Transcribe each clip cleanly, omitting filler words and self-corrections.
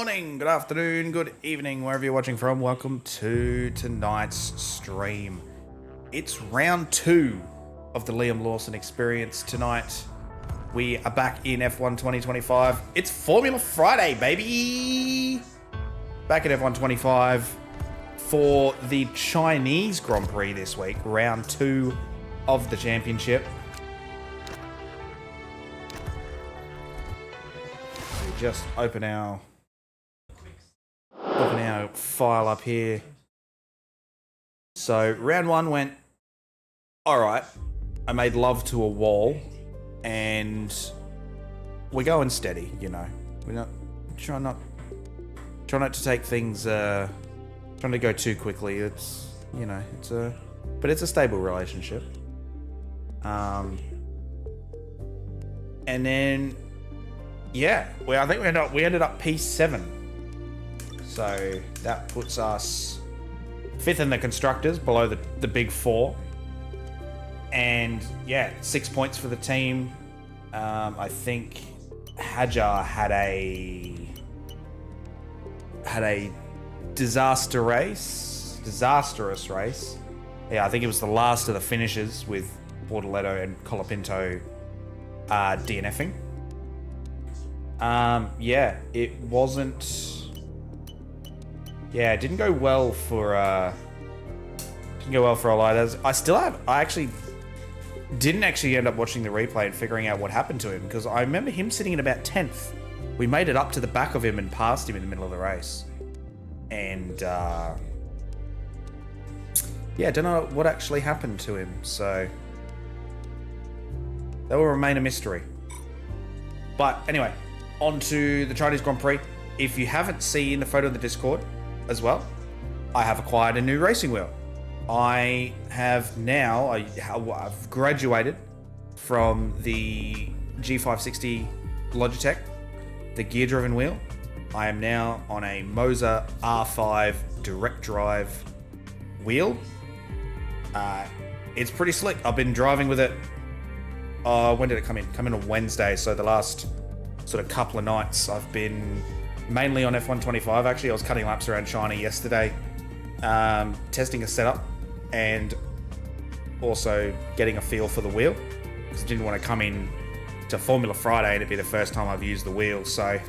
morning, good afternoon, good evening, wherever you're watching from. Welcome to tonight's stream. It's round 2 of the Liam Lawson experience tonight. We are back in F1 2025. It's Formula Friday, baby! Back at F1 25 for the Chinese Grand Prix this week, round 2 of the championship. We just open our file up here. So round 1 went alright. I made love to a wall and we're going steady, you know. We're not trying not to take things trying to go too quickly. It's, you know, but it's a stable relationship. And then yeah, I think we ended up P7. So that puts us 5th in the constructors, below the big 4. And yeah, 6 points for the team. I think Hajar had a disastrous race. Yeah, I think it was the last of the finishes with Bortoletto and Colapinto DNFing. Yeah, it wasn't. Yeah, it didn't go well for our lighters. I actually didn't end up watching the replay and figuring out what happened to him, because I remember him sitting in about 10th. We made it up to the back of him and passed him in the middle of the race. And yeah, don't know what actually happened to him, so that will remain a mystery. But anyway, on to the Chinese Grand Prix. If you haven't seen the photo in the Discord as well, I have acquired a new racing wheel. I have now, I've graduated from the G560 Logitech, the gear-driven wheel. I am now on a Moser R5 direct drive wheel. It's pretty slick. I've been driving with it. When did it come in? Come in on Wednesday, so the last sort of couple of nights I've been mainly on F1 25. Actually, I was cutting laps around China yesterday, testing a setup and also getting a feel for the wheel, because I didn't want to come in to Formula Friday and it'd be the first time I've used the wheel. So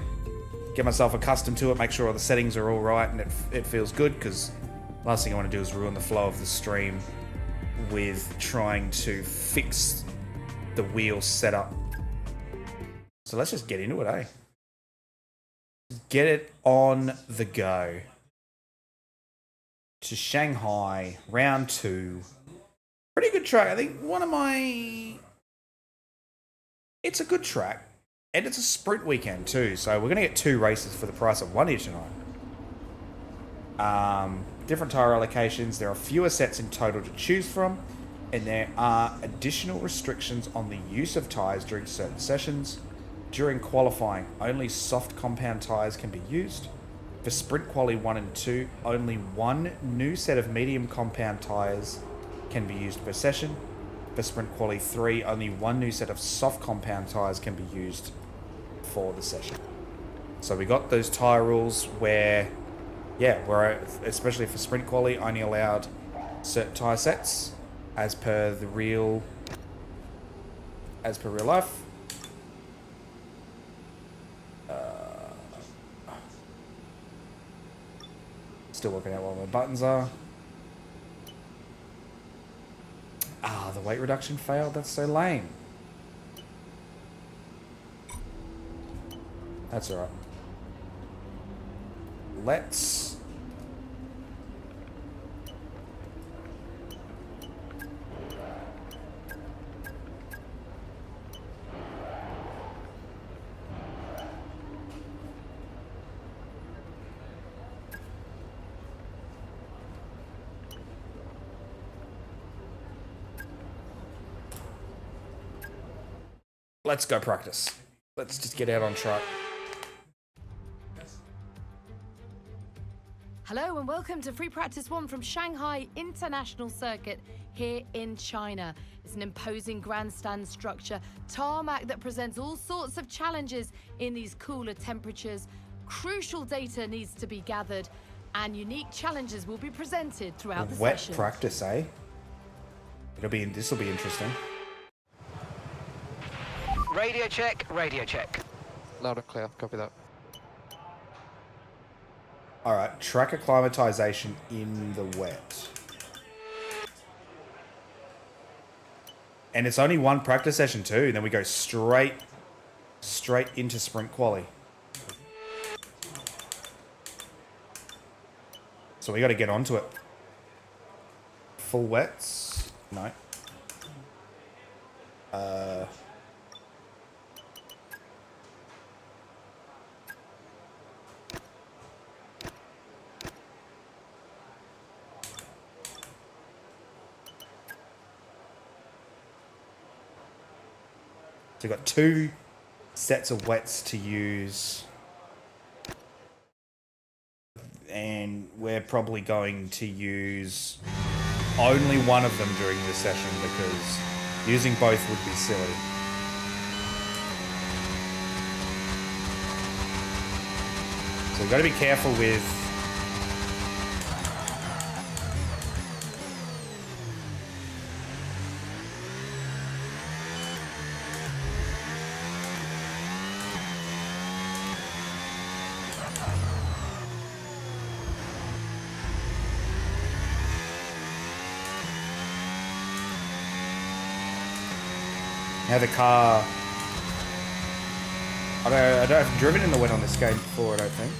get myself accustomed to it, make sure all the settings are all right and it feels good, because last thing I want to do is ruin the flow of the stream with trying to fix the wheel setup. So let's just get into it, eh? Get it on the go. To Shanghai, round 2. Pretty good track. I think it's a good track. And it's a sprint weekend too. So we're going to get 2 races for the price of 1 here tonight. Different tyre allocations. There are fewer sets in total to choose from. And there are additional restrictions on the use of tyres during certain sessions. During qualifying, only soft compound tyres can be used. For Sprint Quali 1 and 2, only 1 new set of medium compound tyres can be used per session. For Sprint Quali 3, only 1 new set of soft compound tyres can be used for the session. So we got those tyre rules where, yeah, we're, especially for Sprint Quali, only allowed certain tyre sets as per real life. Still working out what my buttons are. The weight reduction failed. That's so lame. That's alright. Let's go practice. Let's just get out on track. Hello and welcome to Free Practice 1 from Shanghai International Circuit here in China. It's an imposing grandstand structure, tarmac that presents all sorts of challenges in these cooler temperatures, crucial data needs to be gathered, and unique challenges will be presented throughout the Wet session. practice, eh? This will be interesting. Radio check, radio check. Loud and clear, copy that. Alright, track acclimatization in the wet. And it's only one practice session too, and then we go straight into sprint quali. So we got to get onto it. Full wets? No. So we've got 2 sets of wets to use. And we're probably going to use only one of them during this session because using both would be silly. So we've got to be careful with how the car. I don't have driven in the wet on this game before, I don't think.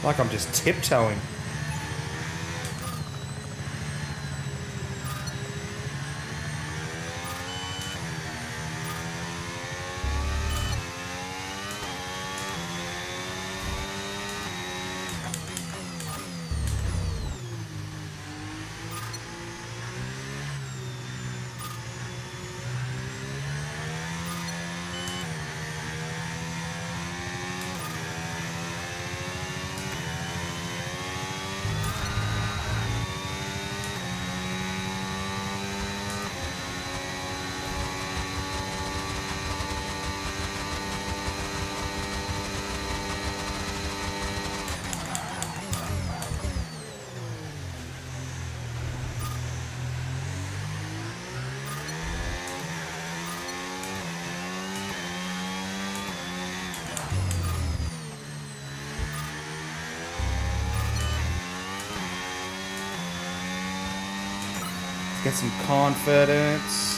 Like I'm just tiptoeing. Get some confidence.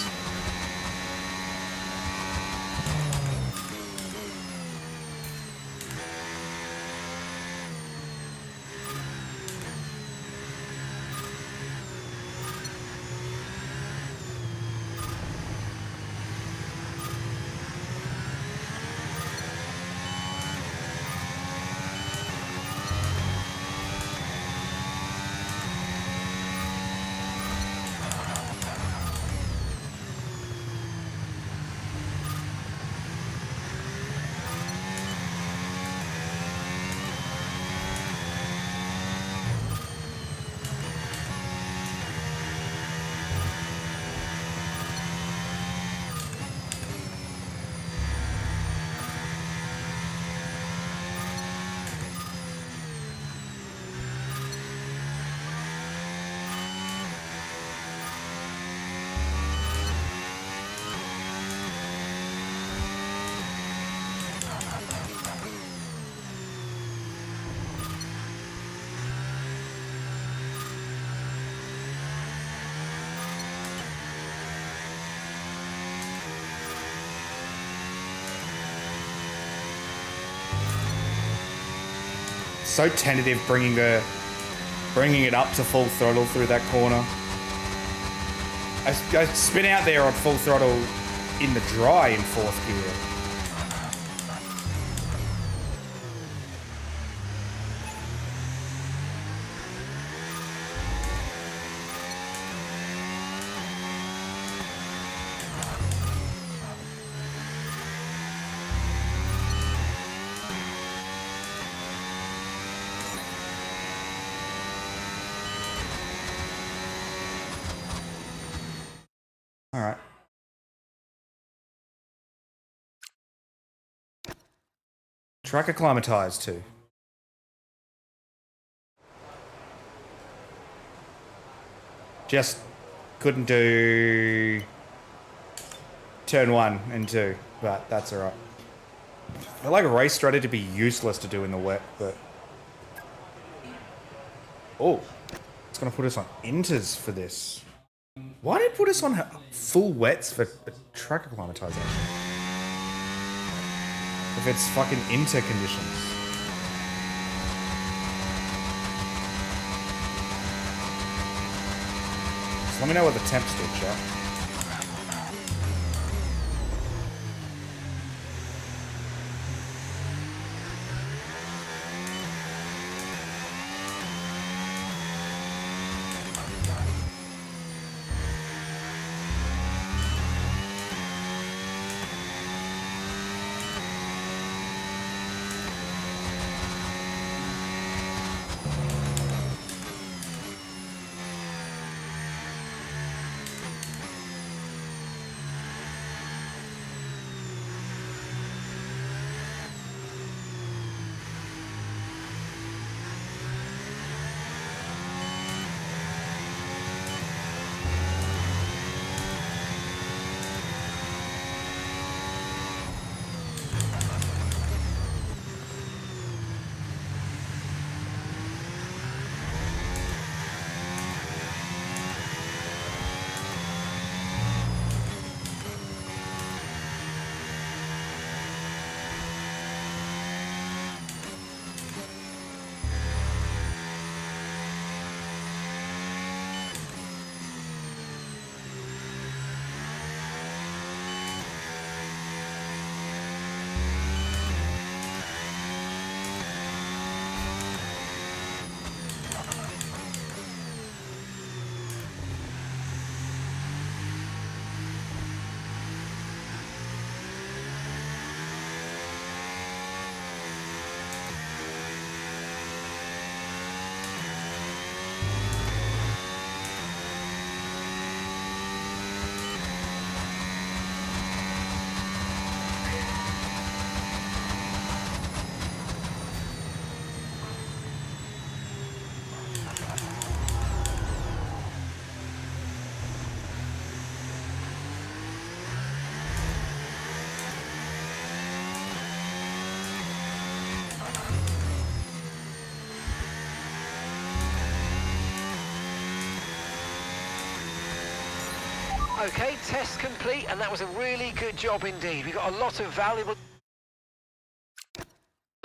So tentative bringing it up to full throttle through that corner. I spin out there on full throttle in the dry in 4th gear. All right. Track acclimatized too. Just couldn't do turn 1 and 2, but that's all right. I feel like a race strategy to be useless to do in the wet, but oh, it's gonna put us on inters for this. Why did it put us on full wets for track acclimatization? If it's fucking inter conditions. Just let me know what the temps do, chat. Okay, test complete, and that was a really good job indeed. We got a lot of valuable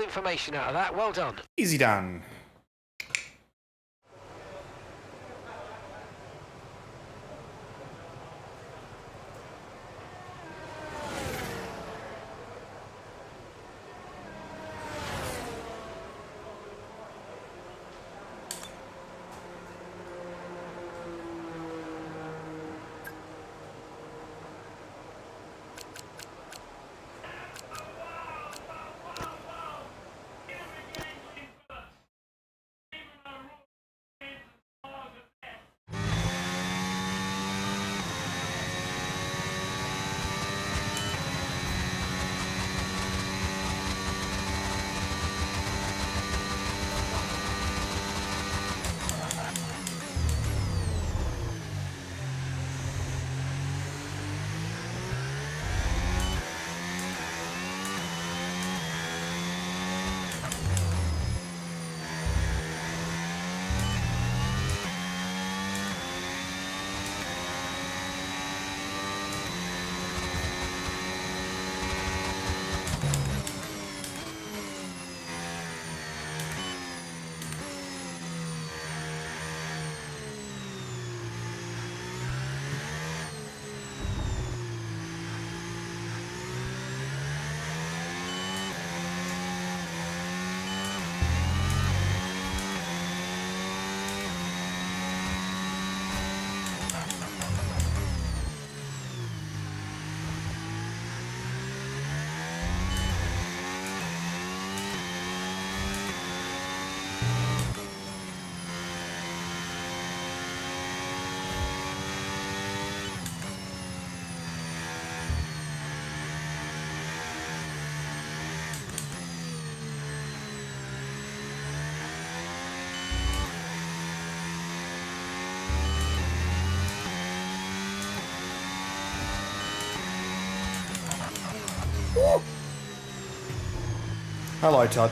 information out of that. Well done. Easy done. Woo. Hello, Todd.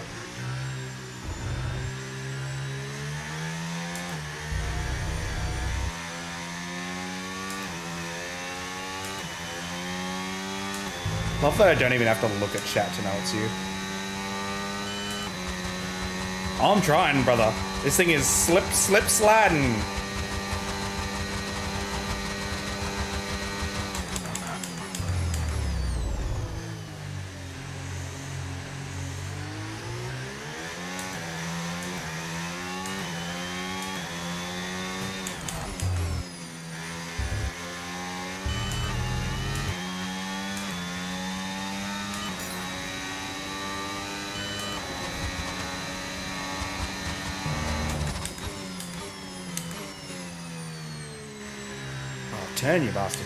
Love that I don't even have to look at chat to know it's you. I'm trying, brother. This thing is slip sliding. Turn, you bastard.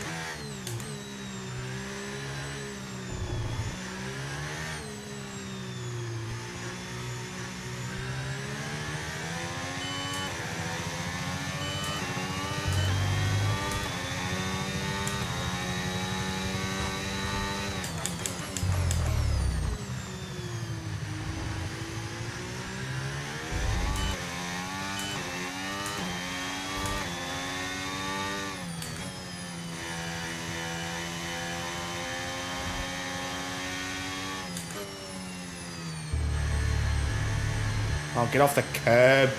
Oh, get off the curb.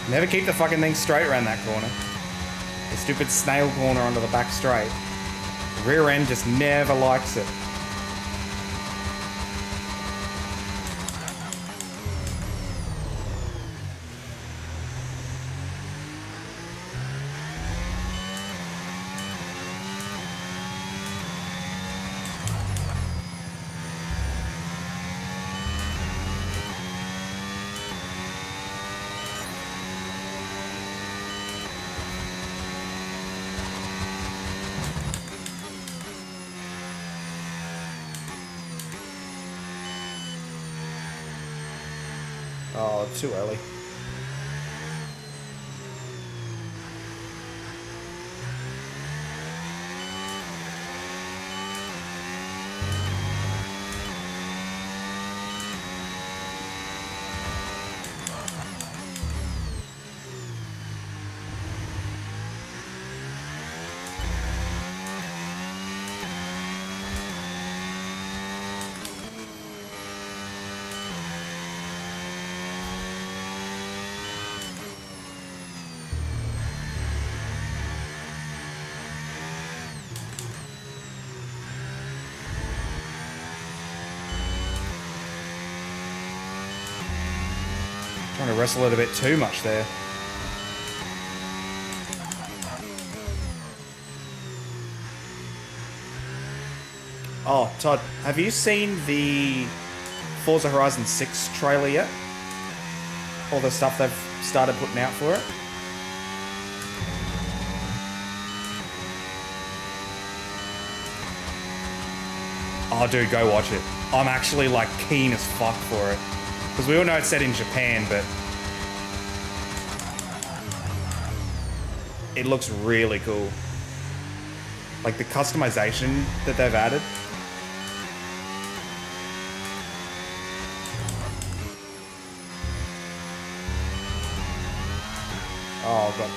Never keep the fucking thing straight around that corner. The stupid snail corner onto the back straight. The rear end just never likes it. Oh, too early. Trying to wrestle it a bit too much there. Oh, Todd, have you seen the Forza Horizon 6 trailer yet? All the stuff they've started putting out for it? Oh, dude, go watch it. I'm actually, like, keen as fuck for it. Because we all know it's set in Japan, but it looks really cool. Like, the customization that they've added. Oh, God.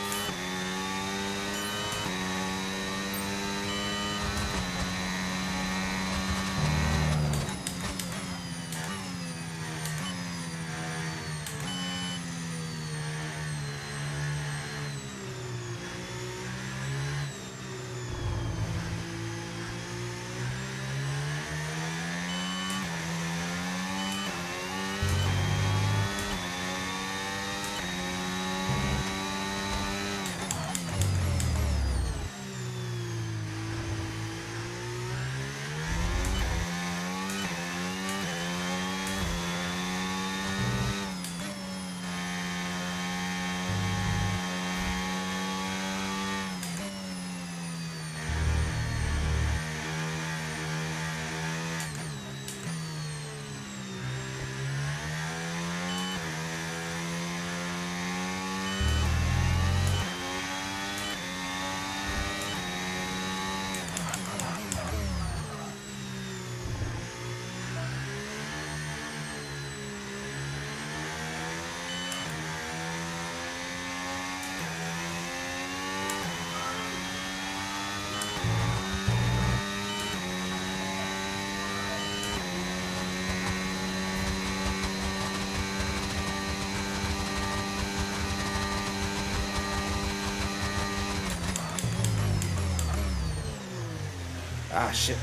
Ah, shit.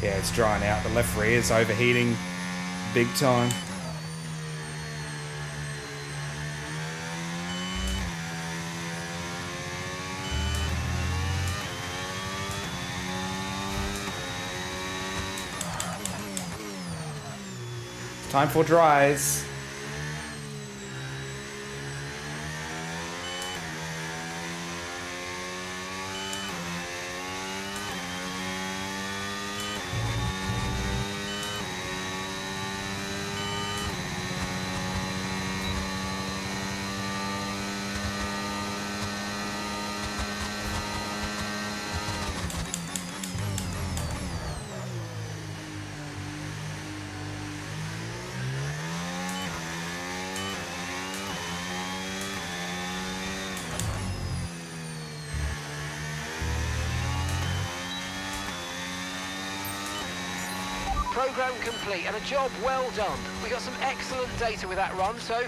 Yeah, it's drying out. The left rear is overheating big time. Time for dries. Program complete and a job well done. We got some excellent data with that run, so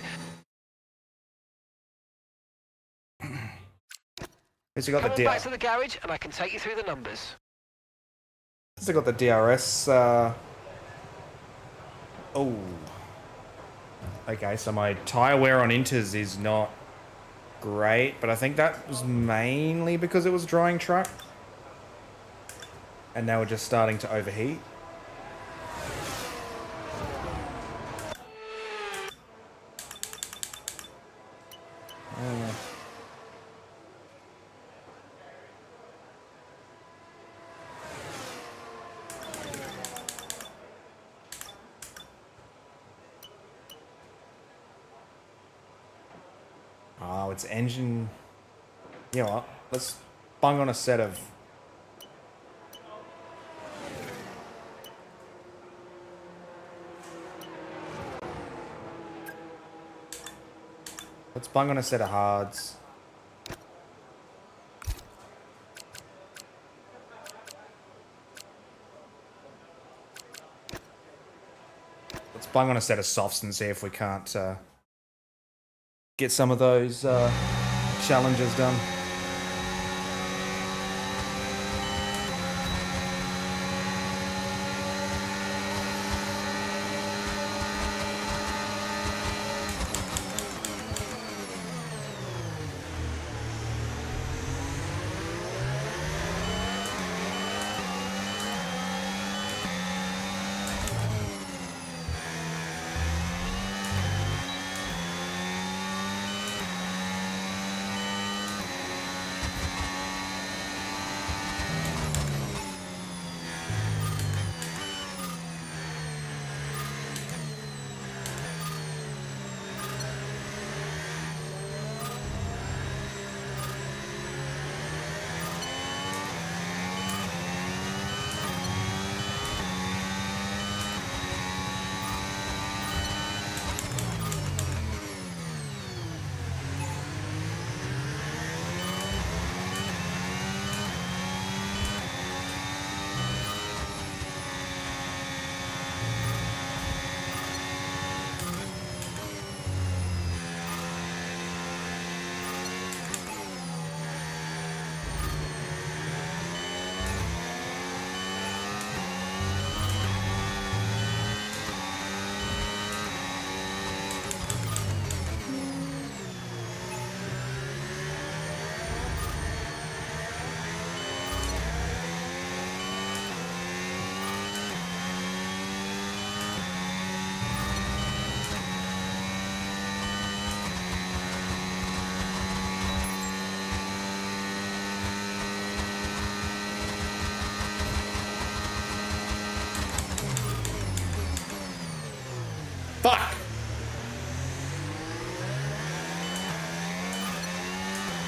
Has he got come the on back to the garage and I can take you through the numbers. Has he got the DRS? Oh. Okay, so my tyre wear on inters is not great, but I think that was mainly because it was drying track. And now we're just starting to overheat. Oh, it's engine. You know what? Let's bung on a set of. Let's bung on a set of hards. Let's bung on a set of softs and see if we can't get some of those challenges done.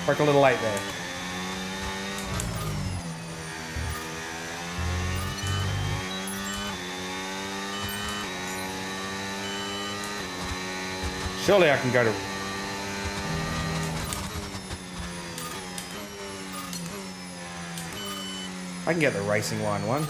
Broke a little late there. Surely I can go to... I can get the racing line one.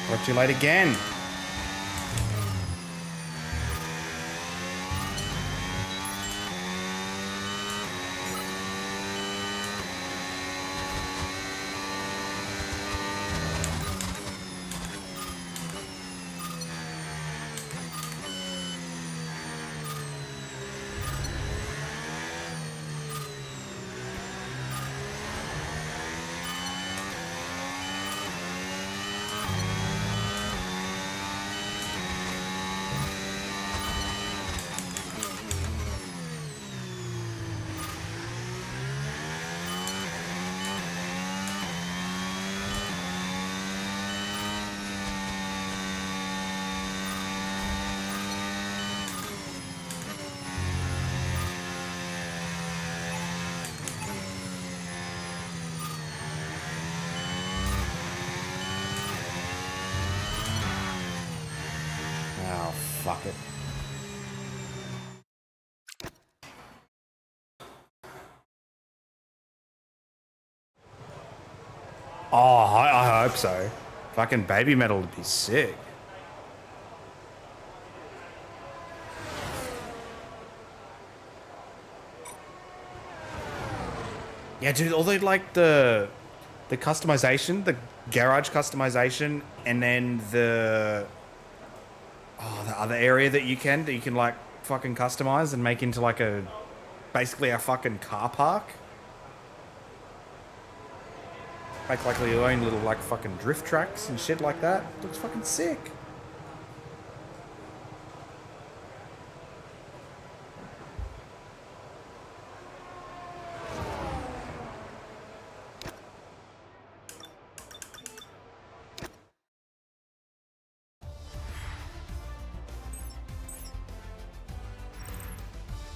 We're too late again. Oh, fuck it. Oh, I hope so. Fucking baby metal would be sick. Yeah, dude, although like the customization, the garage customization, and then the other area that you can like fucking customize and make into like basically a fucking car park. Make like your own little like fucking drift tracks and shit like that. Looks fucking sick.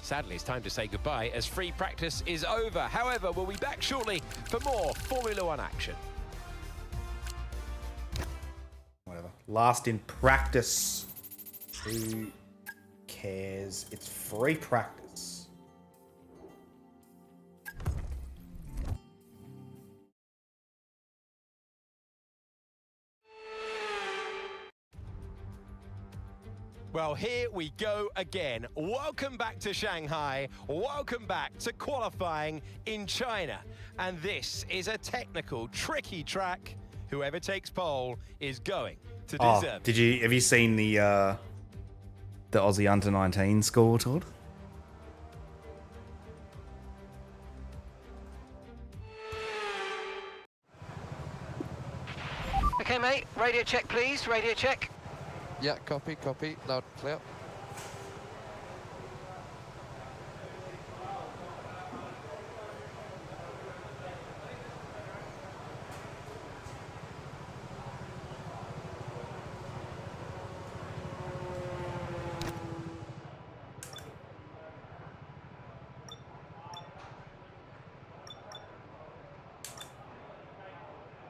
Sadly, it's time to say goodbye as free practice is over. However, we'll be back shortly for more Formula One action. Whatever. Last in practice. Who cares? It's free practice. Well, here we go again. Welcome back to Shanghai. Welcome back to qualifying in China. And this is a technical, tricky track. Whoever takes pole is going to deserve it. Have you seen the Aussie Under 19 score, Todd? Okay, mate, radio check, please, radio check. Yeah, copy, loud and clear.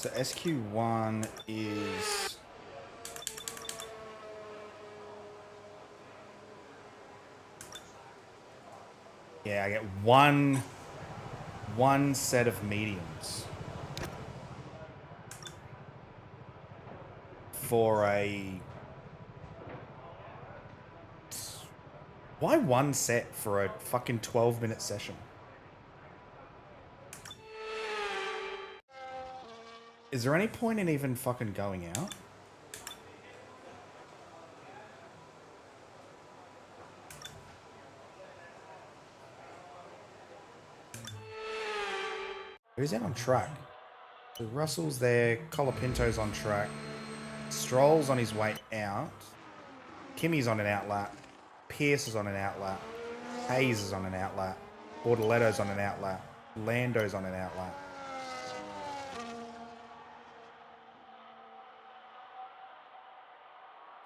So SQ1 is... Yeah, I get one set of mediums for a... Why one set for a fucking 12-minute session? Is there any point in even fucking going out? Who's in on track? So Russell's there, Colapinto's on track, Stroll's on his way out, Kimmy's on an outlap, Pierce is on an outlap, Hayes is on an outlap, Bortoletto's on an outlap, Lando's on an outlap.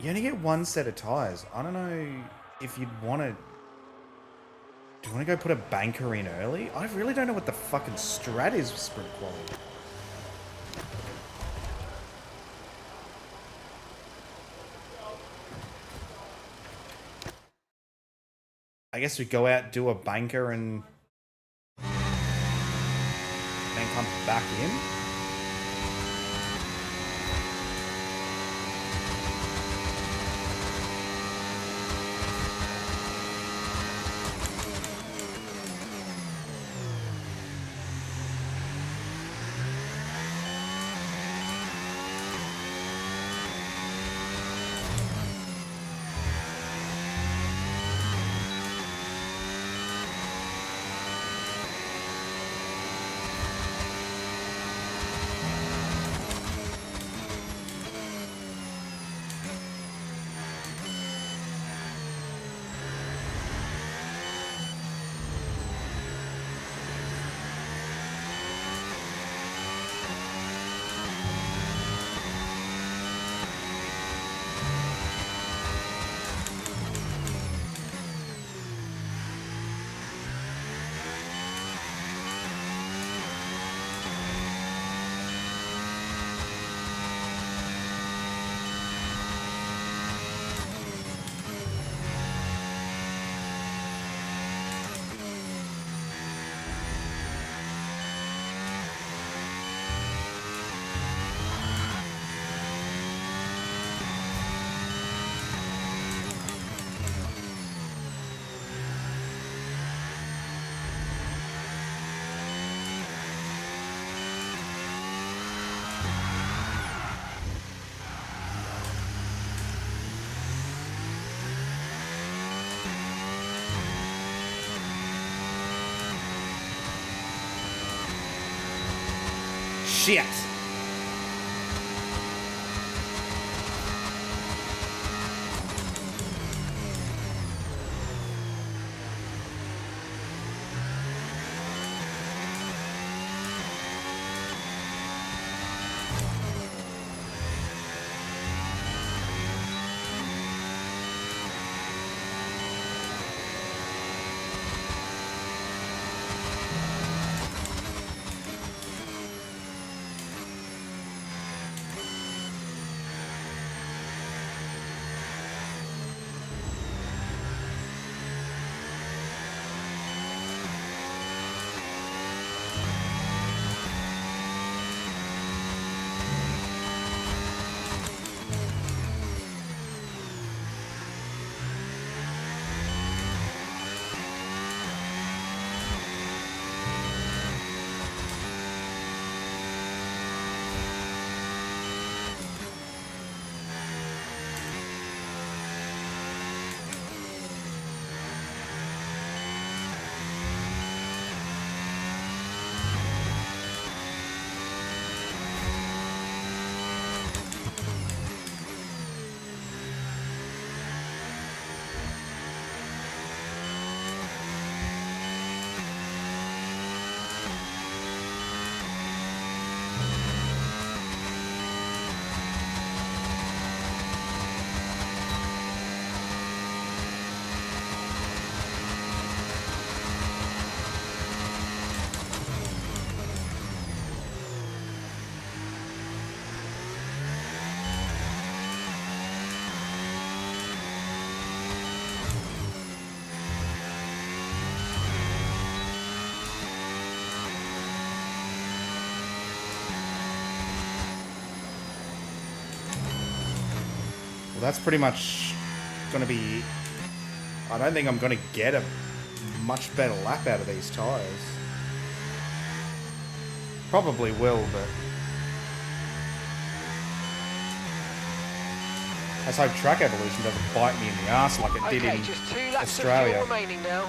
You only get one set of tyres. I don't know if you'd want to... Do you want to go put a banker in early? I really don't know what the fucking strat is for sprint quality. I guess we go out, do a banker, and then come back in. Shit. that's pretty much going to be... I don't think I'm going to get a much better lap out of these tyres. Probably will, but... Let's hope track evolution doesn't bite me in the ass like it did in just 2 laps Australia. of fuel remaining now.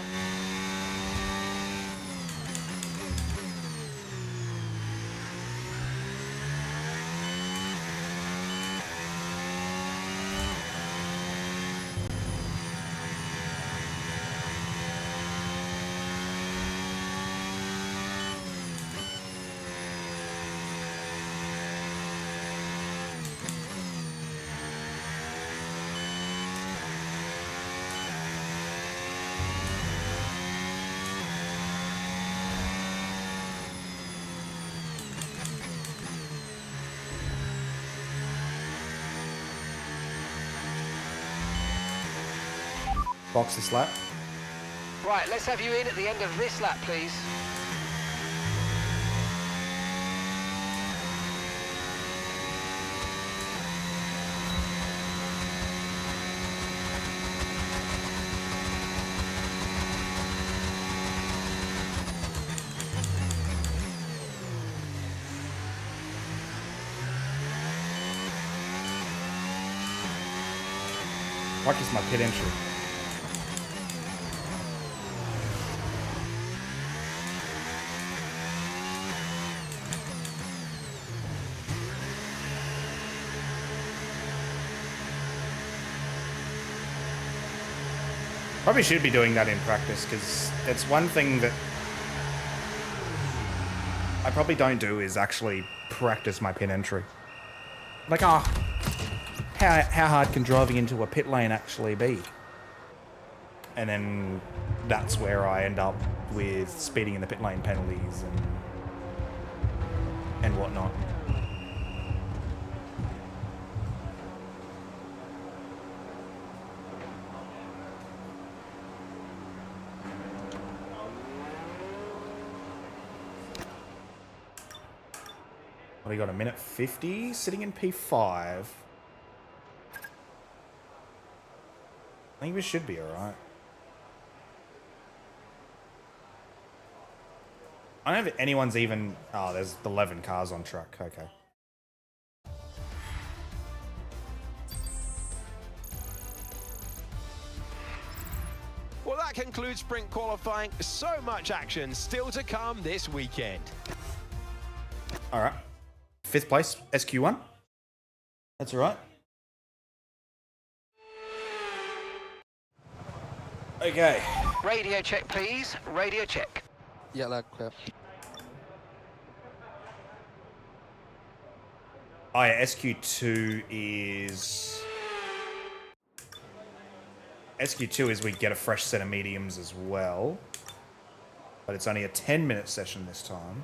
Box this lap. Right, let's have you in at the end of this lap, please. Practice my pit entry. Probably should be doing that in practice, because it's one thing that I probably don't do is actually practice my pit entry. Like, how hard can driving into a pit lane actually be? And then that's where I end up with speeding in the pit lane penalties and whatnot. What do you got, a minute 50 sitting in P5? I think we should be alright. I don't know if anyone's even... Oh, there's 11 cars on track. Okay. Well, that concludes sprint qualifying. So much action still to come this weekend. Alright. 5th place, SQ1. That's alright. Okay. Radio check, please. Radio check. Yeah, loud, clear. Oh yeah, SQ2 is... SQ2 is we get a fresh set of mediums as well. But it's only a 10-minute session this time.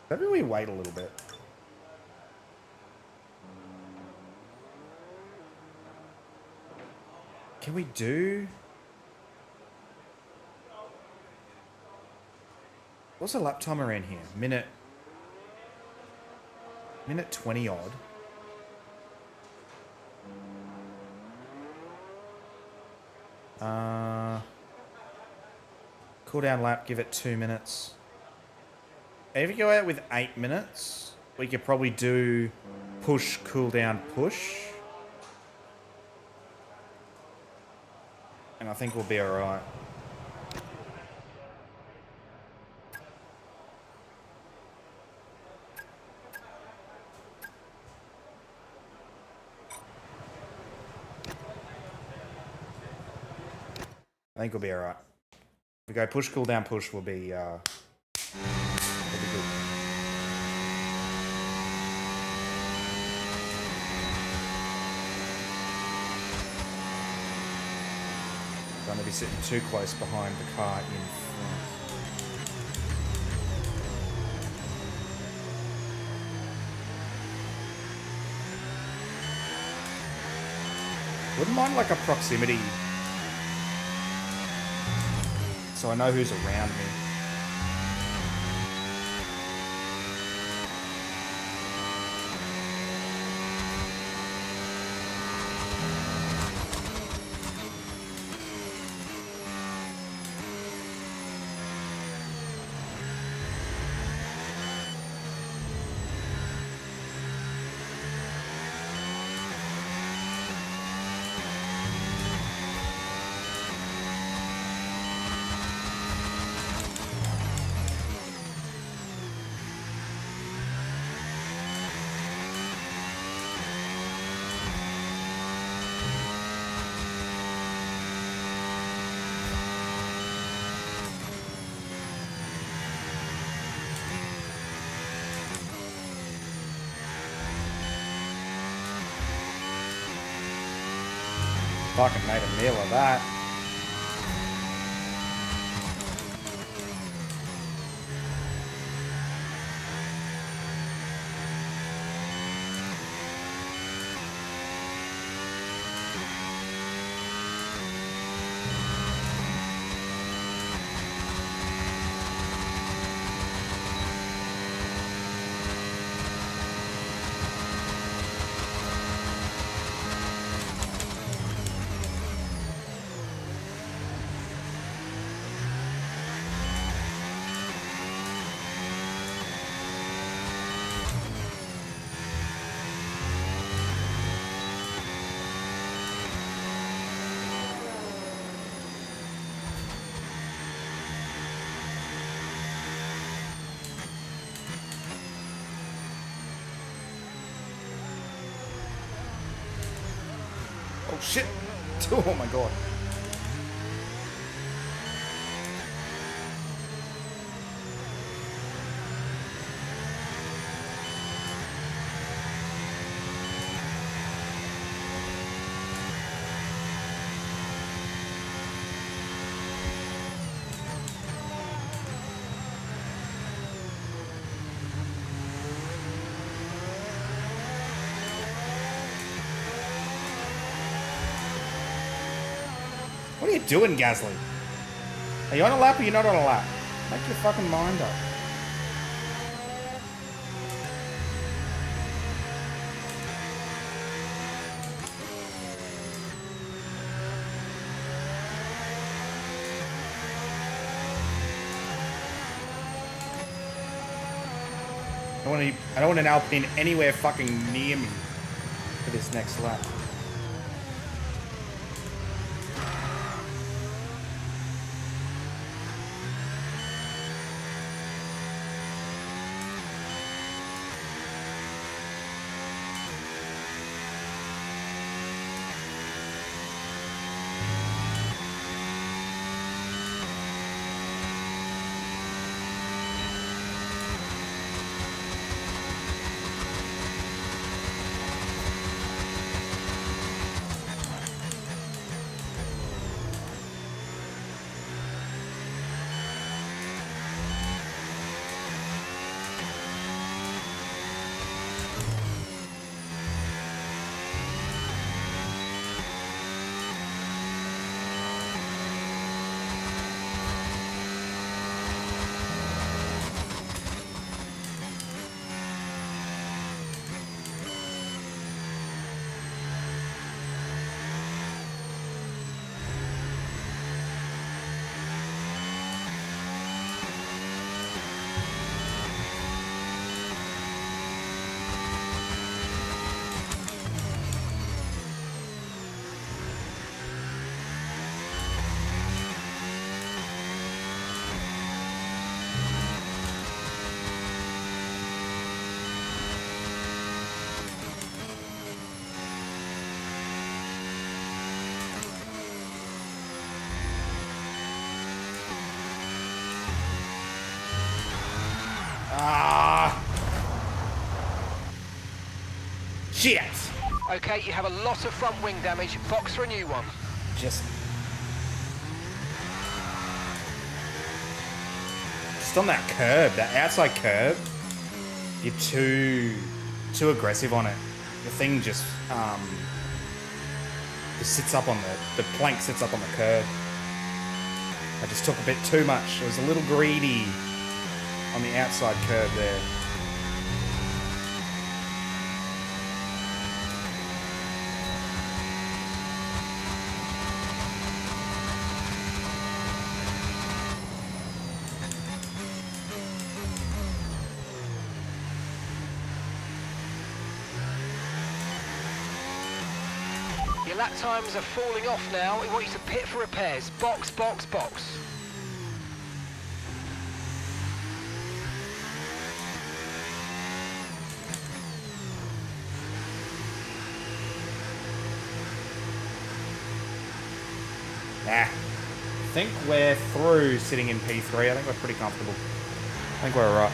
Maybe we wait a little bit. Can we do... What's the lap timer in here? Minute 20 odd. Cooldown lap, give it 2 minutes. If you go out with 8 minutes, we could probably do push, cooldown, push. And I think we'll be alright. I think we'll be alright. If we go push, cooldown, push, we'll be good. Don't want to be sitting too close behind the car in front. Wouldn't mind like a proximity, so I know who's around me. Fucking made a meal of that. Oh shit! Oh my god. What are you doing, Gasly? Are you on a lap or you're not on a lap? Make your fucking mind up. I don't want an Alpine anywhere fucking near me for this next lap. Shit! Okay, you have a lot of front wing damage. Box for a new one. Just on that curb, that outside curb, you're too aggressive on it. The thing just sits up on the plank sits up on the curb. I just took a bit too much. I was a little greedy on the outside curb there. Your lap times are falling off now. We want you to pit for repairs. Box, box, box. I think we're through sitting in P3. I think we're pretty comfortable. I think we're alright.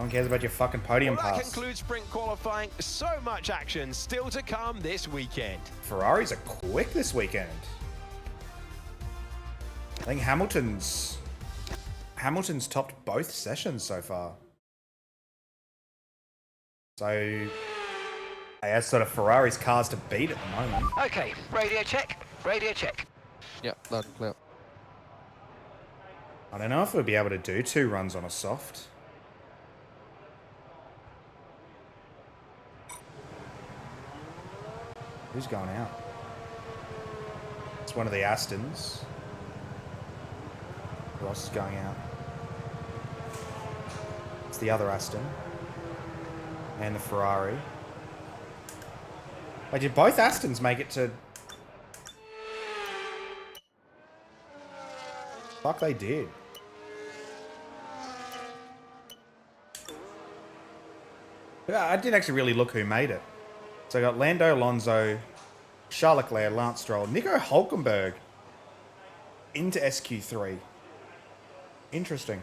one cares about your fucking podium Well, that pass. concludes sprint qualifying. So much action still to come this weekend. Ferraris are quick this weekend. I think Hamilton's topped both sessions so far. So that's sort of Ferrari's cars to beat at the moment. Okay, radio check, radio check. Yeah, loud and clear. I don't know if we'll be able to do 2 runs on a soft. Who's going out? It's one of the Astons. Who else is going out? It's the other Aston. And the Ferrari. Wait, did both Astons make it to... Fuck, they did. I didn't actually really look who made it. So I got Lando Alonso, Charles Leclerc, Lance Stroll, Nico Hulkenberg into SQ3. Interesting.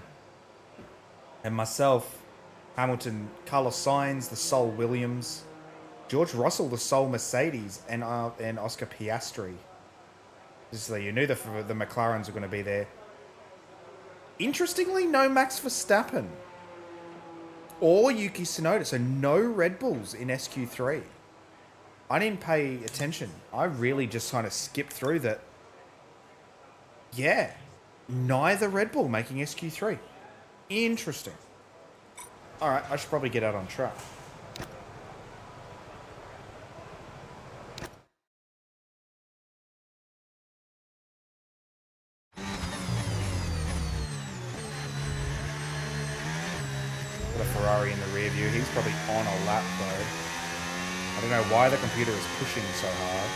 And myself, Hamilton, Carlos Sainz, the sole Williams, George Russell, the sole Mercedes, and Oscar Piastri. Just so you knew the McLarens were going to be there. Interestingly, no Max Verstappen or Yuki Tsunoda, so no Red Bulls in SQ3. I didn't pay attention. I really just kind of skipped through that. Yeah, neither Red Bull making SQ3. Interesting. All right, I should probably get out on track. Got a Ferrari in the rear view. He's probably on a lap though. I don't know why the computer is pushing so hard.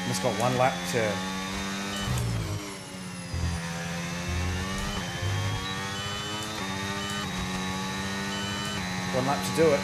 Just got 1 lap to... One lap to do it.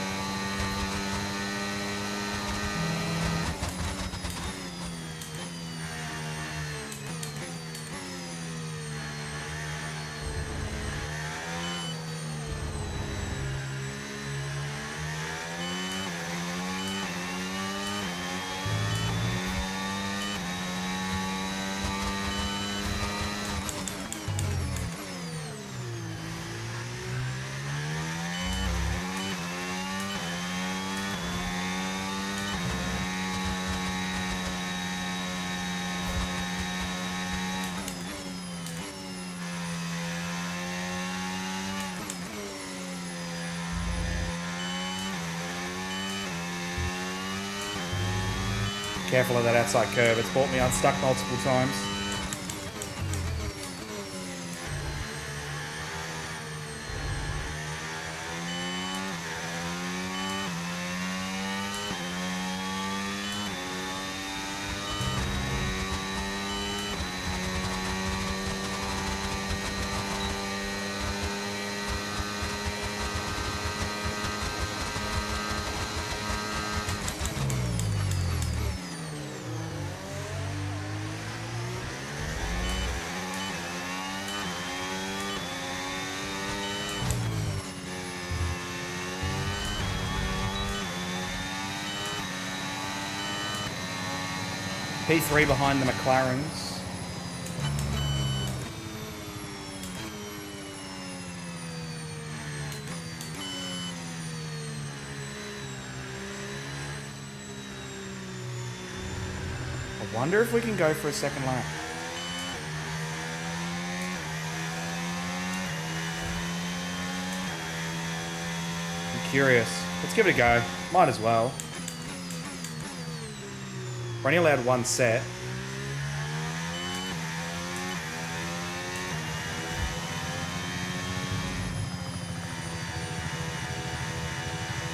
Careful of that outside curve. It's brought me unstuck multiple times. P3 behind the McLarens. I wonder if we can go for a second lap. I'm curious. Let's give it a go. Might as well. We're only allowed 1 set.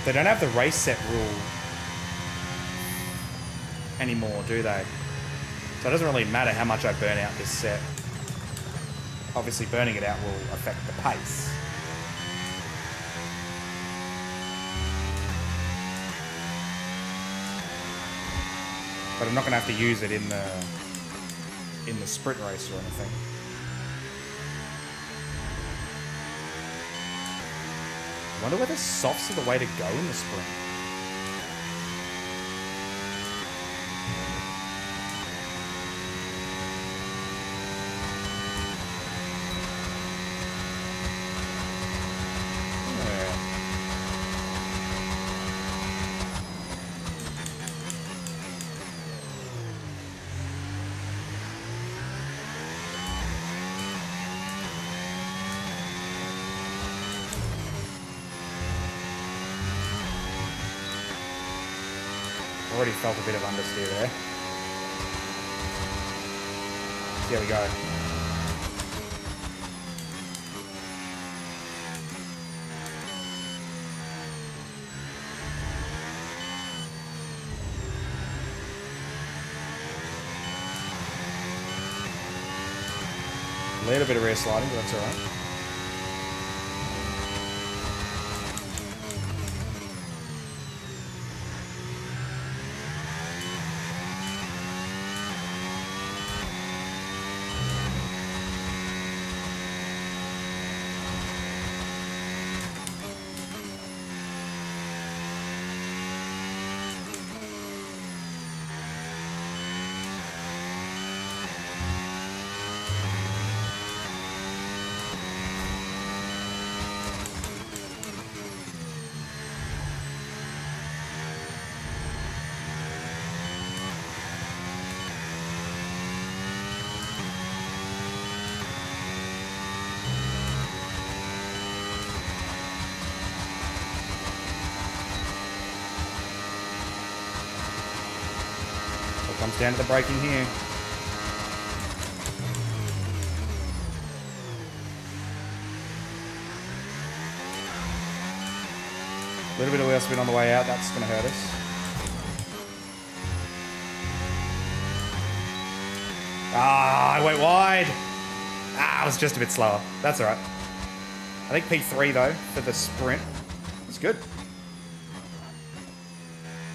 They don't have the race set rule anymore, do they? So it doesn't really matter how much I burn out this set. Obviously, burning it out will affect the pace. But I'm not going to have to use it in the sprint race or anything. I wonder whether softs are the way to go in the sprint. Already felt a bit of understeer there. Here we go. A little bit of rear sliding, but that's all right. Comes down to the braking here. A little bit of wheel spin on the way out, that's going to hurt us. Ah, I went wide. Ah, I was just a bit slower. That's all right. I think P3 though, for the sprint. It's good.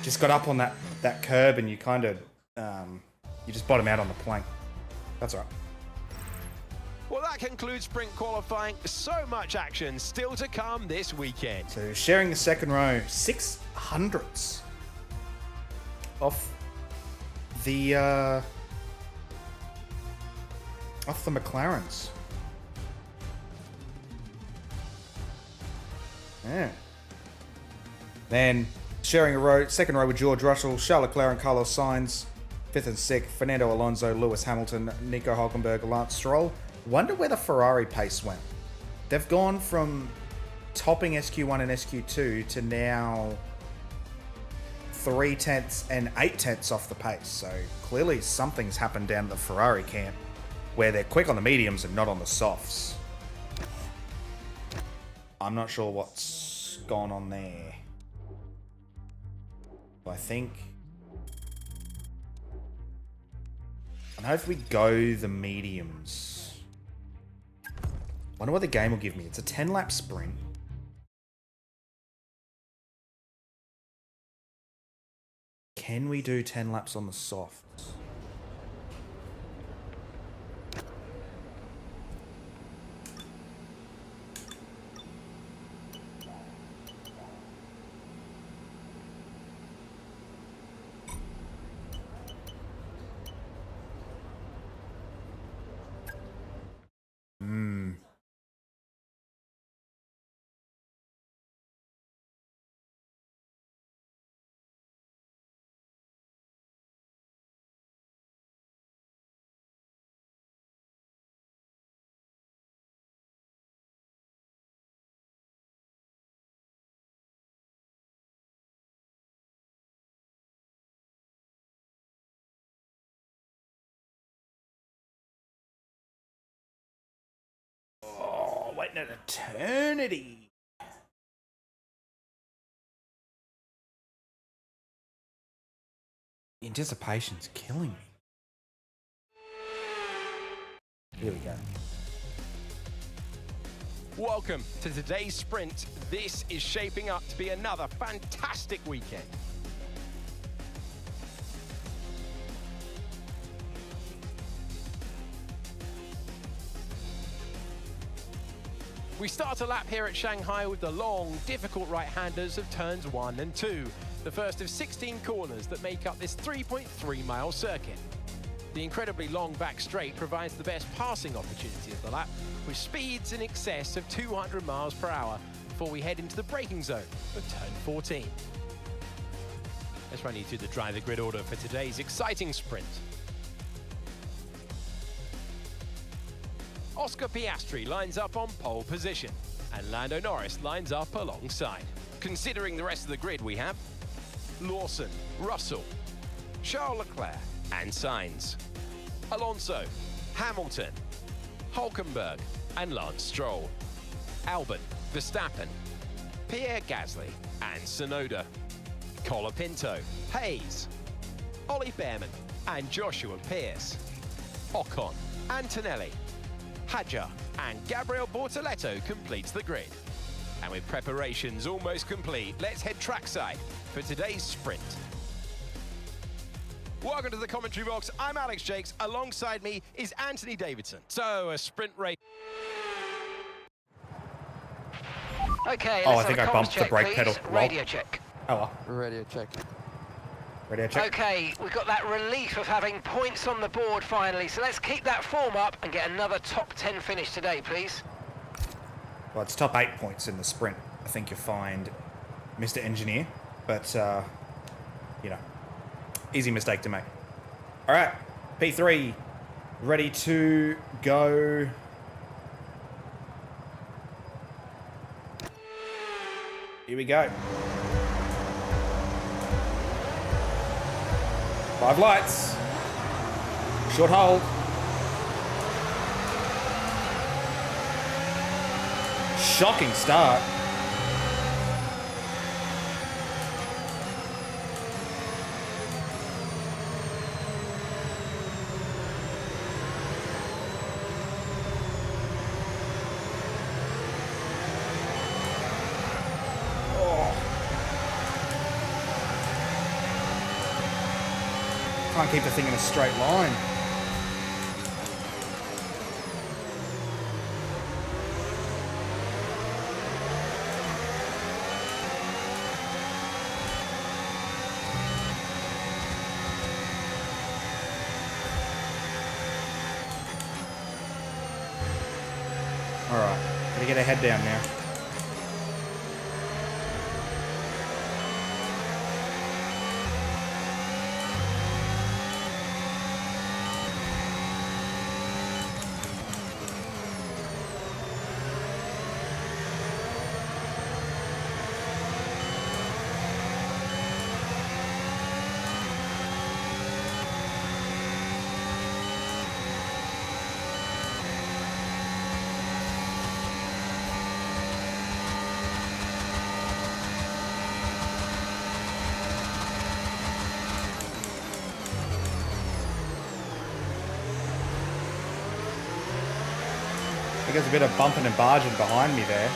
Just got up on that curb and you kind of, you just bottom out on the plank. That's all right. Well, that concludes sprint qualifying. So much action still to come this weekend. So sharing the second row, 600ths off the McLarens. Yeah. Then sharing a row, second row with George Russell, Charles Leclerc and Carlos Sainz. Fifth and sixth, Fernando Alonso, Lewis Hamilton, Nico Hulkenberg, Lance Stroll. Wonder where the Ferrari pace went. They've gone from topping SQ1 and SQ2 to now 3/10 and 8/10 off the pace. So clearly something's happened down at the Ferrari camp where they're quick on the mediums and not on the softs. I'm not sure what's gone on there. I think... I know if we go the mediums... Wonder what the game will give me. It's a 10-lap sprint. Can we do 10 laps on the softs? Waiting an eternity. Anticipation's killing me. Here we go. Welcome to today's sprint. This is shaping up to be another fantastic weekend. We start a lap here at Shanghai with the long, difficult right-handers of turns 1 and 2, the first of 16 corners that make up this 3.3-mile circuit. The incredibly long back straight provides the best passing opportunity of the lap, with speeds in excess of 200 miles per hour before we head into the braking zone of turn 14. Let's run you through the driver grid order for today's exciting sprint. Oscar Piastri lines up on pole position, and Lando Norris lines up alongside. Considering the rest of the grid, we have Lawson, Russell, Charles Leclerc, and Sainz, Alonso, Hamilton, Hülkenberg, and Lance Stroll, Albon, Verstappen, Pierre Gasly, and Tsunoda, Colapinto, Hayes, Ollie Behrman, and Joshua Pearce, Ocon, Antonelli, Hadjar, and Gabriel Bortoleto completes the grid. And with preparations almost complete, let's head trackside for today's sprint. Welcome to the commentary box. I'm Alex Jakes. Alongside me is Anthony Davidson. So, a sprint race. Okay, Oh, let's I think have a I comms bumped the check, brake please. pedal. Radio check. Oh well. Radio check. Radio check. Okay, we've got that relief of having points on the board finally, so let's keep that form up and get another top 10 finish today, please. Well, it's top 8 points in the sprint. I think you'll find Mr. Engineer, but, you know, easy mistake to make. All right, P3, ready to go. Here we go. 5 lights. Short hold. Shocking start. Can't keep the thing in a straight line. All right, gotta get a head down now. I think there's a bit of bumping and barging behind me there.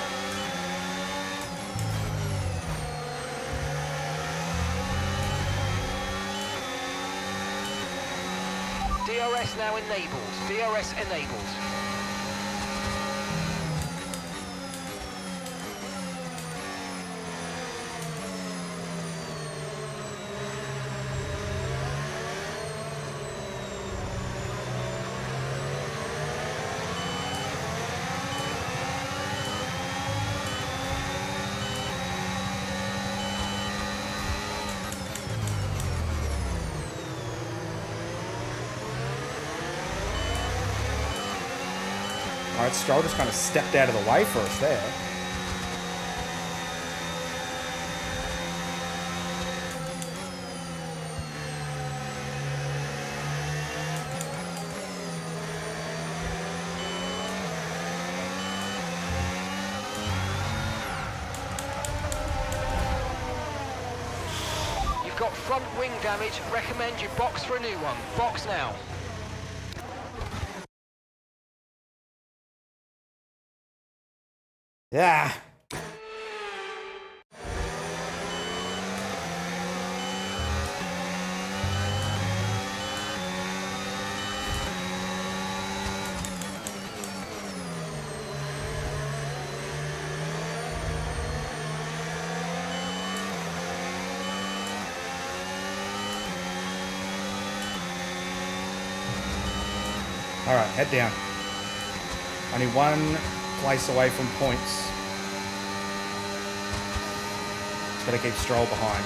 DRS now enabled. DRS enabled. All right, Stroll just kind of stepped out of the way for us there. got front wing damage, recommend you box for a new one. Box now. Yeah. All right, head down. Only one place away from points. Just gotta keep Stroll behind.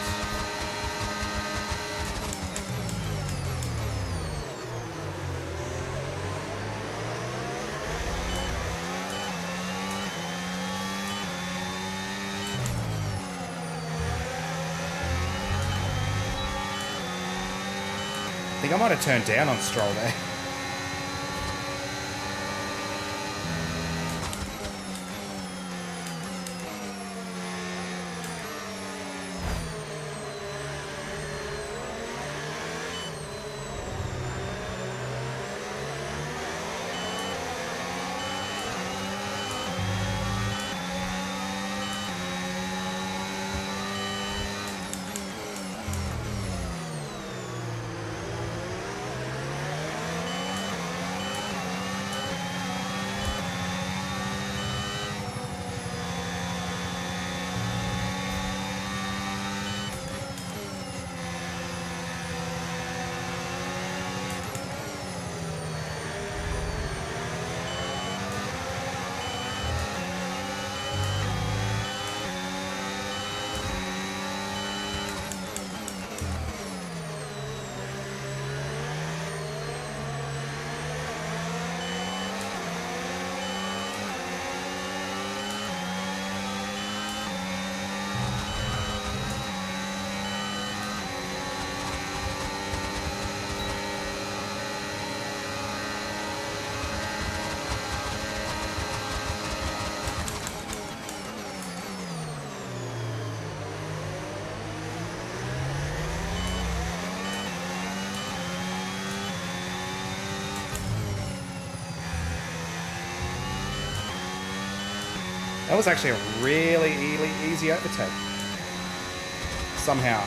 I think I might have turned down on Stroll there. That was actually a really easy overtake. Somehow.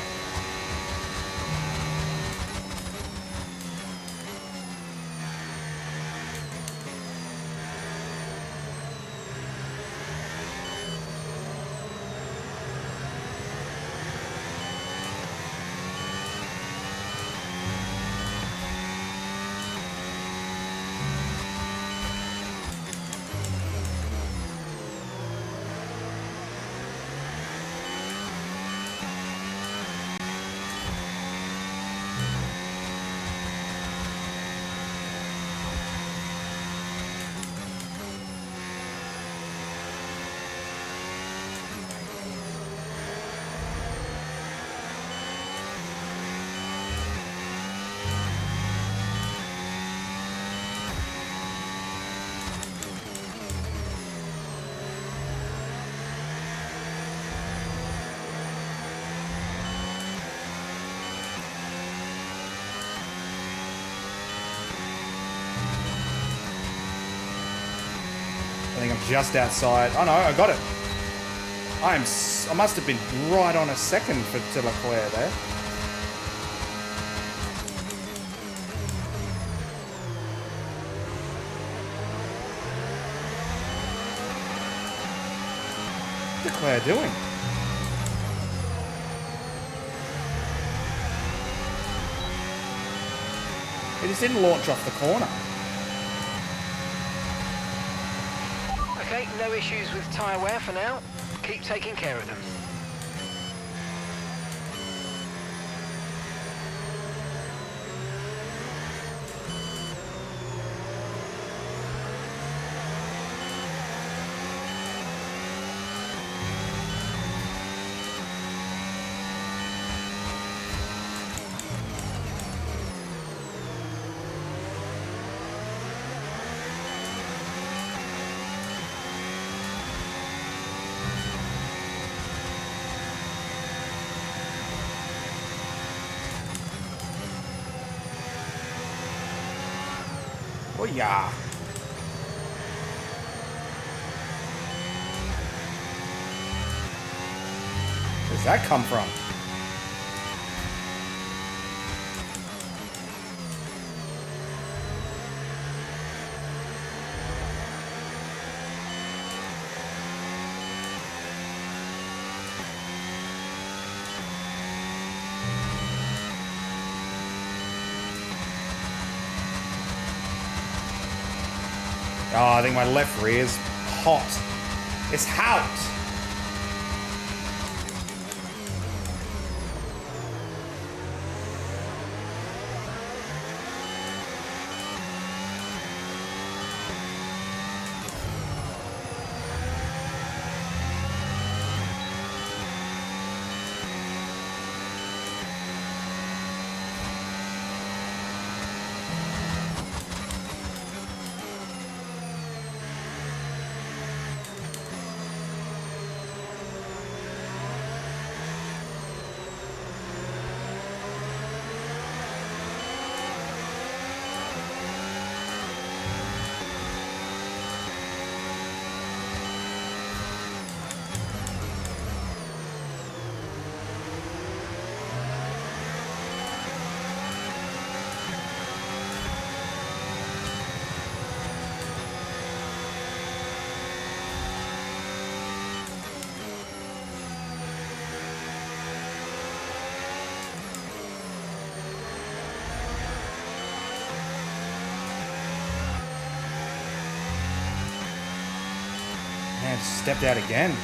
I think I'm just outside. Oh no, I got it. I must have been right on a second to Leclerc there. What's Leclerc doing? He just didn't launch off the corner. Okay, no issues with tyre wear for now. Keep taking care of them. Oh yeah. Where's that come from? Oh, I think my left rear is hot. It's hot. Man, stepped out again.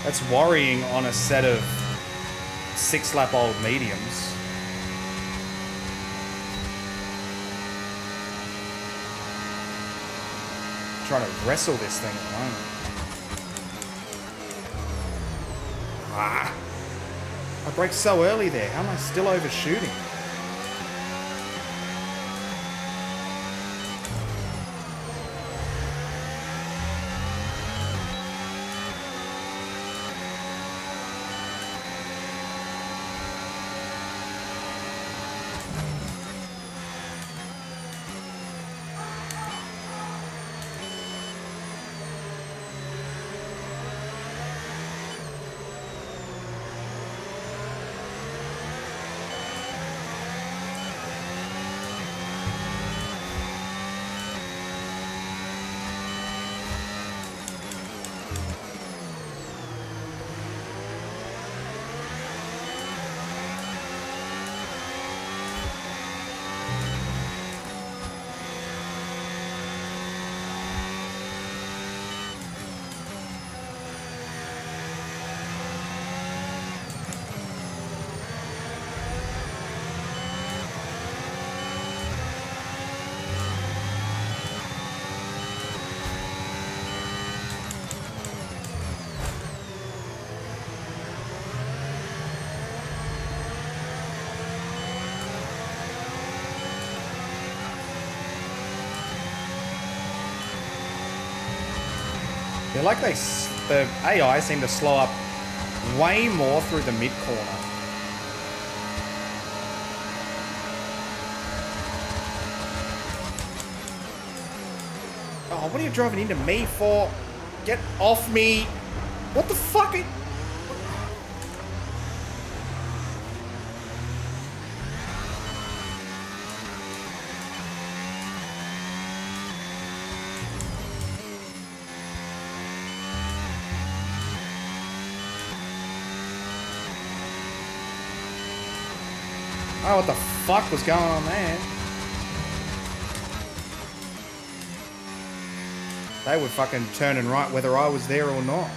That's worrying on a set of 6-lap-old mediums. Trying to wrestle this thing at the moment. Ah! I braked so early there. How am I still overshooting? They're like the AI seem to slow up way more through the mid corner. Oh, what are you driving into me for? Get off me! What the fuck? Oh, what the fuck was going on there? They were fucking turning right whether I was there or not.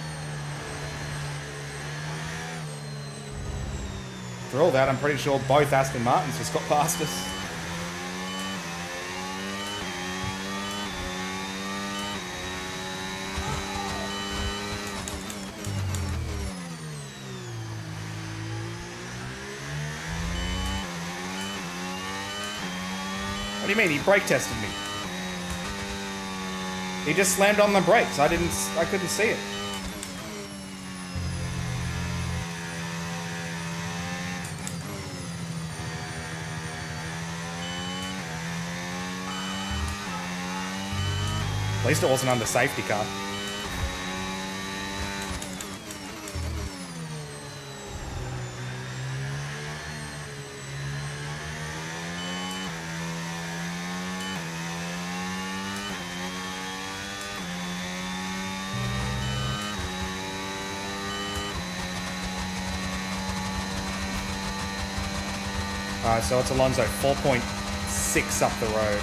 For all that, I'm pretty sure both Aston Martins just got past us. What do you mean? He brake tested me. He just slammed on the brakes. I couldn't see it. At least it wasn't under safety car. Alright, so it's Alonso, 4.6 up the road.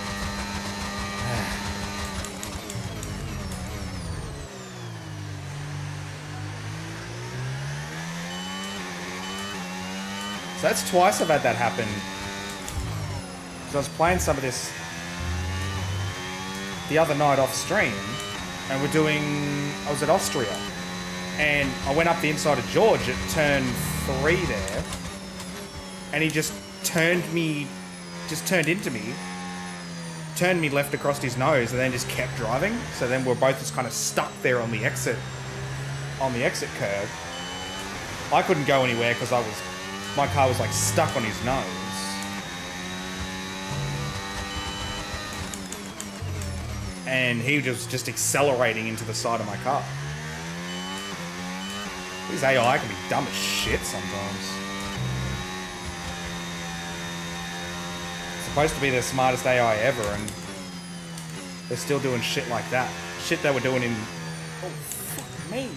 So that's twice I've had that happen. So I was playing some of this the other night off stream, and I was at Austria, and I went up the inside of George at turn 3 there, and he just turned into me, turned me left across his nose, and then just kept driving. So then we're both just kind of stuck there on the exit curve. I couldn't go anywhere because my car was like stuck on his nose. And he was just accelerating into the side of my car. These AI can be dumb as shit sometimes. Supposed to be the smartest AI ever, and they're still doing shit like that. Shit they were doing in, oh fuck me,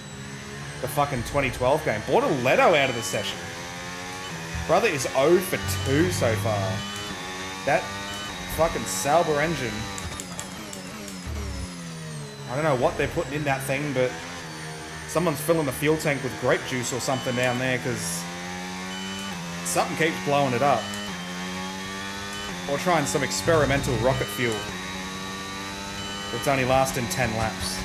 the fucking 2012 game. Bortoletto out of the session. Brother is 0 for 2 so far. That fucking Sauber engine. I don't know what they're putting in that thing, but someone's filling the fuel tank with grape juice or something down there, because something keeps blowing it up. Or trying some experimental rocket fuel that's only lasting 10 laps.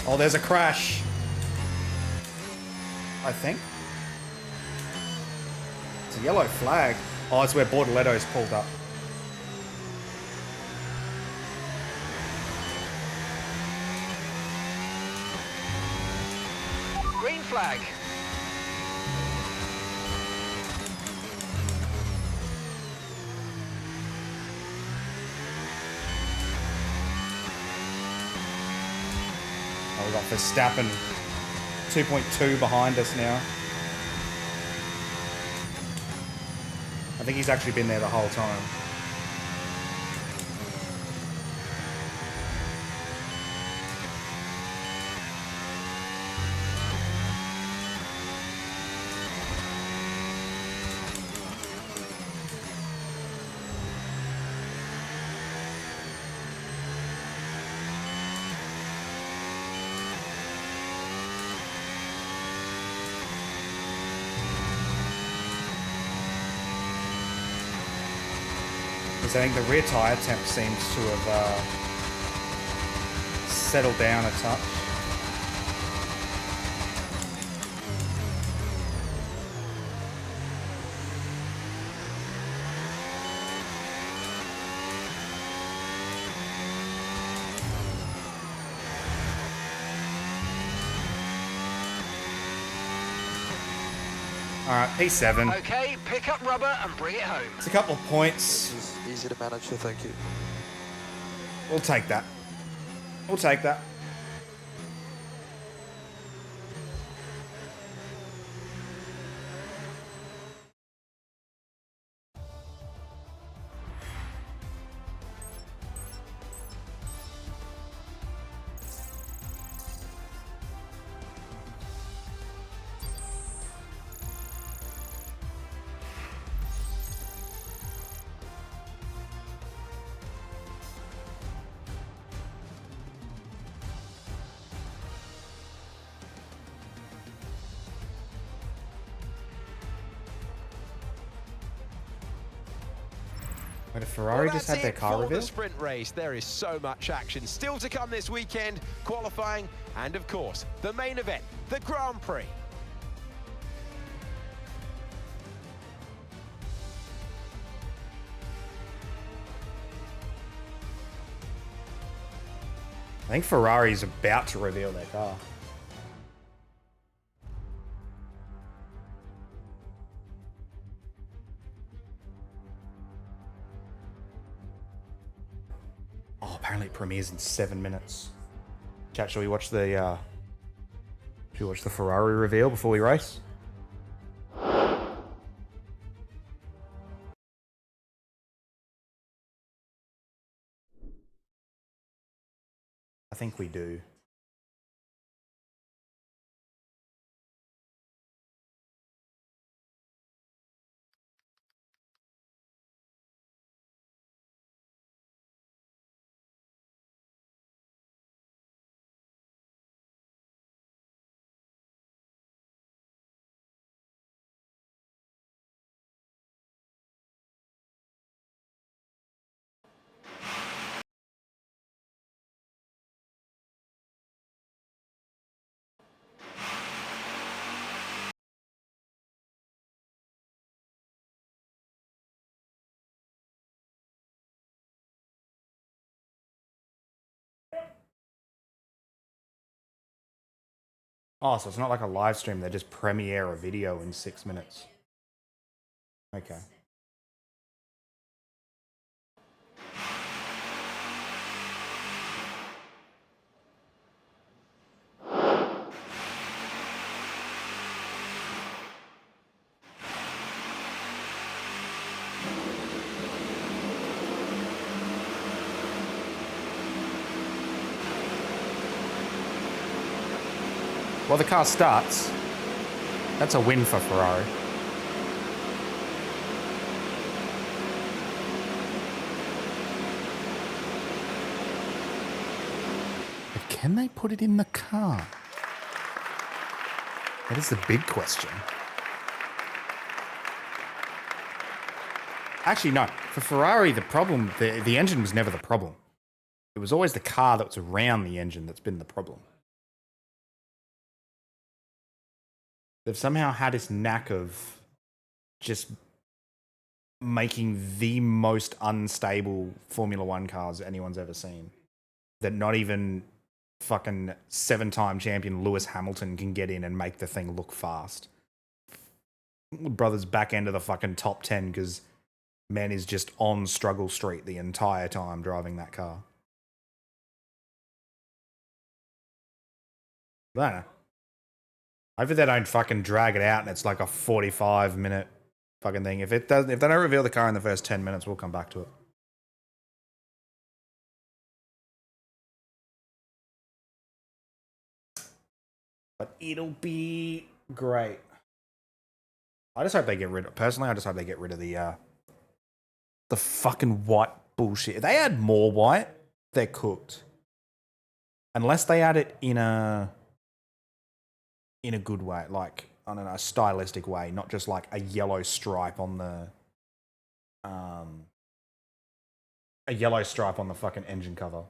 Oh, there's a crash. I think. It's a yellow flag. Oh, it's where Bortoletto's pulled up. Green flag. Oh, we've got Verstappen 2.2 behind us now. I think he's actually been there the whole time. I think the rear tyre temp seems to have settled down a touch. Alright, P7. Okay, pick up rubber and bring it home. It's a couple of points. This is easy to manage, so thank you. We'll take that. We'll take that. Wait, a Ferrari Well, just that's had their it car for reveal? the sprint race. There is so much action still to come this weekend, qualifying, and of course, the main event, the Grand Prix. I think Ferrari's about to reveal their car. Oh, apparently it premieres in 7 minutes. Chat, shall we watch the Ferrari reveal before we race? I think we do. Oh, so it's not like a live stream, they just premiere a video in 6 minutes. Okay. Well, the car starts. That's a win for Ferrari. But can they put it in the car? That is the big question. Actually, no. For Ferrari, the problem, the engine was never the problem. It was always the car that was around the engine that's been the problem. They've somehow had this knack of just making the most unstable Formula One cars anyone's ever seen. That not even fucking 7-time champion Lewis Hamilton can get in and make the thing look fast. Brother's back end of the fucking top 10 because man is just on struggle street the entire time driving that car. I don't know. Hopefully they don't fucking drag it out and it's like a 45-minute fucking thing. If they don't reveal the car in the first 10 minutes, we'll come back to it. But it'll be great. I just hope they get rid of, personally, I just hope they get rid of the fucking white bullshit. If they add more white, they're cooked. Unless they add it in a good way, like, I don't know, a stylistic way, not just like a yellow stripe on the fucking engine cover.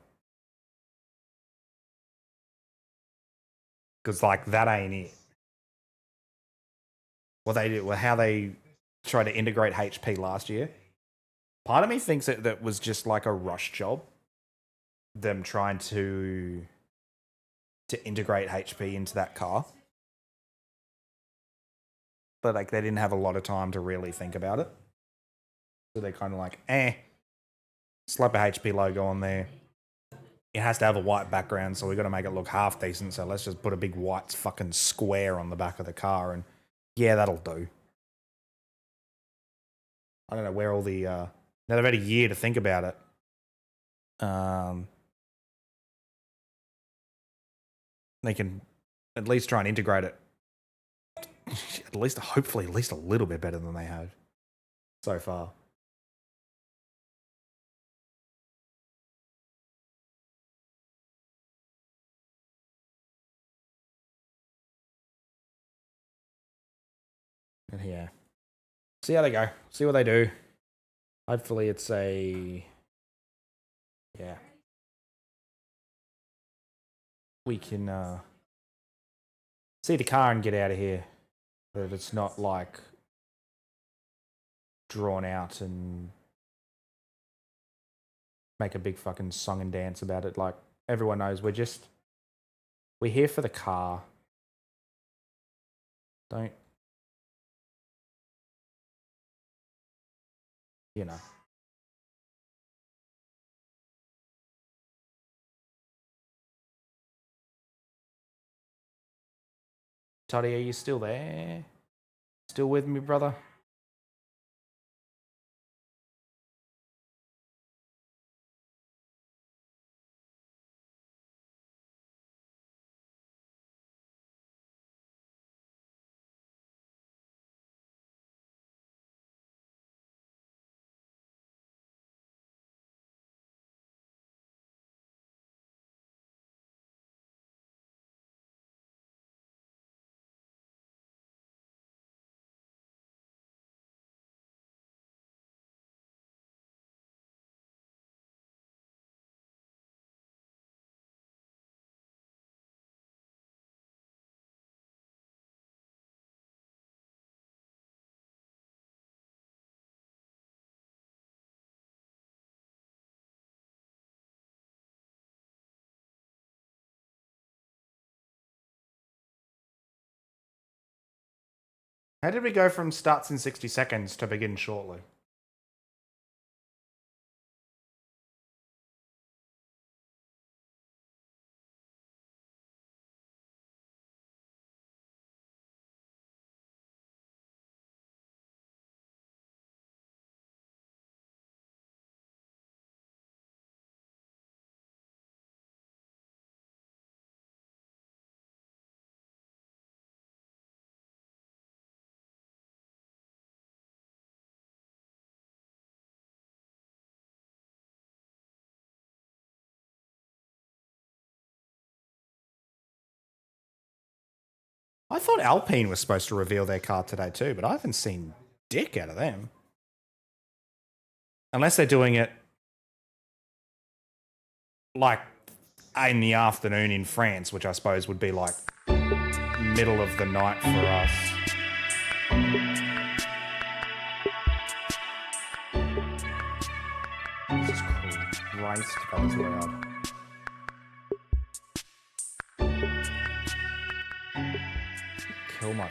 Because like that ain't it. What they did, how they tried to integrate HP last year. Part of me thinks that was just like a rush job. Them trying to integrate HP into that car. But like they didn't have a lot of time to really think about it. So they're kind of like, slap a HP logo on there. It has to have a white background, so we got to make it look half decent. So let's just put a big white fucking square on the back of the car, and yeah, that'll do. I don't know where all the now they've had a year to think about it. They can at least try and integrate it. At least, hopefully, at least a little bit better than they have so far. But yeah. See how they go. See what they do. Hopefully it's a... Yeah. We can see the car and get out of here. But it's not like drawn out and make a big fucking song and dance about it. Like, everyone knows we're here for the car. Don't, you know. Toddy, are you still there? Still with me, brother? How did we go from starts in 60 seconds to begin shortly? I thought Alpine was supposed to reveal their car today too, but I haven't seen dick out of them. Unless they're doing it like in the afternoon in France, which I suppose would be like middle of the night for us. Jesus Christ, that was loud. Kill my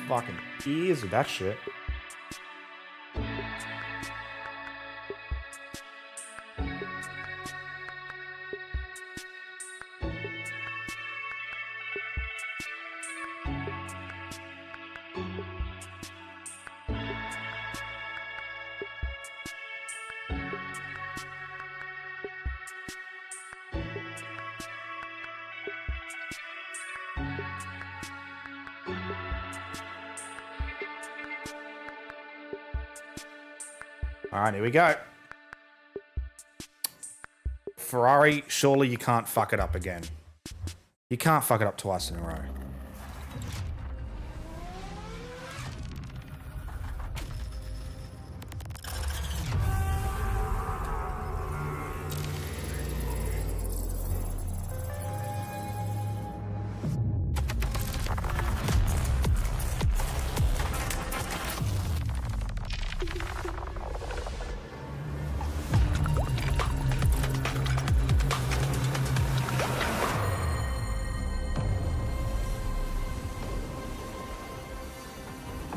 fucking ears with that shit. All right, here we go. Ferrari, surely you can't fuck it up again. You can't fuck it up twice in a row.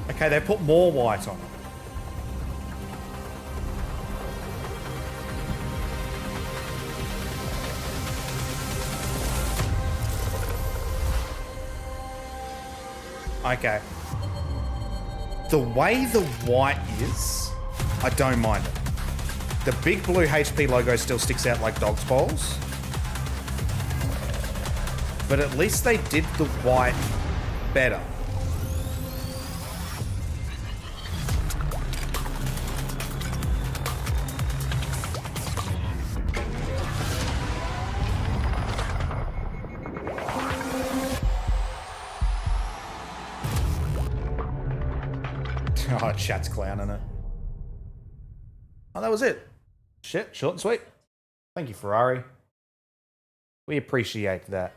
Okay, they put more white on it. Okay. The way the white is, I don't mind it. The big blue HP logo still sticks out like dog's balls. But at least they did the white better. Oh, chat's clowning it. Oh, that was it. Shit, short and sweet. Thank you, Ferrari. We appreciate that.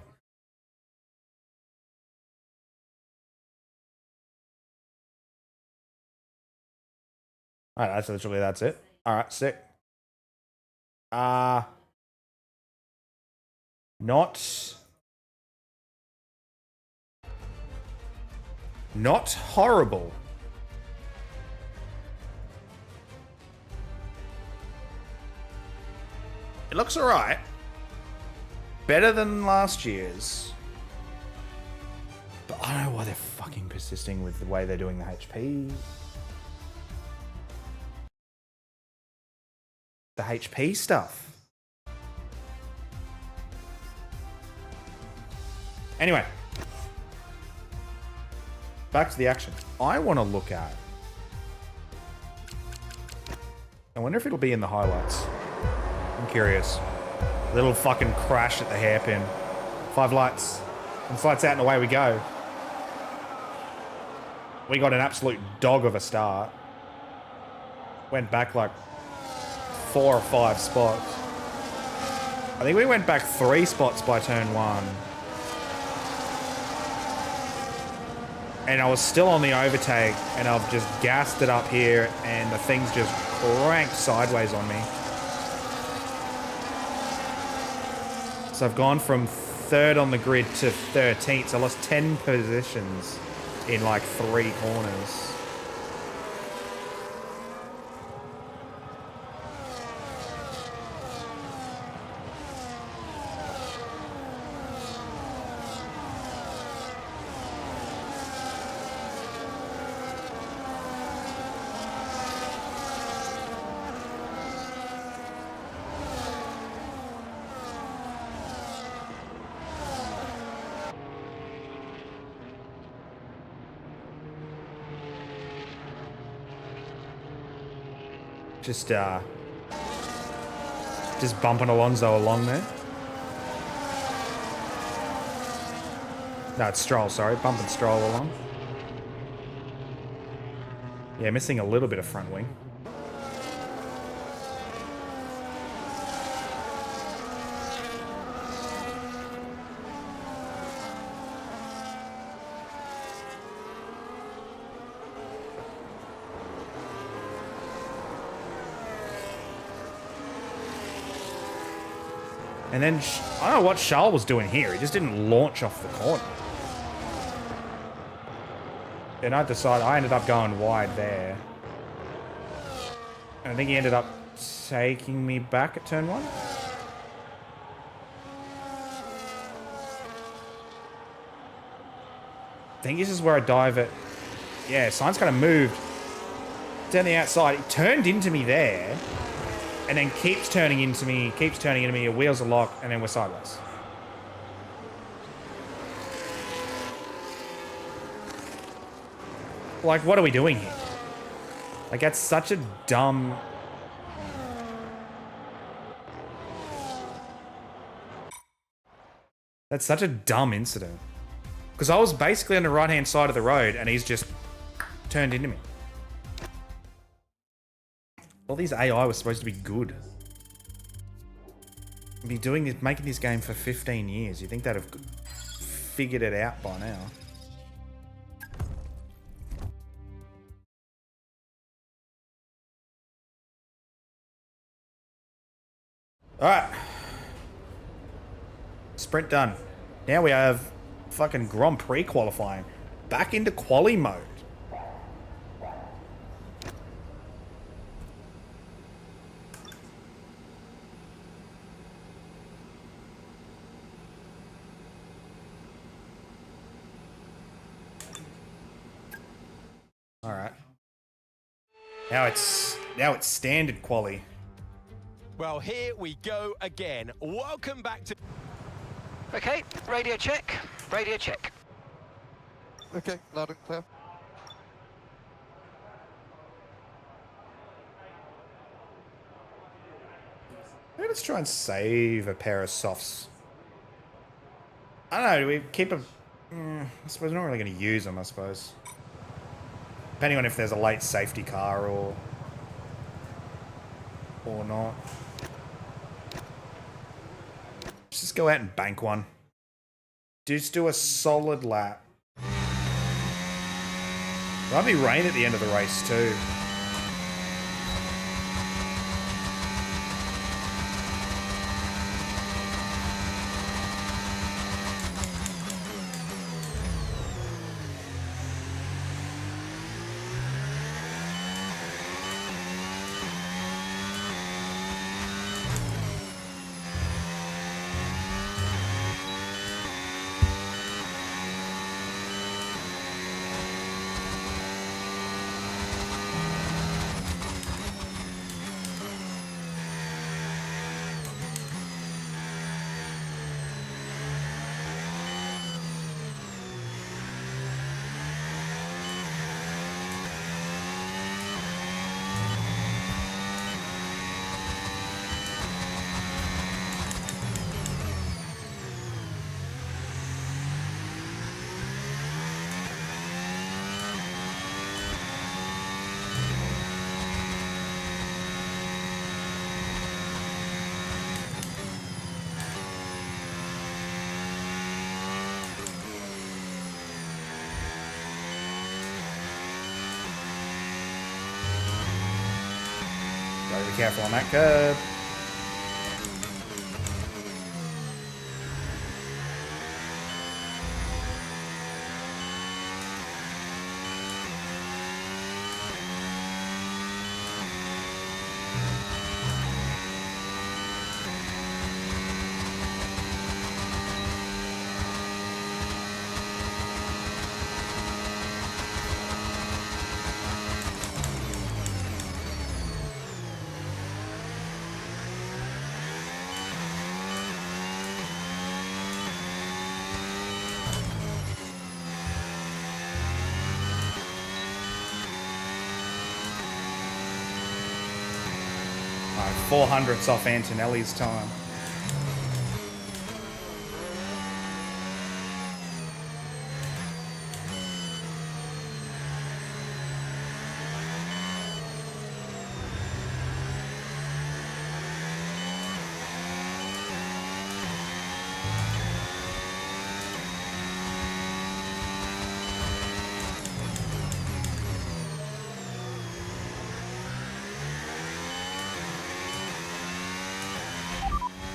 Alright, that's literally that's it. Alright, sick. Not horrible. It looks alright. Better than last year's. But I don't know why they're fucking persisting with the way they're doing the HP. The HP stuff. Anyway. Back to the action. I want to look at... I wonder if it'll be in the highlights. I'm curious. Little fucking crash at the hairpin. 5 lights. And lights out and away we go. We got an absolute dog of a start. Went back like 4 or 5 spots. I think we went back 3 spots by turn 1. And I was still on the overtake, and I've just gassed it up here, and the thing's just cranked sideways on me. So I've gone from 3rd on the grid to 13th, so I lost 10 positions in like 3 corners. Just bumping Alonso along there. No, it's Stroll, sorry. Bumping Stroll along. Yeah, missing a little bit of front wing. And then, I don't know what Charles was doing here. He just didn't launch off the corner. And I ended up going wide there. And I think he ended up taking me back at turn 1. I think this is where I dive it. Yeah, Sainz kind of moved down the outside. He turned into me there. And then keeps turning into me, your wheels are locked, and then we're sideways. Like, what are we doing here? Like, that's such a dumb... That's such a dumb incident. Because I was basically on the right-hand side of the road, and he's just turned into me. All these AI was supposed to be good. Be doing this, making this game for 15 years. You think they'd have figured it out by now? All right. Sprint done. Now we have fucking Grand Prix qualifying. Back into quali mode. All right. Now it's standard quali. Well, here we go again. Welcome back to... Okay, radio check. Radio check. Okay, loud and clear. Maybe let's try and save a pair of softs. I don't know, do we keep a... I suppose we're not really going to use them, I suppose. Depending on if there's a late safety car or... Or not. Let's just go out and bank one. Just do a solid lap. Might be rain at the end of the race too. Gotta be careful on that curb. Alright, 400ths off Antonelli's time.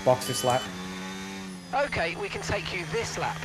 Box this lap. Okay, we can take you this lap.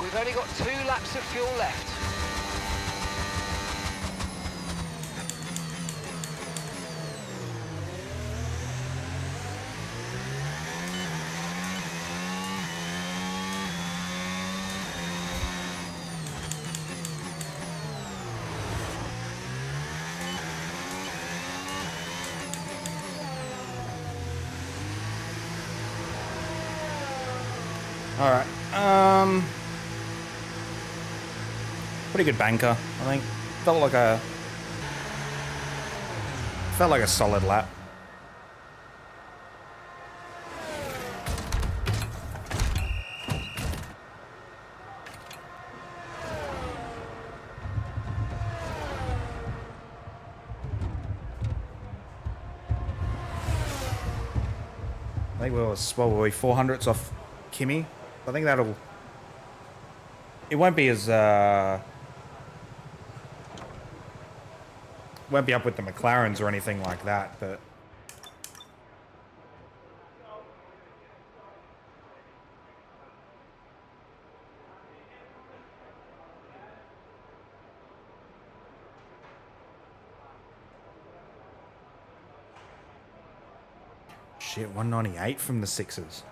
We've only got 2 laps of fuel left. Alright. Pretty good banker, I think. Felt like a solid lap. I think what were we 400ths off Kimmy? I think that'll... It won't be as... Won't be up with the McLarens or anything like that, but... Shit, 198 from the 6s.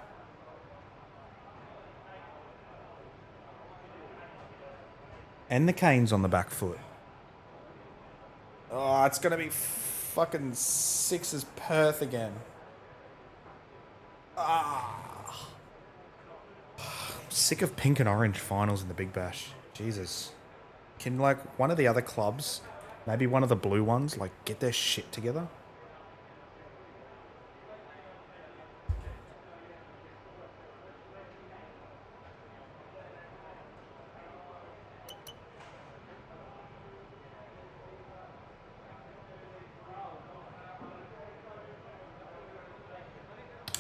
And the canes on the back foot. Oh, it's going to be fucking 6 as Perth again. Ah. I'm sick of pink and orange finals in the Big Bash. Jesus. Can, like, one of the other clubs, maybe one of the blue ones, like, get their shit together?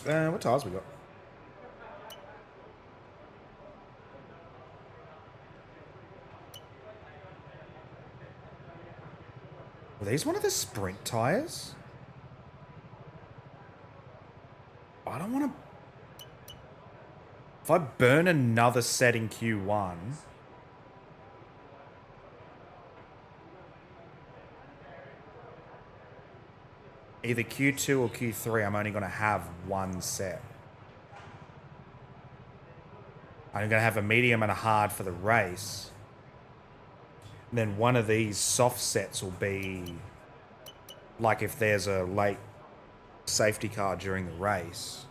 What tires we got? Were these one of the sprint tires? I don't want to... If I burn another set in Q1... Either Q2 or Q3, I'm only going to have one set. I'm going to have a medium and a hard for the race. And then one of these soft sets will be like if there's a late safety car during the race.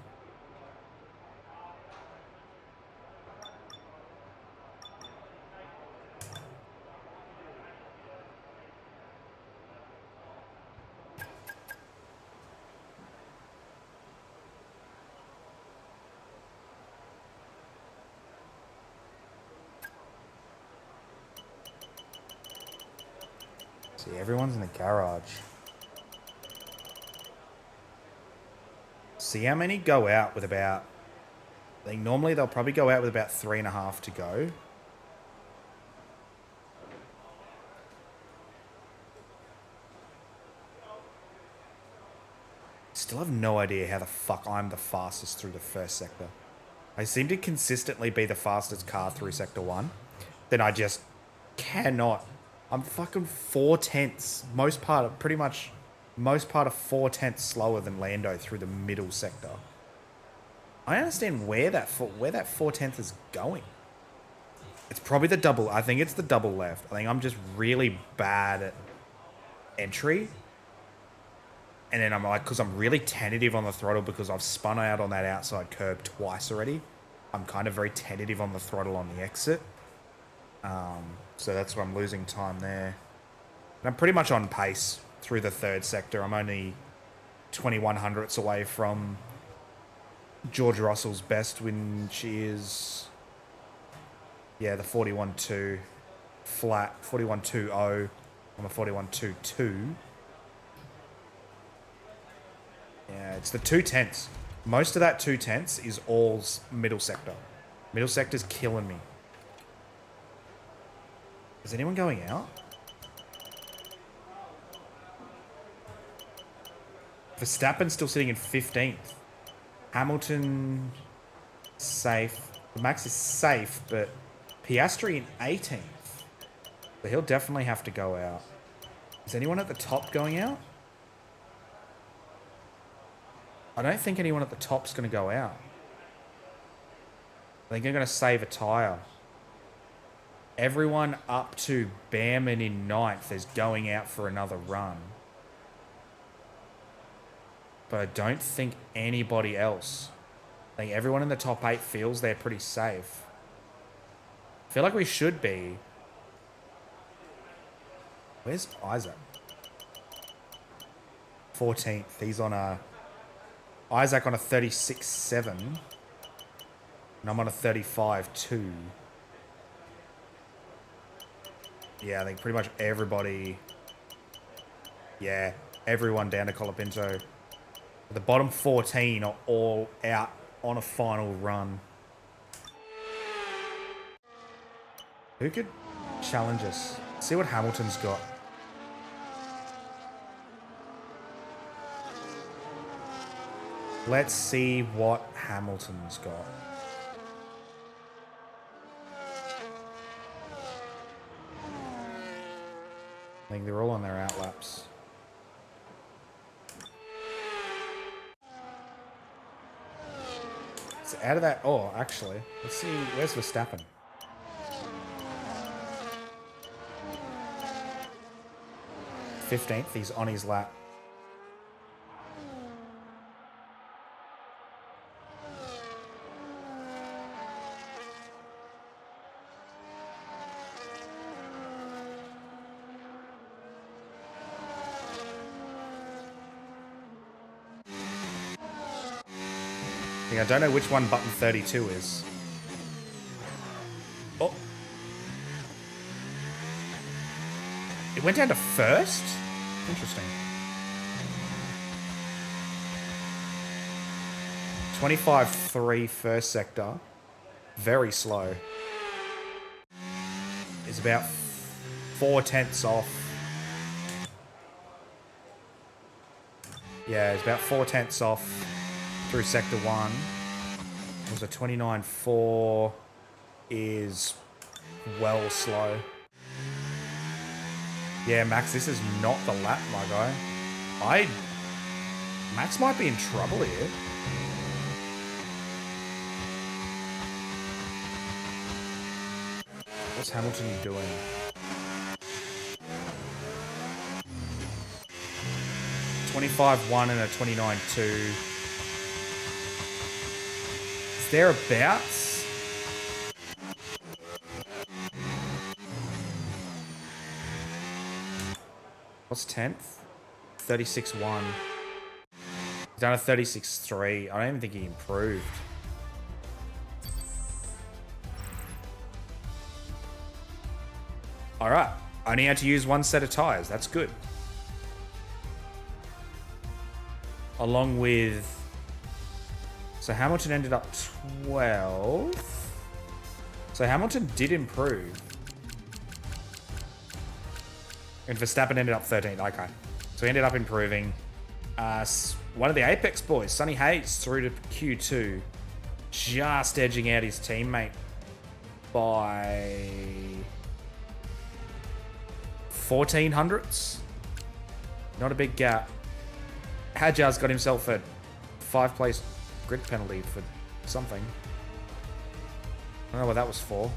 See, everyone's in the garage. See how many go out with about... I think normally they'll probably go out with about 3.5 to go. Still have no idea how the fuck I'm the fastest through the first sector. I seem to consistently be the fastest car through Sector 1. Then I just cannot... I'm fucking 4/10, most part of 4/10 slower than Lando through the middle sector. I understand where that 4/10 is going. It's probably the double. I think it's the double left. I think I'm just really bad at entry. And then I'm like, because I'm really tentative on the throttle because I've spun out on that outside curb twice already. I'm kind of very tentative on the throttle on the exit. So that's why I'm losing time there. And I'm pretty much on pace through the third sector. I'm only 21 hundredths away from George Russell's best, which is... Yeah, the 41.2 flat, 41.20 on the 41.22. Yeah, it's the 2/10. Most of that 2/10 is all middle sector. Middle sector's killing me. Is anyone going out? Verstappen's still sitting in 15th. Hamilton, safe. Max is safe, but Piastri in 18th. So he'll definitely have to go out. Is anyone at the top going out? I don't think anyone at the top's going to go out. I think they're going to save a tyre. Everyone up to Behrman in 9th is going out for another run. But I don't think anybody else. I think everyone in the top 8 feels they're pretty safe. I feel like we should be. Where's Isaac? 14th. He's on a... Isaac on a 36.7. And I'm on a 35.2. Yeah, I think pretty much everybody... Yeah, everyone down to Colapinto. The bottom 14 are all out on a final run. Who could challenge us? See what Hamilton's got. Let's see what Hamilton's got. I think they're all on their outlaps. So out of that... Oh, actually, let's see. Where's Verstappen? 15th. He's on his lap. I don't know which one button 32 is. Oh. It went down to first? Interesting. 25.3 first sector. Very slow. It's about 4/10 off. Yeah, it's about 4/10 off through sector 1. It was a 29.4 is well slow. Yeah, Max, this is not the lap, my guy. Max might be in trouble here. What's Hamilton doing? $25.1 and a 29.2. Is thereabouts? What's 10th? 36.1. He's done a 36.3. I don't even think he improved. Alright. Only had to use one set of tyres. That's good. Along with... So Hamilton ended up 12th. So Hamilton did improve. And Verstappen ended up 13th. Okay. So he ended up improving. One of the Apex boys, Sonny Hayes, through to Q2. Just edging out his teammate by 1400ths. Not a big gap. Hadjar's got himself a 5-place grid penalty for something. I don't know what that was for.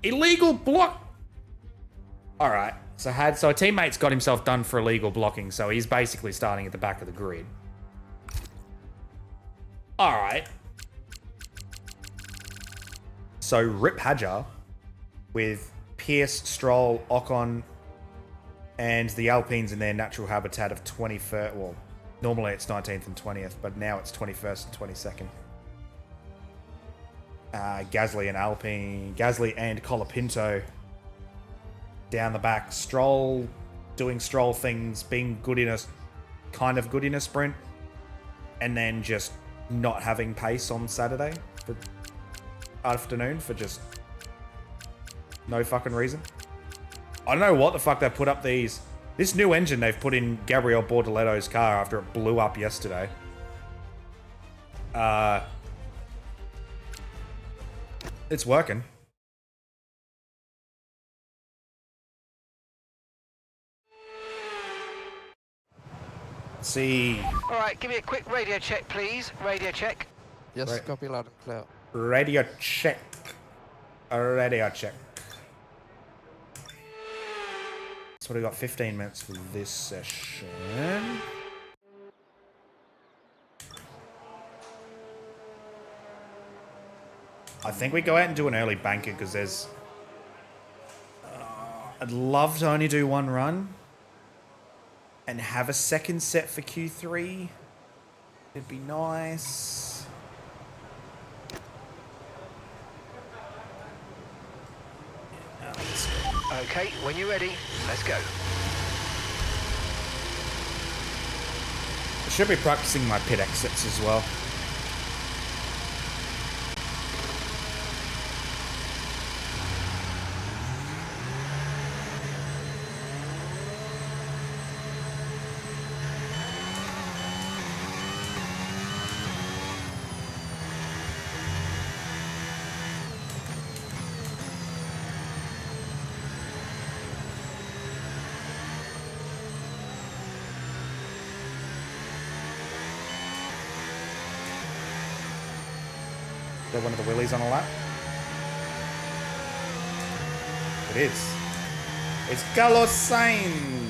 Illegal block. All right. So a teammate's got himself done for illegal blocking, so he's basically starting at the back of the grid. All right. So Rip Hadjar with Pierce, Stroll, Ocon, and the Alpines in their natural habitat of 21st. Well, normally it's 19th and 20th, but now it's 21st and 22nd. Gasly and Colapinto down the back. Stroll doing Stroll things, being good in a sprint, and then just not having pace on Saturday for afternoon for just no fucking reason. I don't know what the fuck they put up this new engine they've put in Gabriel Bortoletto's car after it blew up yesterday. It's working. Let's see. All right, give me a quick radio check, please. Radio check. Yes, Right. copy loud and clear. Radio check. Radio check. So we've got 15 minutes for this session. I think we go out and do an early banker because there's... I'd love to only do one run and have a second set for Q3. It'd be nice. Okay, when you're ready, let's go. I should be practicing my pit exits as well. They're one of the wheelies on a lap. It is. It's Carlos Sainz.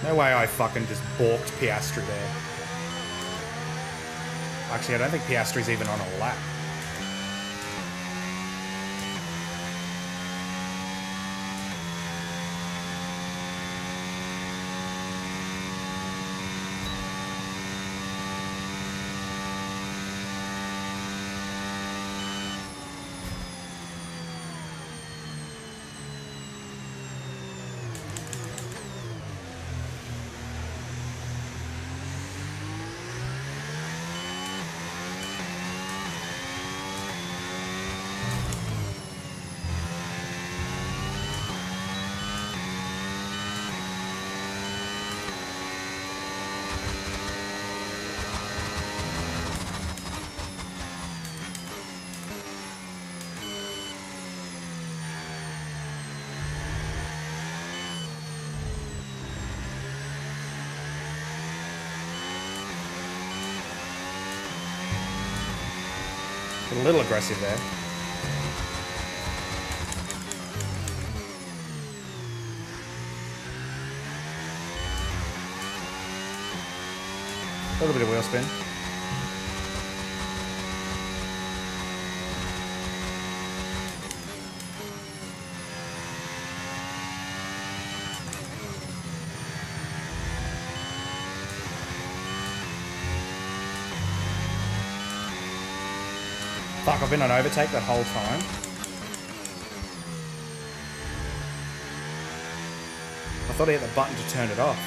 No way I fucking just balked Piastri there. Actually, I don't think Piastri's even on a lap. A little aggressive there. A little bit of wheel spin. Fuck, I've been on overtake that whole time. I thought I hit the button to turn it off.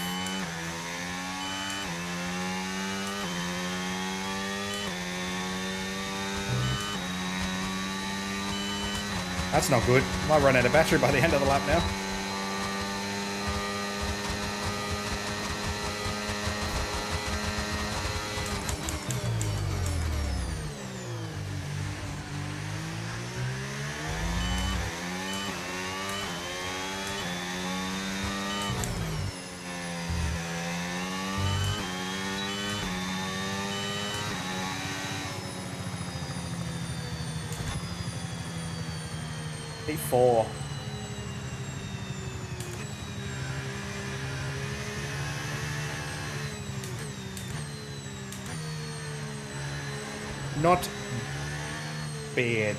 That's not good. Might run out of battery by the end of the lap now. P4. Not bad.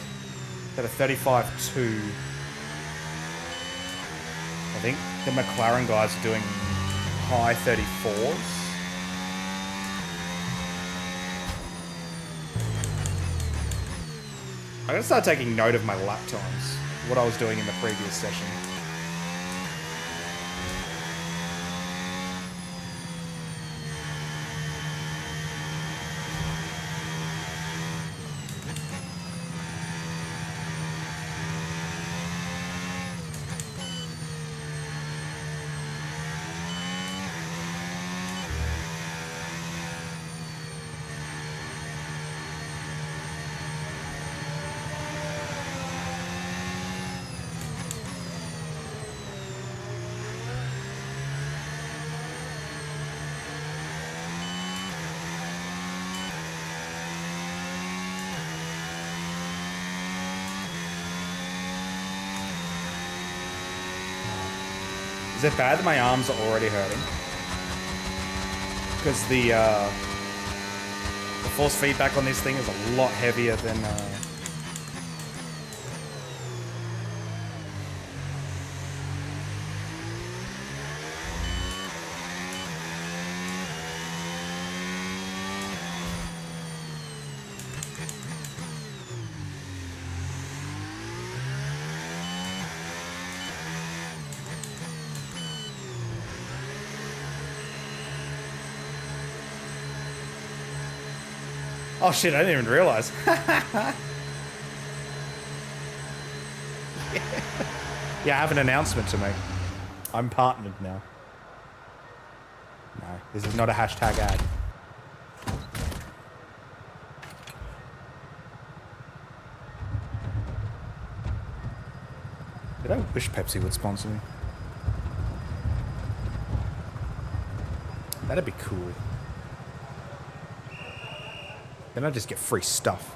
Got a 35.2. I think the McLaren guys are doing high 34s. I gotta start taking note of my lap times. What I was doing in the previous session. Is it bad that my arms are already hurting? Because the force feedback on this thing is a lot heavier than... Oh shit, I didn't even realize. Yeah, I have an announcement to make. I'm partnered now. No, this is not a hashtag ad. Did I wish Pepsi would sponsor me? That'd be cool. Then I just get free stuff.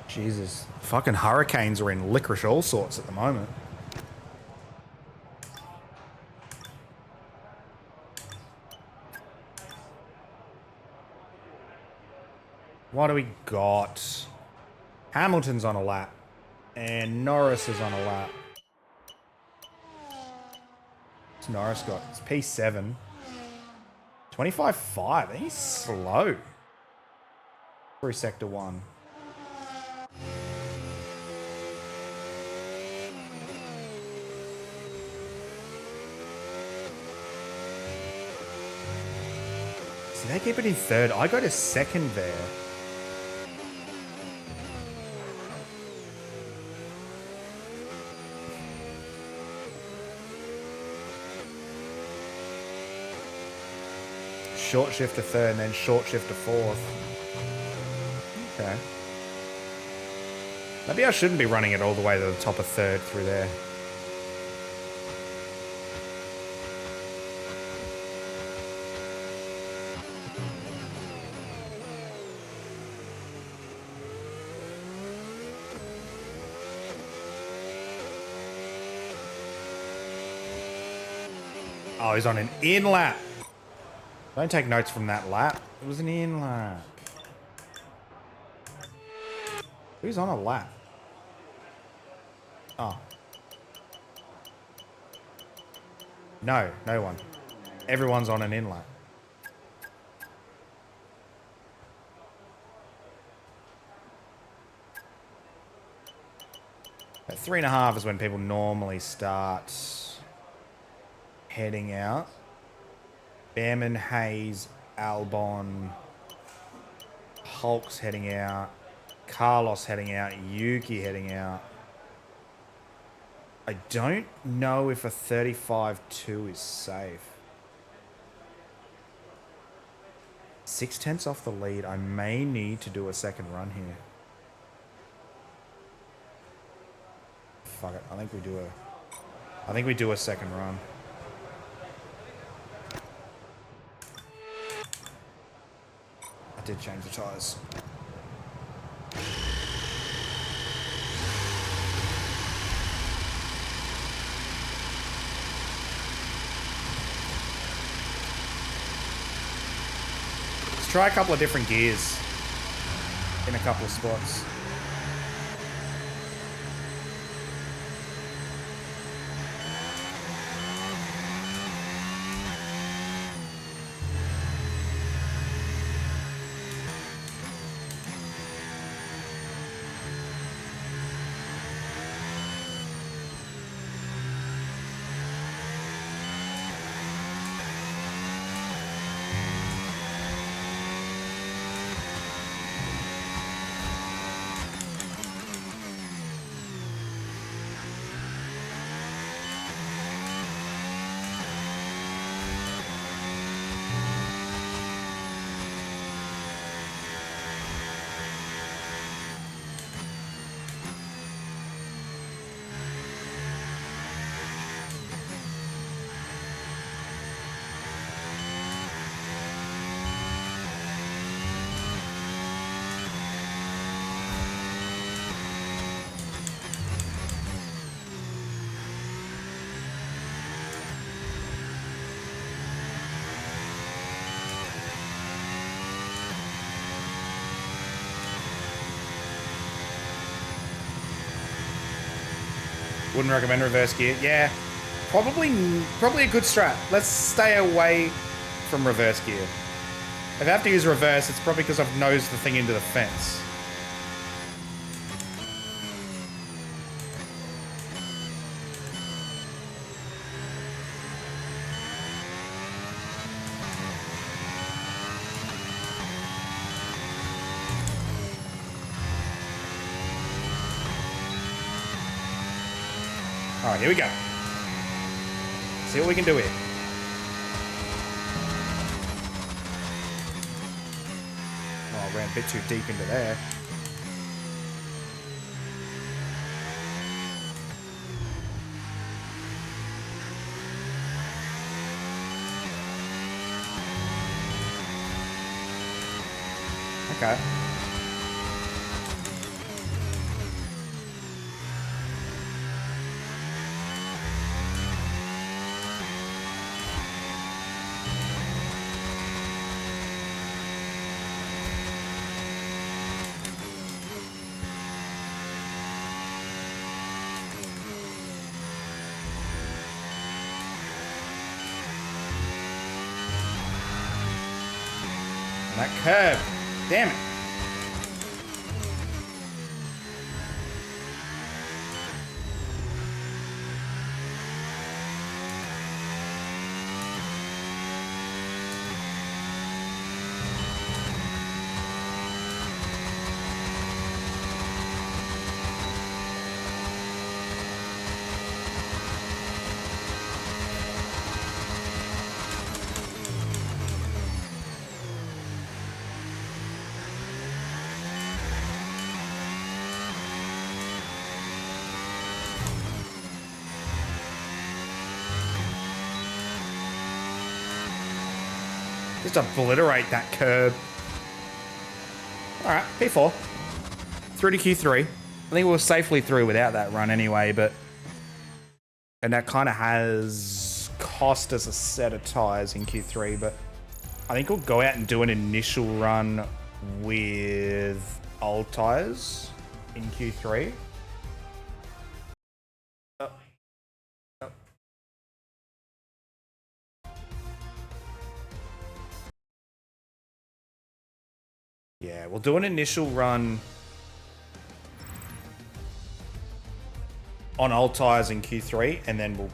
Jesus. Fucking hurricanes are in licorice all sorts at the moment. What do we got? Hamilton's on a lap. And Norris is on a lap. What's Norris got? It's P7. 25.5. I think he's slow. Through Sector 1. See, they keep it in third. I go to second there. Short shift to third and then short shift to fourth. Okay. Maybe I shouldn't be running it all the way to the top of third through there. Oh, he's on an in lap. Don't take notes from that lap. It was an in lap. Who's on a lap? Oh. No, no one. Everyone's on an in lap. At 3.5 is when people normally start heading out. Behrman, Hayes, Albon, Hulk's heading out, Carlos heading out, Yuki heading out. I don't know if a 35.2 is safe. 6/10 off the lead. I may need to do a second run here. Fuck it. I think we do a second run. Did change the tires. Let's try a couple of different gears in a couple of spots. Wouldn't recommend reverse gear. Yeah, probably a good strat. Let's stay away from reverse gear. If I have to use reverse, it's probably because I've nosed the thing into the fence. All right, here we go. See what we can do here. Oh, I ran a bit too deep into there. Okay. That curve. Damn it. Just obliterate that curb. All right, P4. Through to Q3. I think we were safely through without that run anyway, but... And that kind of has cost us a set of tyres in Q3, but I think we'll go out and do an initial run with old tyres in Q3. Yeah, we'll do an initial run on old tyres in Q3, and then we'll,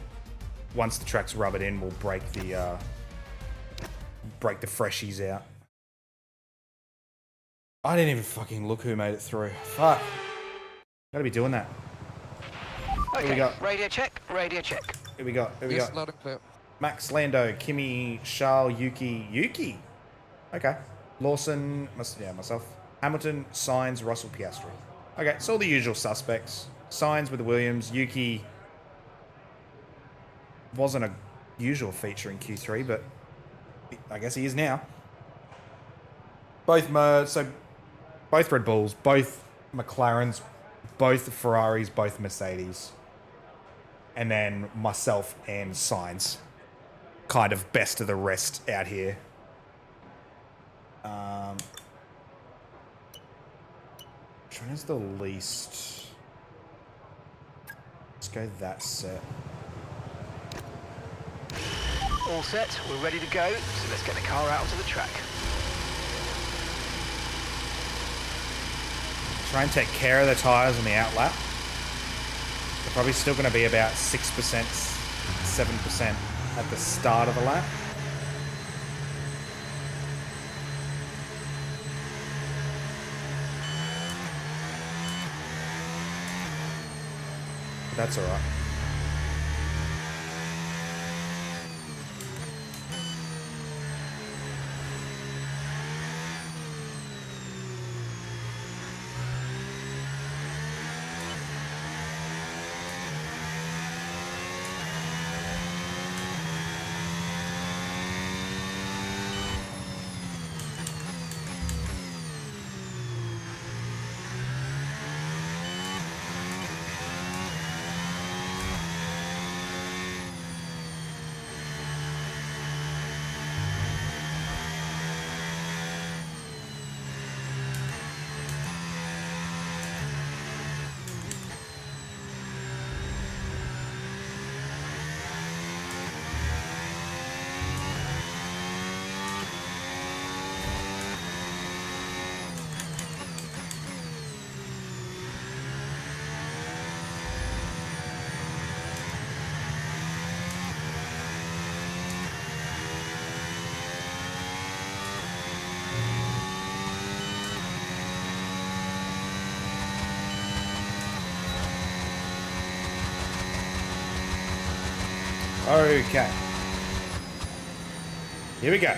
once the tracks rub it in, we'll break the freshies out. I didn't even fucking look who made it through. Fuck. Gotta be doing that. Okay, Here we go. radio check, radio check. Here we go. Here we Yes, go. loud and clear. Max, Lando, Kimmy, Charles, Yuki. Okay. Lawson, myself. Hamilton, Sainz, Russell, Piastri. Okay, so all the usual suspects. Sainz with the Williams. Yuki wasn't a usual feature in Q3, but I guess he is now. Both Red Bulls, both McLarens, both Ferraris, both Mercedes. And then myself and Sainz. Kind of best of the rest out here. Which one is the least? Let's go that set. All set, we're ready to go, so let's get the car out onto the track. Try and take care of the tyres on the outlap. They're probably still going to be about 6%, 7% at the start of the lap. But that's all right. Okay. Here we go.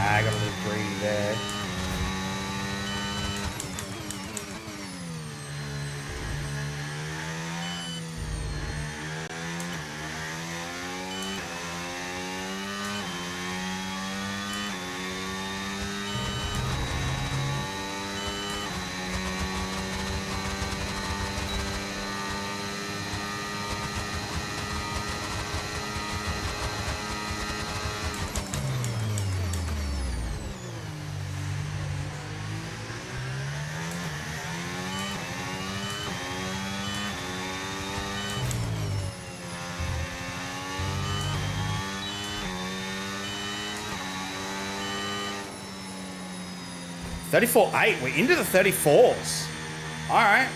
I got a little greedy there. $34.8. We're into the 34s. All right.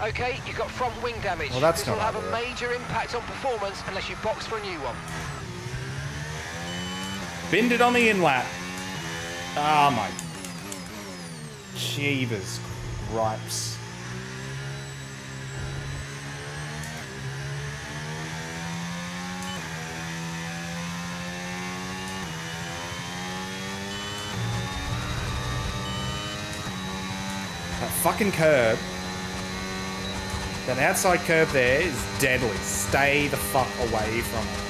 Okay, you've got front wing damage. Well, that's this will not have a ideal. major impact on performance unless you box for a new one. Binned it on the inlet. Oh my. Jeebus gripes. That fucking curb. That outside curb there is deadly. Stay the fuck away from it.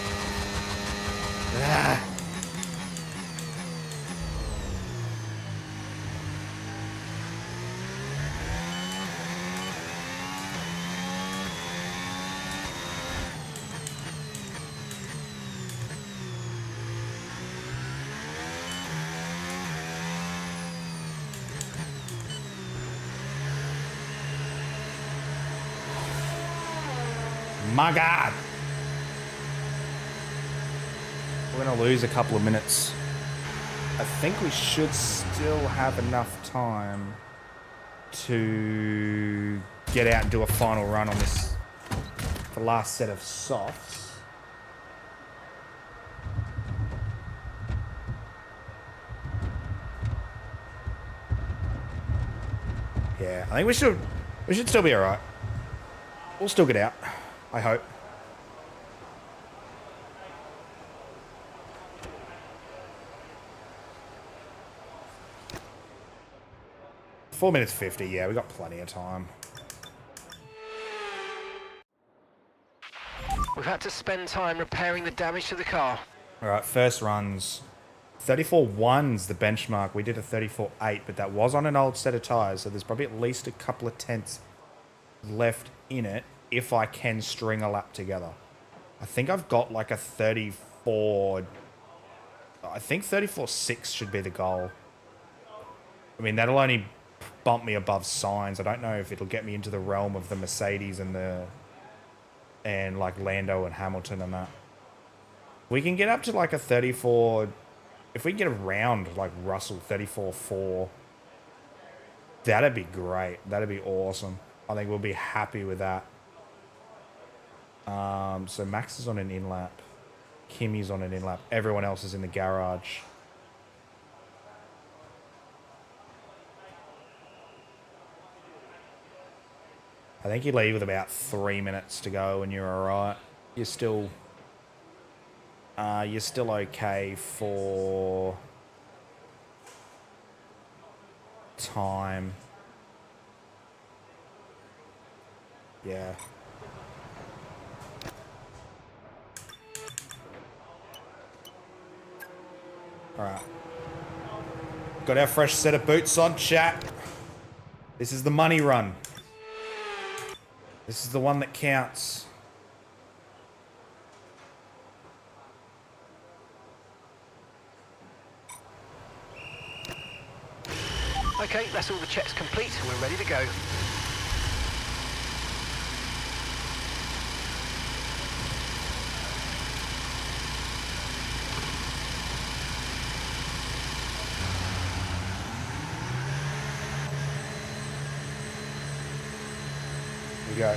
Ah. My God. We're going to lose a couple of minutes. I think we should still have enough time to get out and do a final run on this, the last set of softs. Yeah, I think we should still be all right. We'll still get out, I hope. Four minutes 50, yeah, we got plenty of time. We've had to spend time repairing the damage to the car. All right, first runs. 34.1's the benchmark. We did a 34.8, but that was on an old set of tyres, so there's probably at least a couple of tenths left in it if I can string a lap together. I think I've got like a 34 I think 34.6 should be the goal. I mean, that'll only bump me above Signs. I don't know if it'll get me into the realm of the Mercedes and like Lando and Hamilton and that. We can get up to like a 34. If we can get around like Russell 34.4, that'd be great. That'd be awesome. I think we'll be happy with that. So Max is on an in-lap. Kimmy's on an in-lap. Everyone else is in the garage. I think you leave with about 3 minutes to go and you're alright. You're still okay for time. Yeah. Alright. Got our fresh set of boots on, chat. This is the money run. This is the one that counts. Okay, that's all the checks complete. We're ready to go. We go.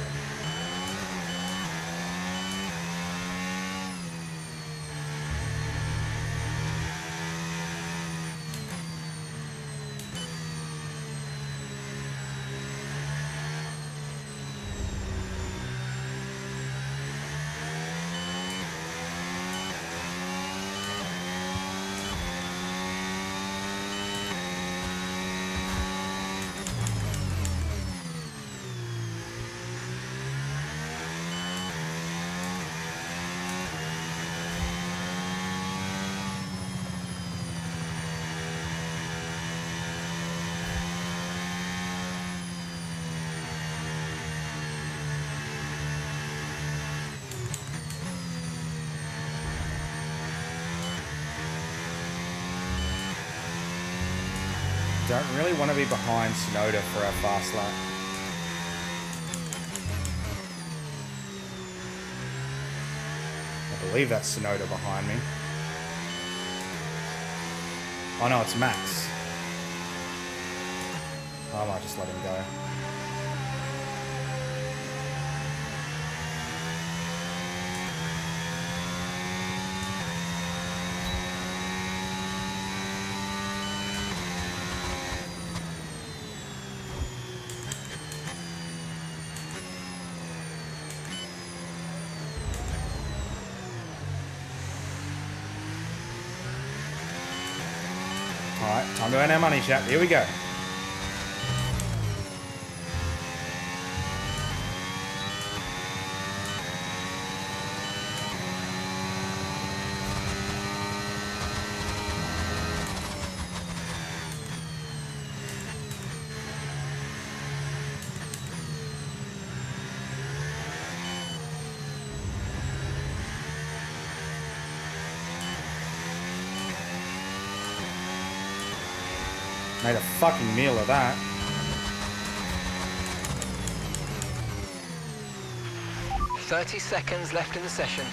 Don't really want to be behind Tsunoda for our fast lap. I believe that's Tsunoda behind me. Oh no, it's Max. I might just let him go. Alright, time to earn our money, chat. Here we go. Made a fucking meal of that. "30 seconds left in the session."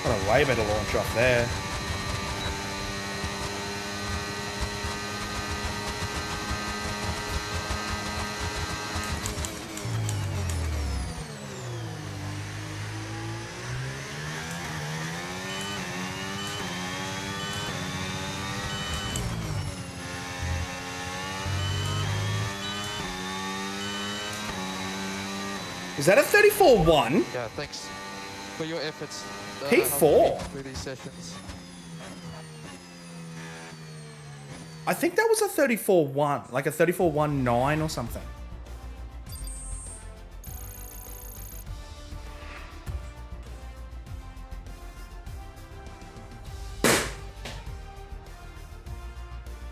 What a way better launch off there. Is that a 34-1? Yeah, thanks for your efforts. P4. Through these sessions. I think that was a 34-1, like a 34-1-9 or something.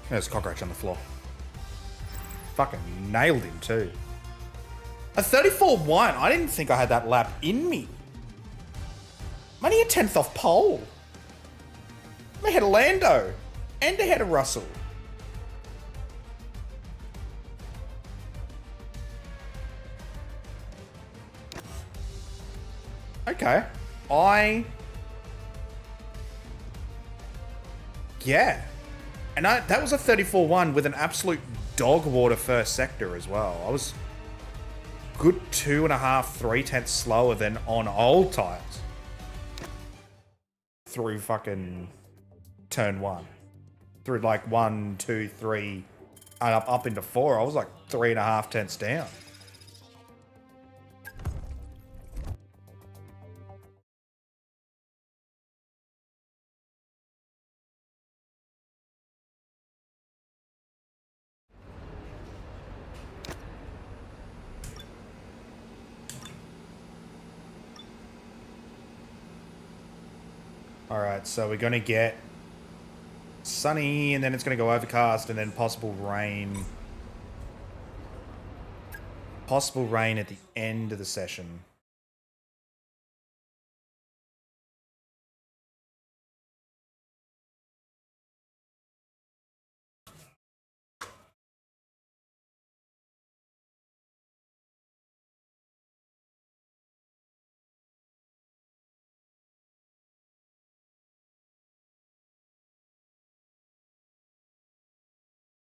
There's a cockroach on the floor. Fucking nailed him too. A 34-1. I didn't think I had that lap in me. I'm only a 10th off pole. I'm ahead of Lando. And ahead of Russell. Okay. Yeah. And that was a 34-1 with an absolute dog water first sector as well. I was good 2.5, 3 tenths slower than on old tyres. Through fucking turn 1. Through like 1, 2, 3, and up into 4. I was like 3.5 tenths down. Alright, so we're going to get sunny, and then it's going to go overcast, and then possible rain. Possible rain at the end of the session.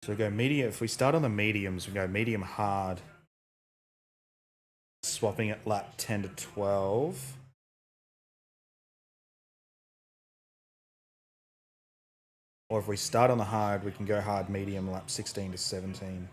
So we go medium. If we start on the mediums, we go medium hard. Swapping at lap 10 to 12. Or if we start on the hard, we can go hard medium lap 16 to 17.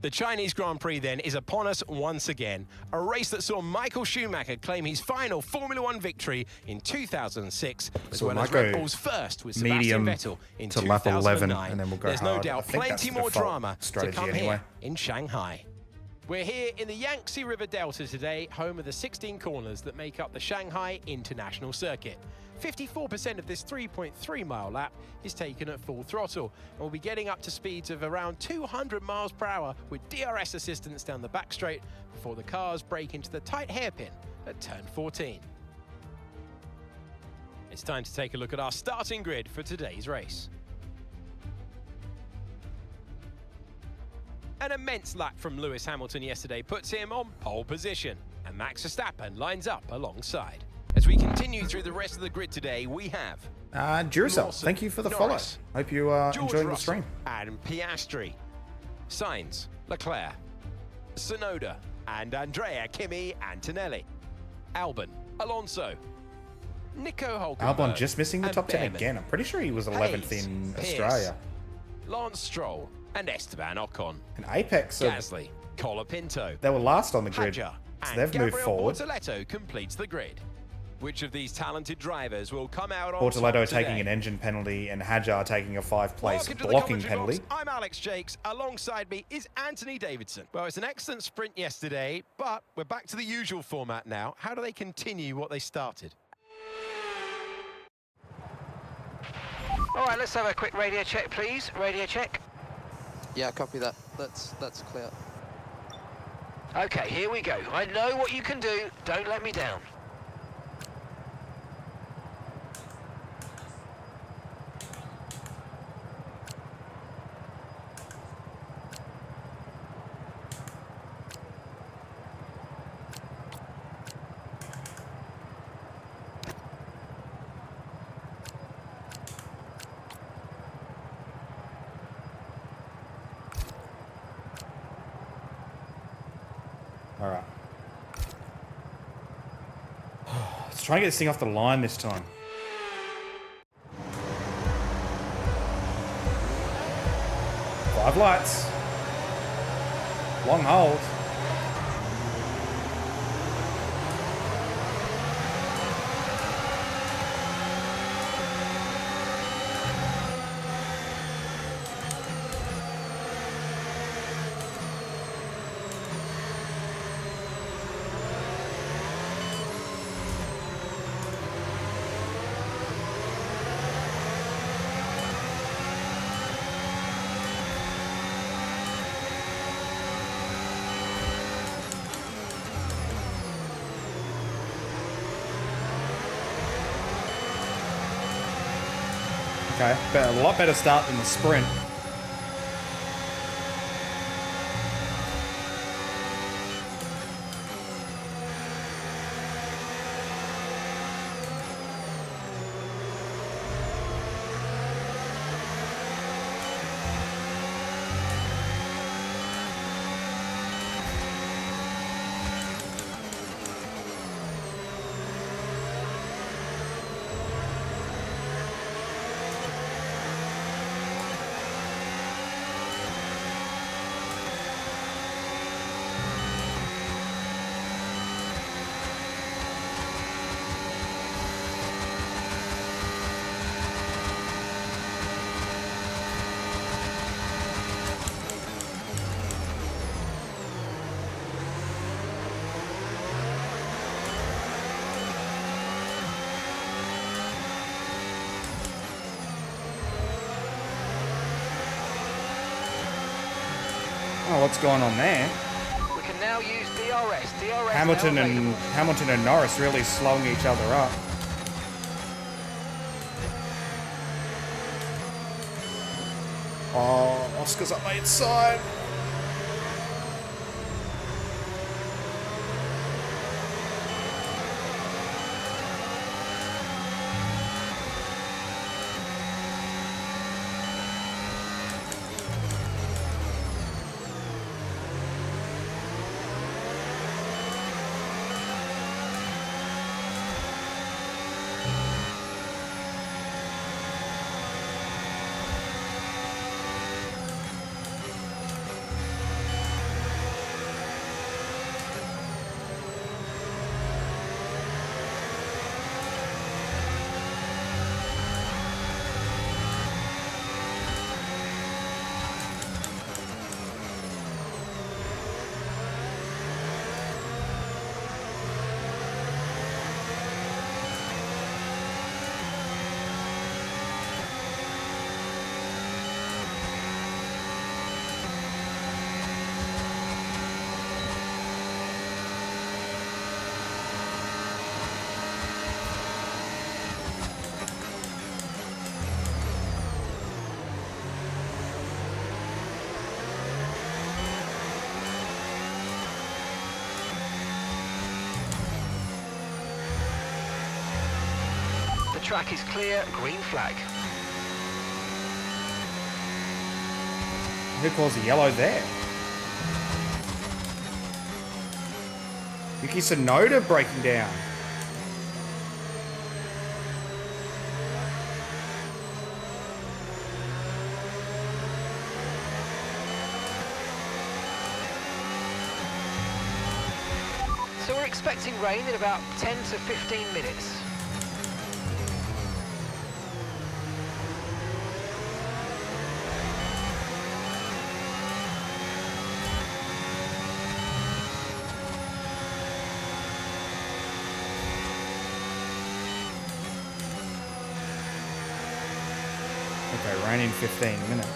The Chinese Grand Prix then is upon us once again. A race that saw Michael Schumacher claim his final Formula One victory in 2006, as well as Red Bull's first with Sebastian Vettel in to lap 11, 2009. and then we'll go There's no hard. doubt I think plenty that's the more default drama to strategy come anyway. here in Shanghai. We're here in the Yangtze River Delta today, home of the 16 corners that make up the Shanghai International Circuit. 54% of this 3.3 mile lap is taken at full throttle, and we'll be getting up to speeds of around 200 miles per hour with DRS assistance down the back straight before the cars break into the tight hairpin at turn 14. It's time to take a look at our starting grid for today's race. An immense lap from Lewis Hamilton yesterday puts him on pole position, and Max Verstappen lines up alongside. As we continue through the rest of the grid today, we have Duracell, Lawson, thank you for the Norris, follow. Hope you are George enjoying the Russell, stream. and Piastri, Sainz, Leclerc, Tsunoda, and Andrea Kimi Antonelli, Albon, Alonso, Nico Hulkenberg, Albon just missing the and top 10 Behrman, again. I'm pretty sure he was 11th Hayes, in Pierce, Australia. Lance Stroll, and Esteban Ocon. And Apex, Gasly, Colapinto, they were last on the grid, Hadjar, so and they've moved Gabriel forward. Bortoleto completes the grid. Which of these talented drivers will come out on Bortoleto top taking today? an engine penalty and Hadjar taking a 5-place Welcome to the blocking commentary penalty. box. I'm Alex Jakes. Alongside me is Anthony Davidson. Well, it's an excellent sprint yesterday, but we're back to the usual format now. How do they continue what they started? All right, let's have a quick radio check, please. Radio check. Yeah, copy that. That's clear. Okay, here we go. I know what you can do. Don't let me down. All right. Let's try and get this thing off the line this time. Five lights. Long hold. Okay, but a lot better start than the sprint. Oh, what's going on there? We can now use DRS. DRS Hamilton now and available. Hamilton and Norris really slowing each other up. Oh, Oscar's up my inside. The track is clear, green flag. Who calls a yellow there? Yuki Tsunoda breaking down. So we're expecting rain in about 10 to 15 minutes. Okay, rain in 15 minutes.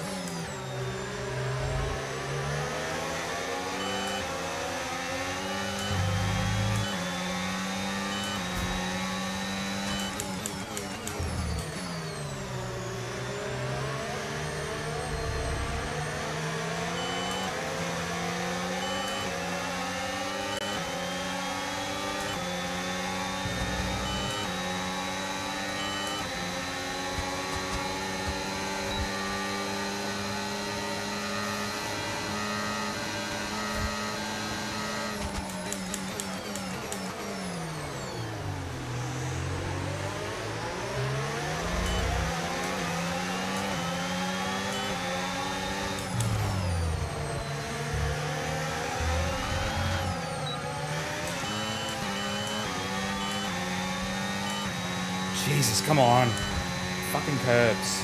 Jesus, come on. Fucking curbs.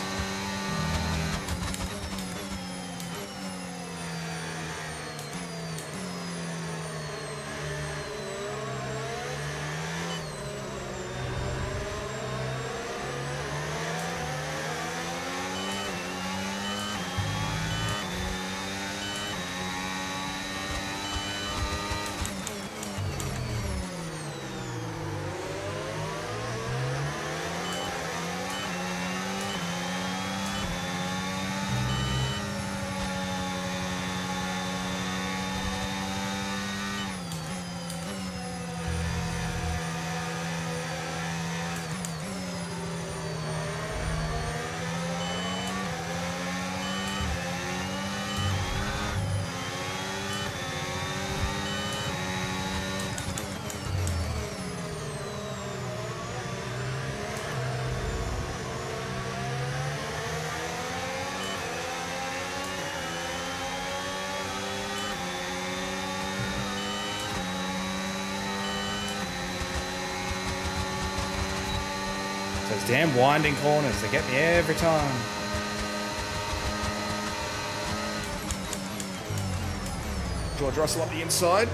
Those damn winding corners, they get me every time. George Russell up the inside.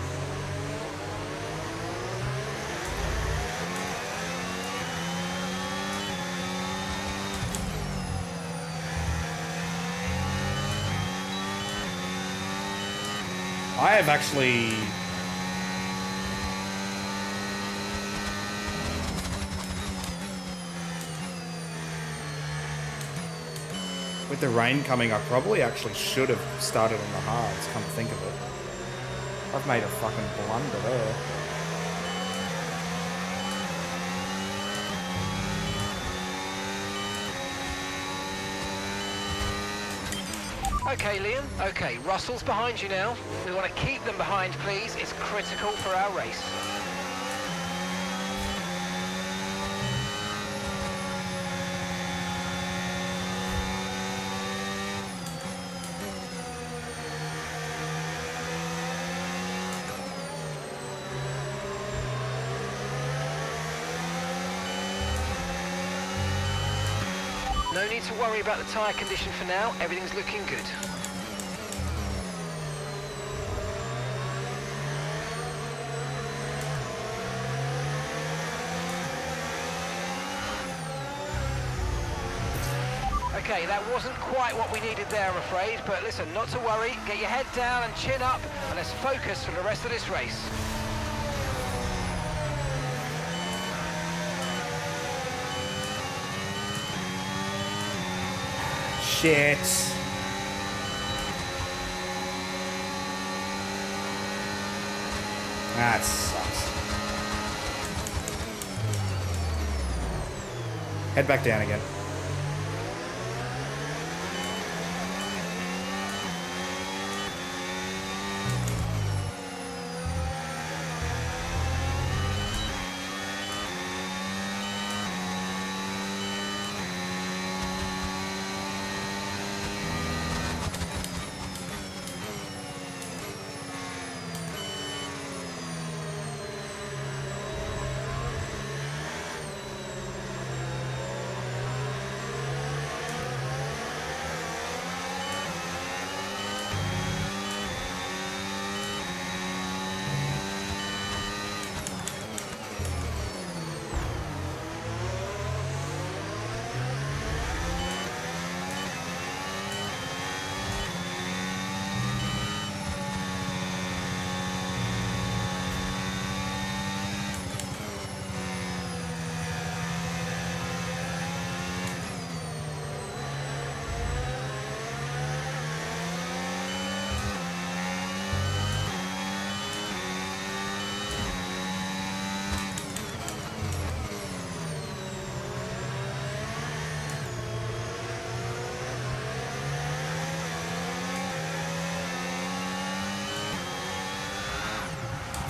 I have actually... With the rain coming, I probably actually should have started on the hards, come to think of it. I've made a fucking blunder there. Okay, Liam. Okay, Russell's behind you now. We want to keep them behind, please. It's critical for our race. No need to worry about the tyre condition for now. Everything's looking good. Okay, that wasn't quite what we needed there, I'm afraid. But listen, not to worry. Get your head down and chin up, and let's focus for the rest of this race. Shit. That sucks. Head back down again.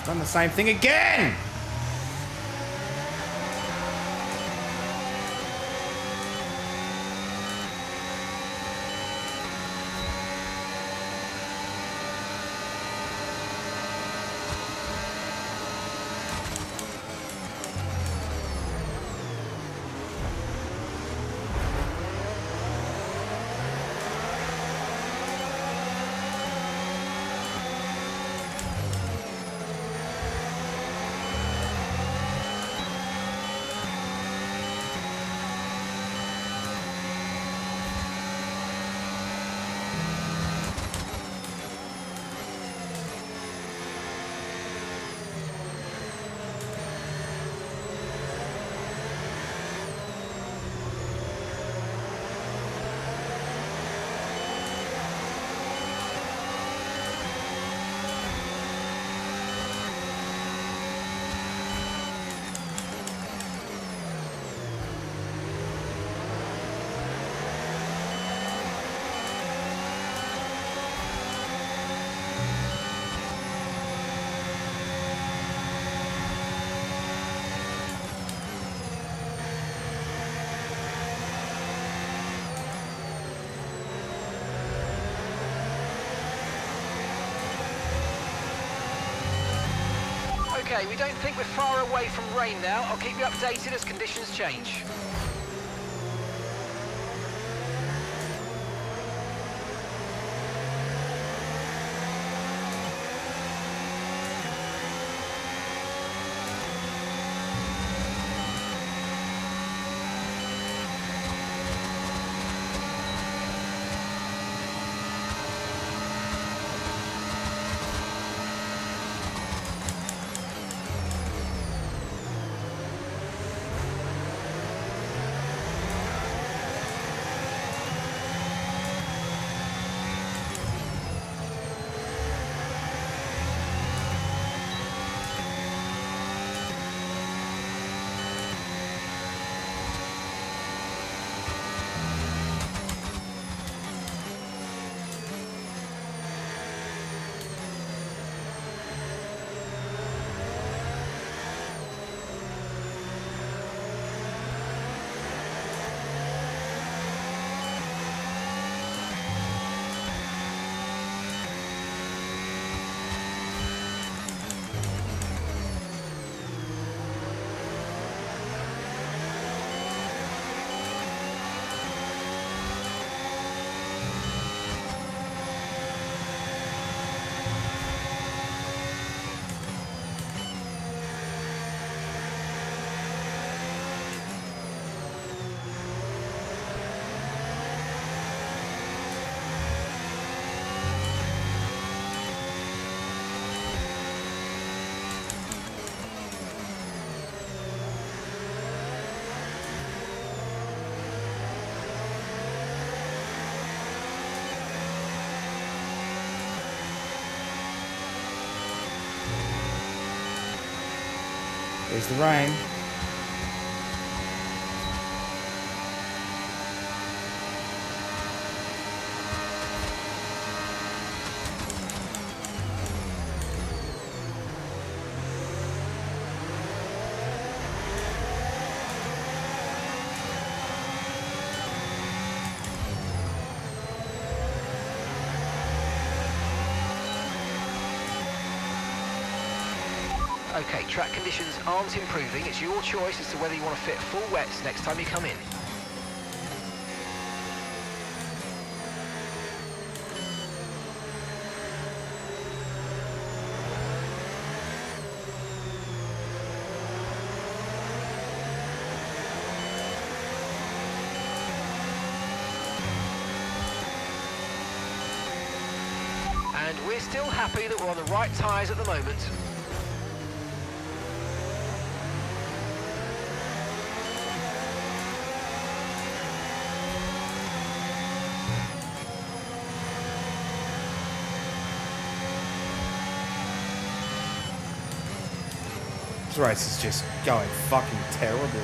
Done the same thing again! Okay, we don't think we're far away from rain now. I'll keep you updated as conditions change. There's the rain. Okay, track conditions aren't improving. It's your choice as to whether you want to fit full wets next time you come in. And we're still happy that we're on the right tyres at the moment. This race is just going fucking terribly.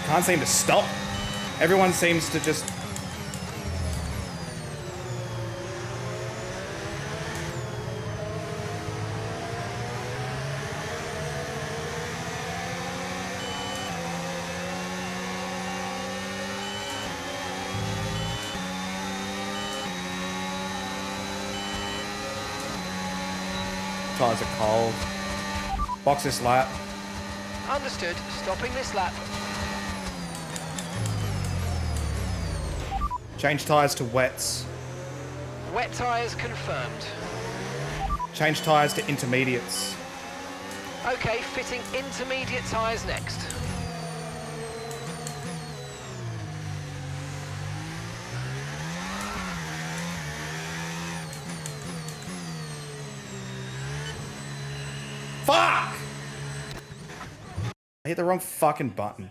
Can't seem to stop. Everyone seems to just... Tires are cold. Box this lap. Understood. Stopping this lap. Change tyres to wets. Wet tyres confirmed. Change tyres to intermediates. Okay, fitting intermediate tyres next. Fuck! I hit the wrong fucking button.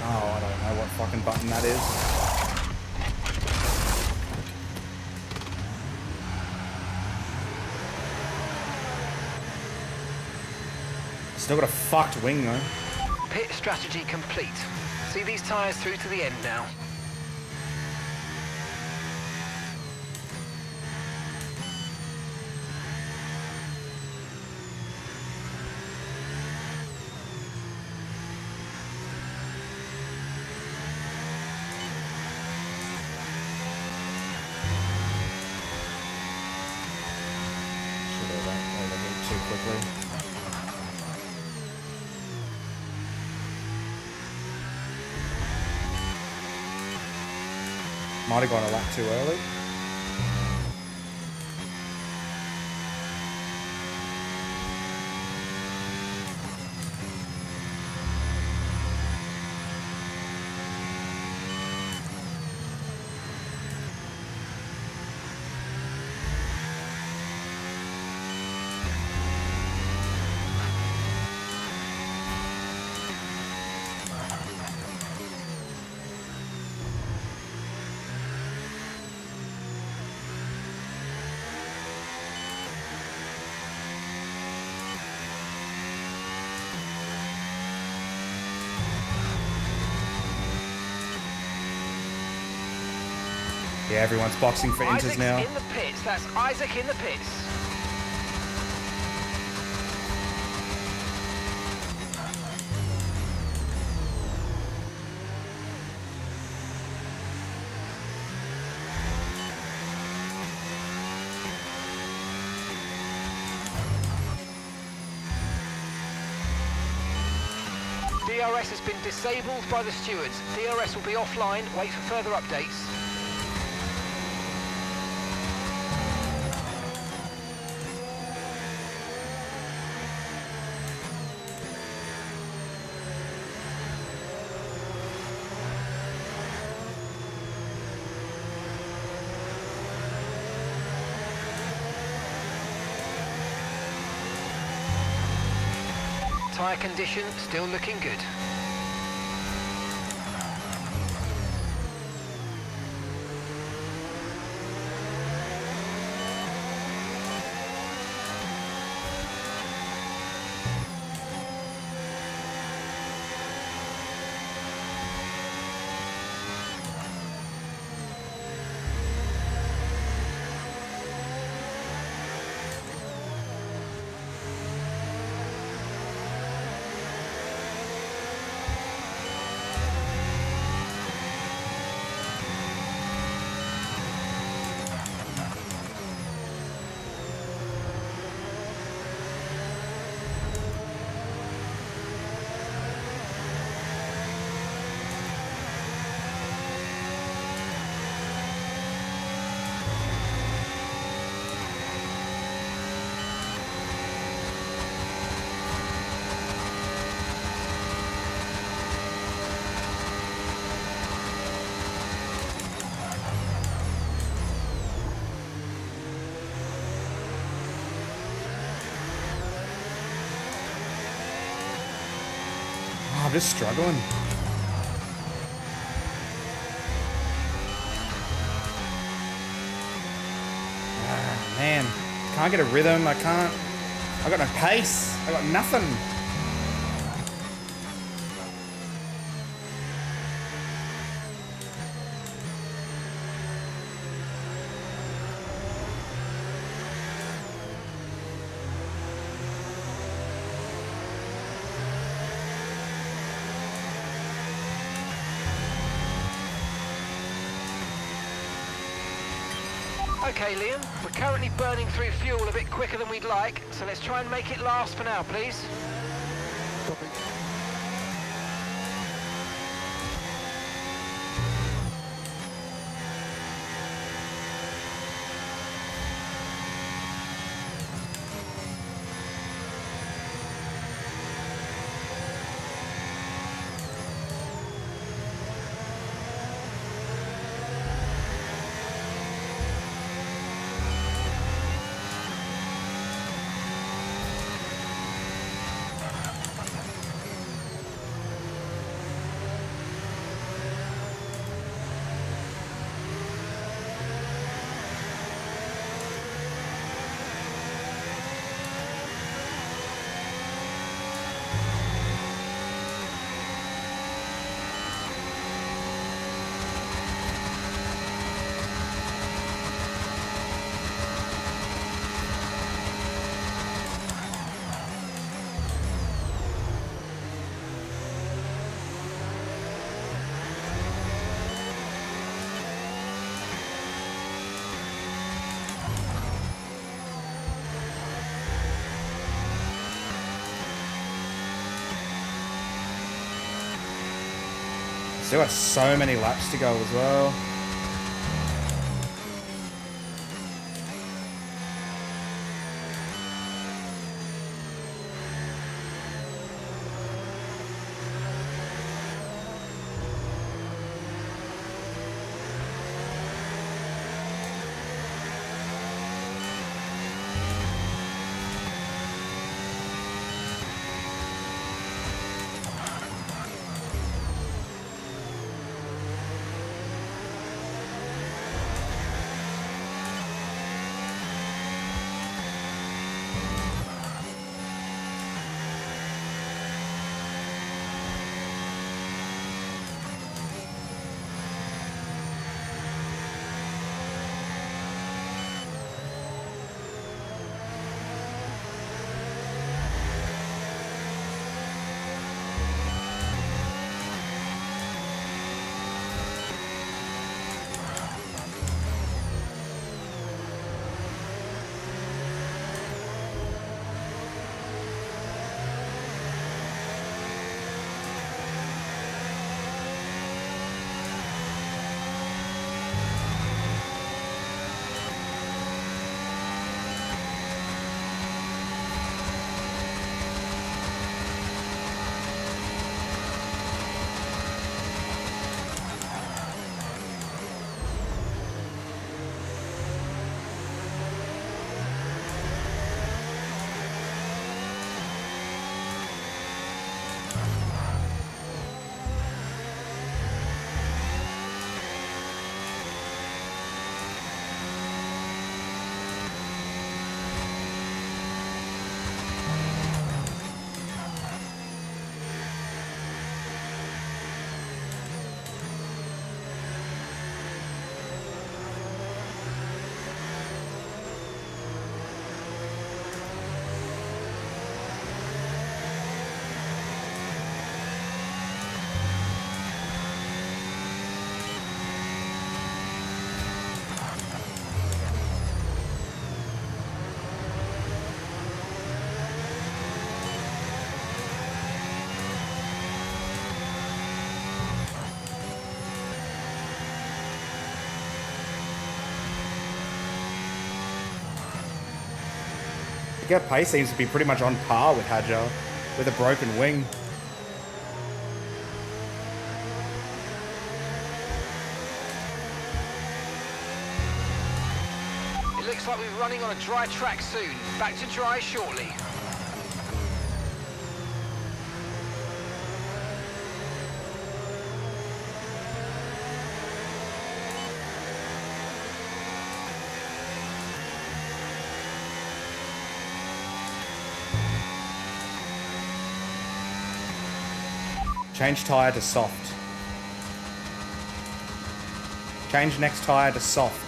Oh, I don't know what fucking button that is. Still got a fucked wing though. Pit strategy complete. See these tyres through to the end now. Should have overheat too quickly. Might have gone a lap too early. Yeah, everyone's boxing for inters Isaac's now. in the pits. That's Isaac in the pits. DRS has been disabled by the stewards. DRS will be offline. Wait for further updates. Tyre condition still looking good. I'm just struggling. Ah, man, can't get a rhythm. I got no pace. I got nothing. Okay, Liam, we're currently burning through fuel a bit quicker than we'd like, so let's try and make it last for now, please. Copy. Still got so many laps to go as well. The pace seems to be pretty much on par with Hadjar, with a broken wing. It looks like we're running on a dry track soon. Back to dry shortly. Change tyre to soft. Change next tyre to soft.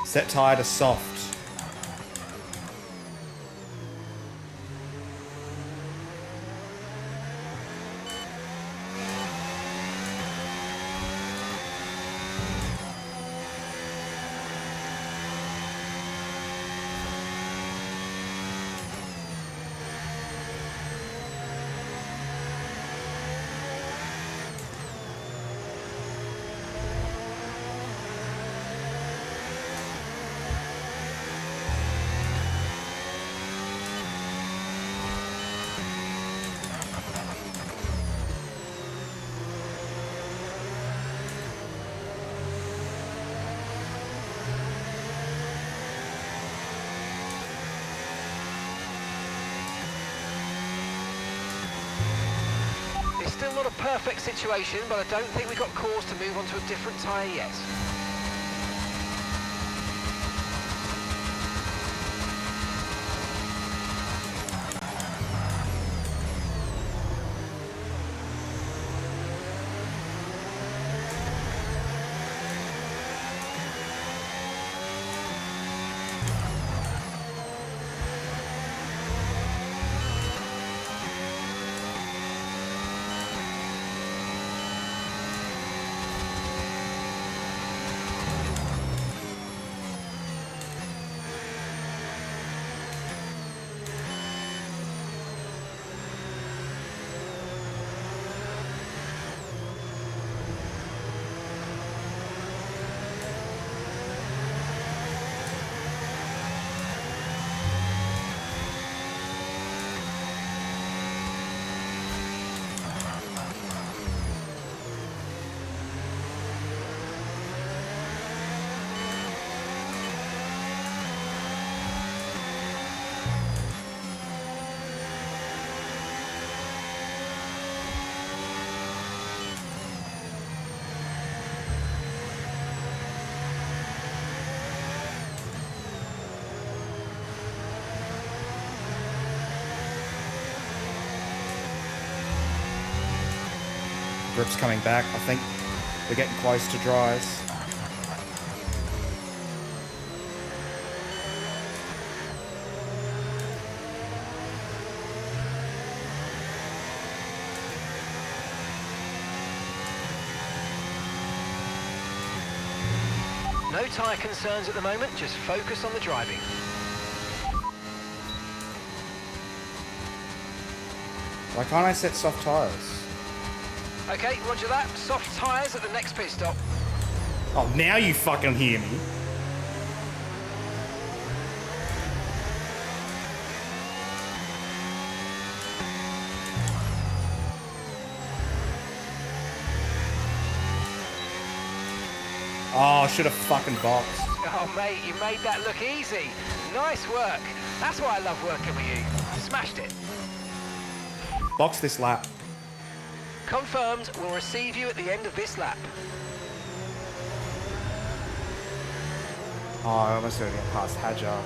Set tyre to soft. Still not a perfect situation, but I don't think we've got cause to move on to a different tyre yet. Grip's coming back. I think we're getting close to dries. No tyre concerns at the moment, just focus on the driving. Why can't I set soft tyres? Okay, roger that. Soft tyres at the next pit stop. Oh, now you fucking hear me. Oh, I should have fucking boxed. Oh, mate, you made that look easy. Nice work. That's why I love working with you. Smashed it. Box this lap. Confirmed, we'll receive you at the end of this lap. Oh, I almost going to get past Hadjar.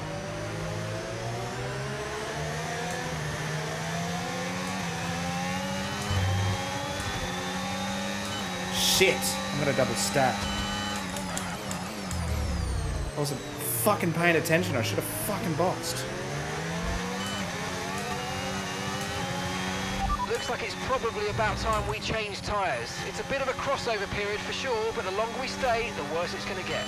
Shit! I'm going to double stack. I wasn't fucking paying attention. I should have fucking boxed. Looks like it's probably about time we change tyres. It's a bit of a crossover period for sure, but the longer we stay, the worse it's going to get.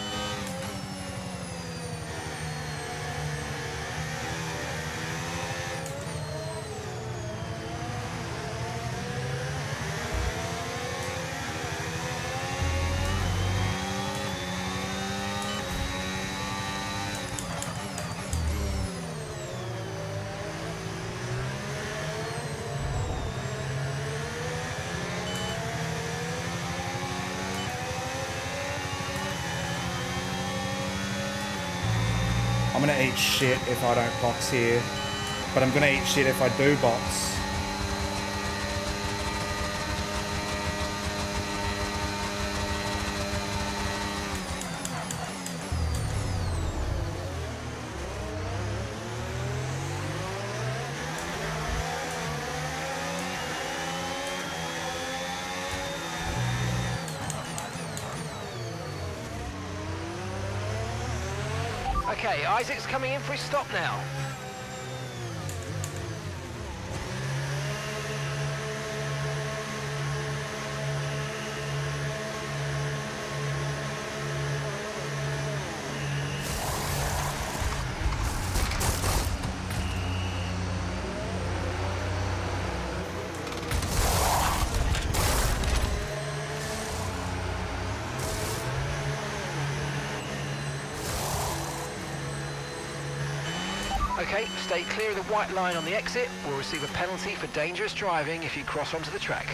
I'm gonna eat shit if I don't box here, but I'm gonna eat shit if I do box. Okay, Isaac's coming in for his stop now. Okay, stay clear of the white line on the exit. We'll receive a penalty for dangerous driving if you cross onto the track.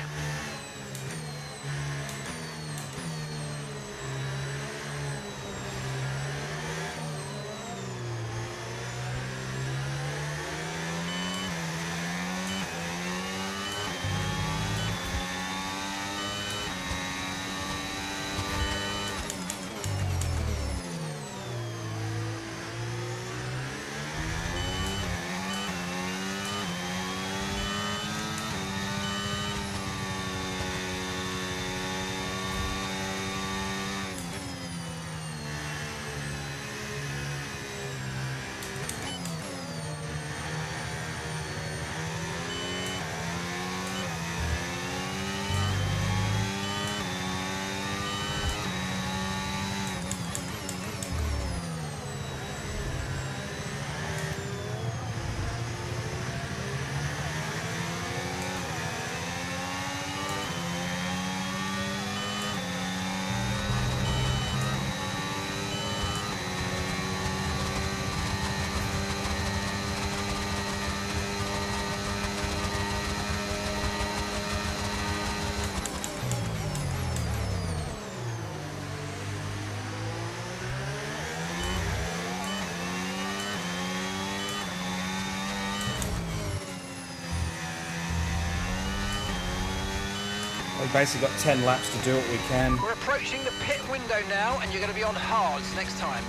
We've basically got 10 laps to do what we can. We're approaching the pit window now, and you're going to be on hards next time.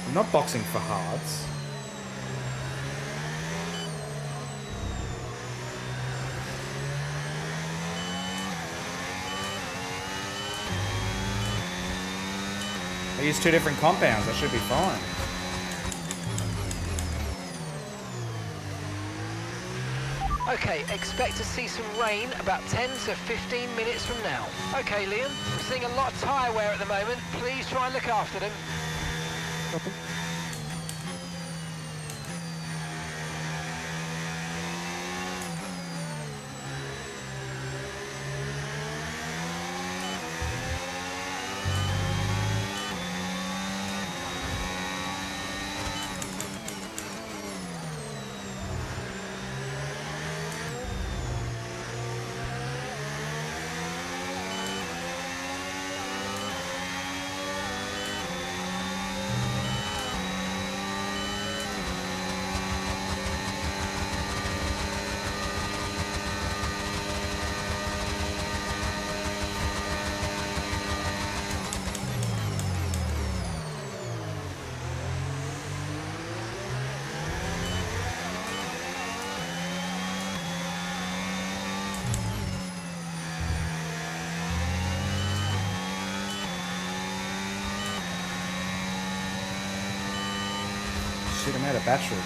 I'm not boxing for hards. I use 2 different compounds. I should be fine. Okay, expect to see some rain about 10 to 15 minutes from now. Okay, Liam, I'm seeing a lot of tyre wear at the moment. Please try and look after them. Copy. Shit, I'm out of battery.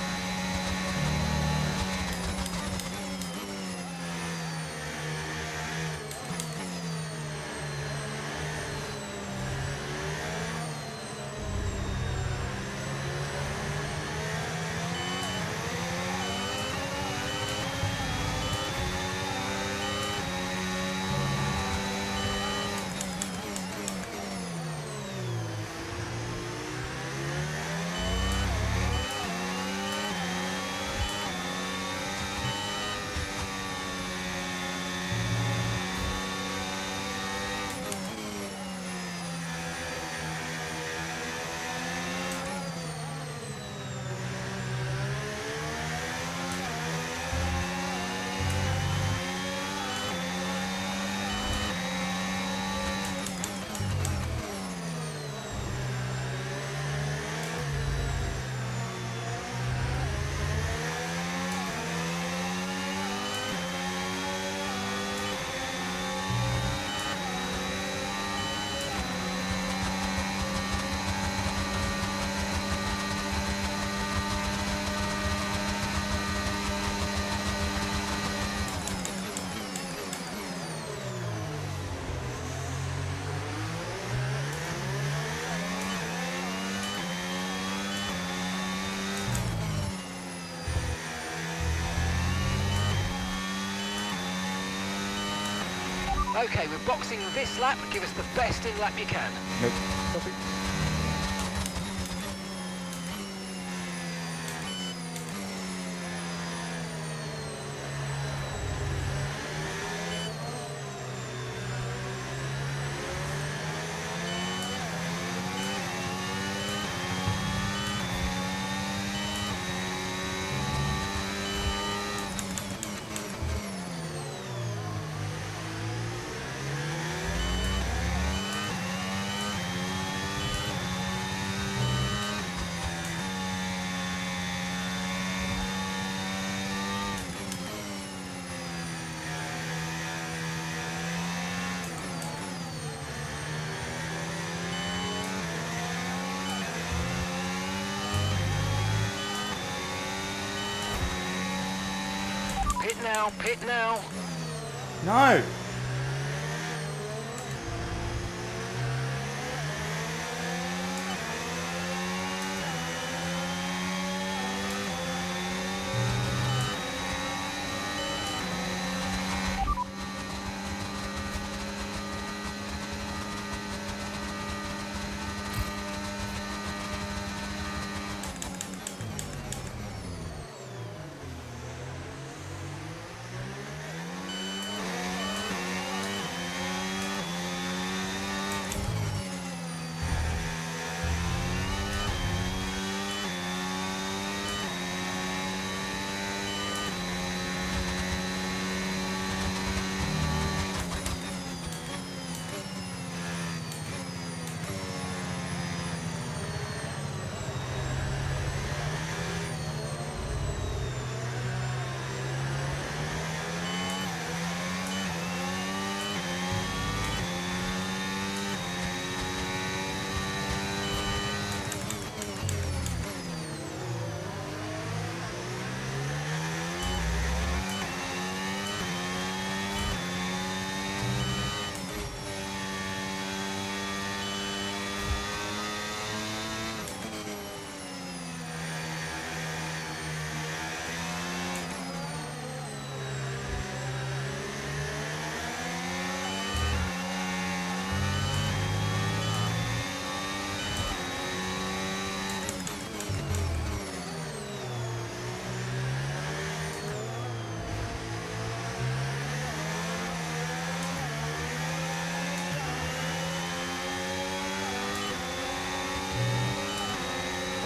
Okay, we're boxing this lap. Give us the best in lap you can. Nope. Copy. Pit now, pit now. No!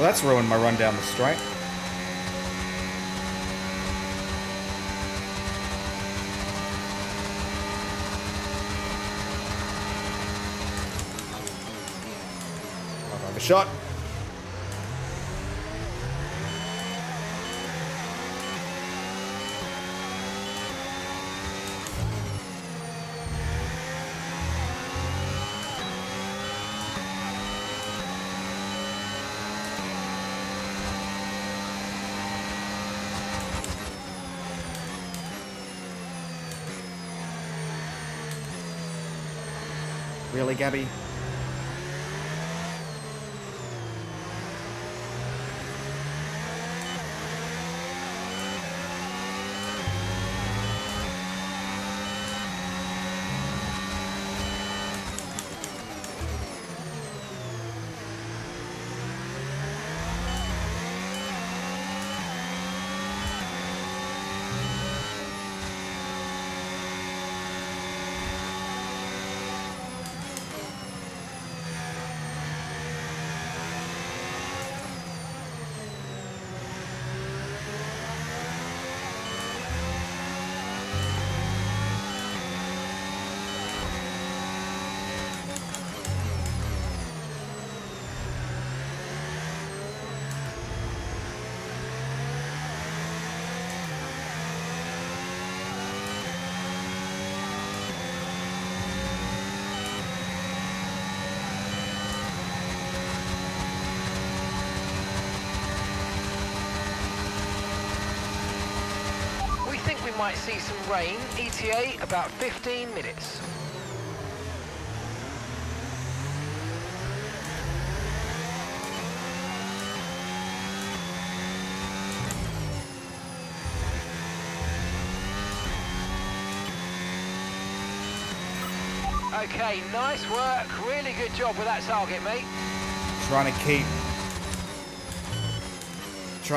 Well, that's ruined my run down the straight. I'll have a shot. Really, Gabby? We might see some rain. ETA about 15 minutes. Okay, nice work. Really good job with that target, mate. Trying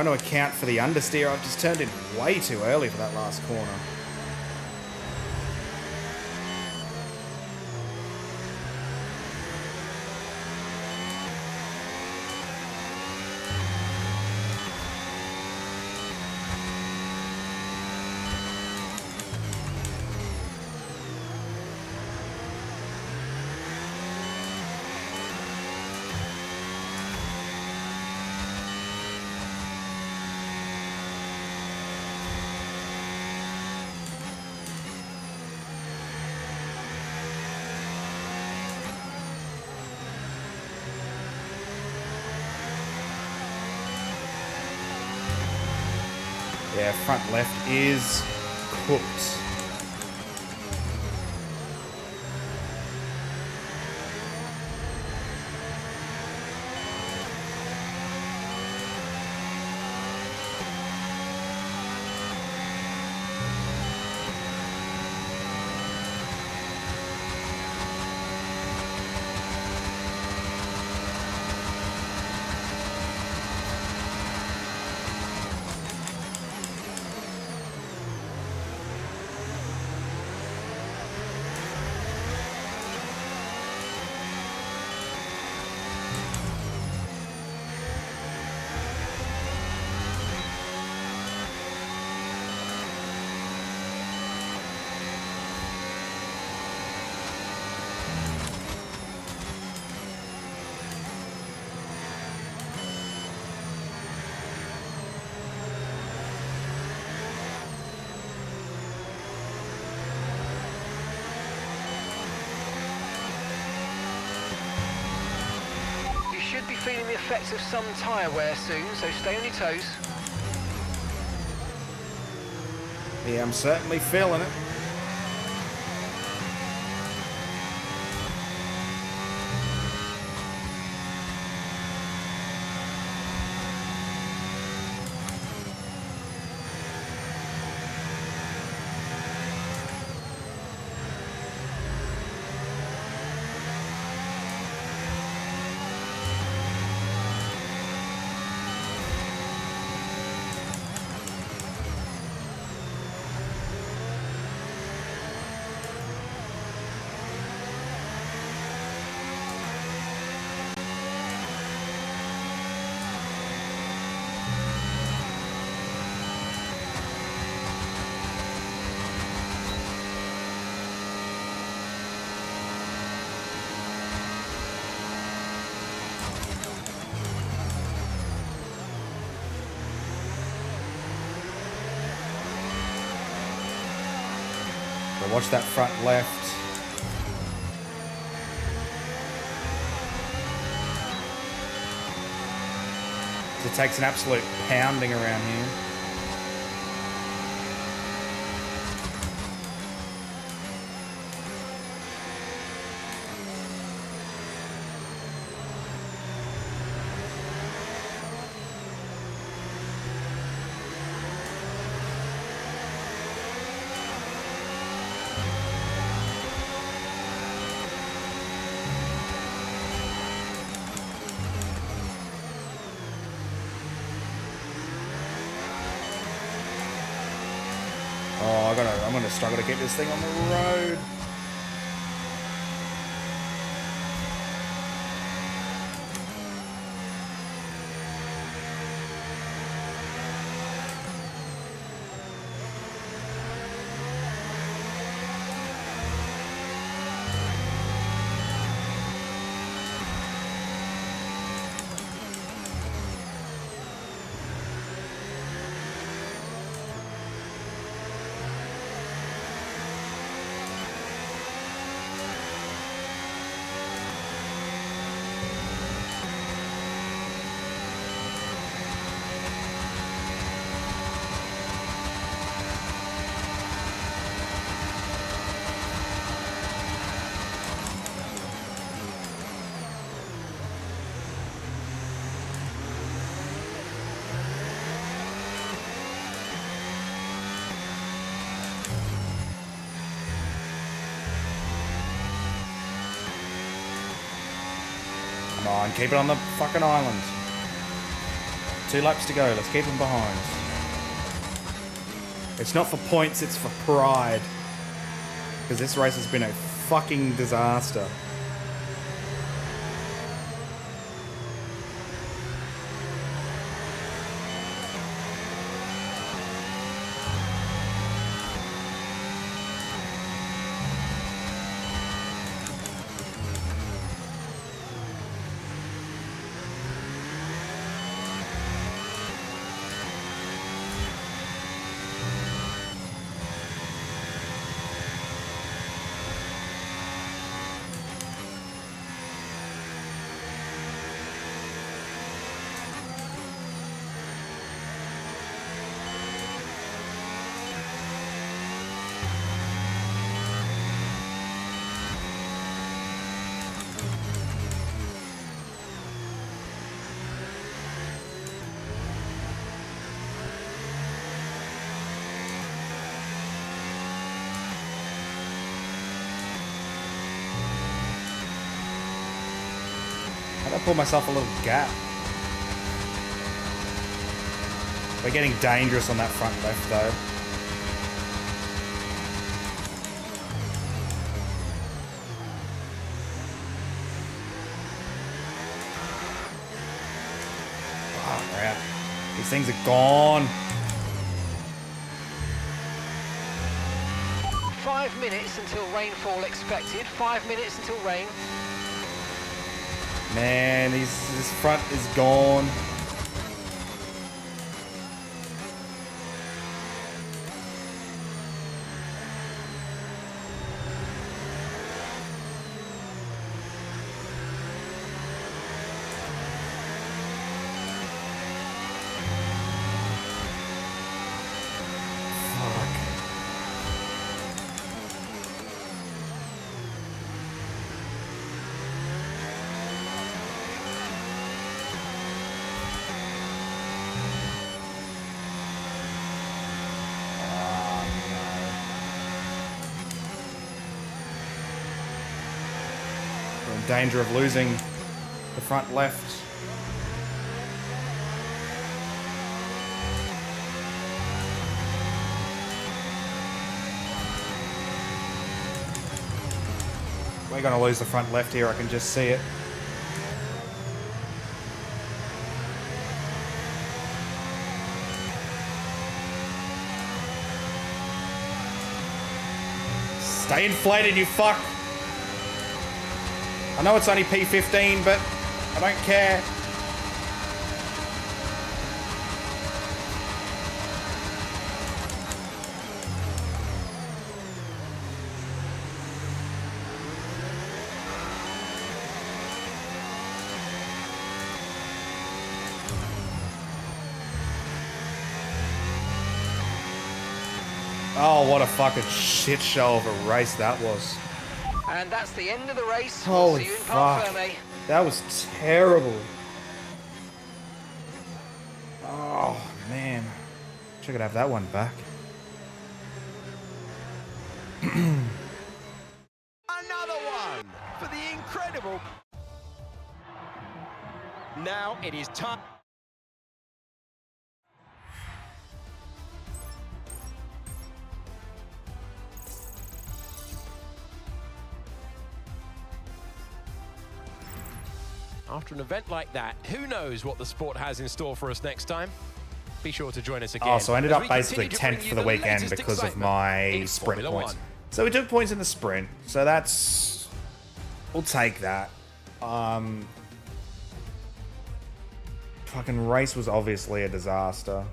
to account for the understeer. I've just turned in way too early for that last corner. Yeah, front left is cooked. Should be feeling the effects of some tyre wear soon, so stay on your toes. Yeah, I'm certainly feeling it. So watch that front left. It takes an absolute pounding around here. Oh, I'm gonna struggle to keep this thing on the road. Come on, keep it on the fucking island. 2 laps to go. Let's keep them behind. It's not for points, it's for pride. Because this race has been a fucking disaster. I pull myself a little gap. We're getting dangerous on that front left though. Oh, crap. These things are gone. 5 minutes until rainfall expected. 5 minutes until rain. Man, this front is gone. We're in danger of losing the front left. We're going to lose the front left here, I can just see it. Stay inflated, you fuck! I know it's only P15, but I don't care. Oh, what a fucking shit show of a race that was. And that's the end of the race. Holy See you in Parc fuck. Ferme. That was terrible. Oh, man. Wish I could have that one back. Another one for the incredible. Now it is time. After an event like that, who knows what the sport has in store for us next time? Be sure to join us again. Oh, so I ended as up we basically continue to 10th bring for you the weekend latest because of excitement my in sprint Formula points. One. So we took points in the sprint. So that's... We'll take that. Fucking race was obviously a disaster.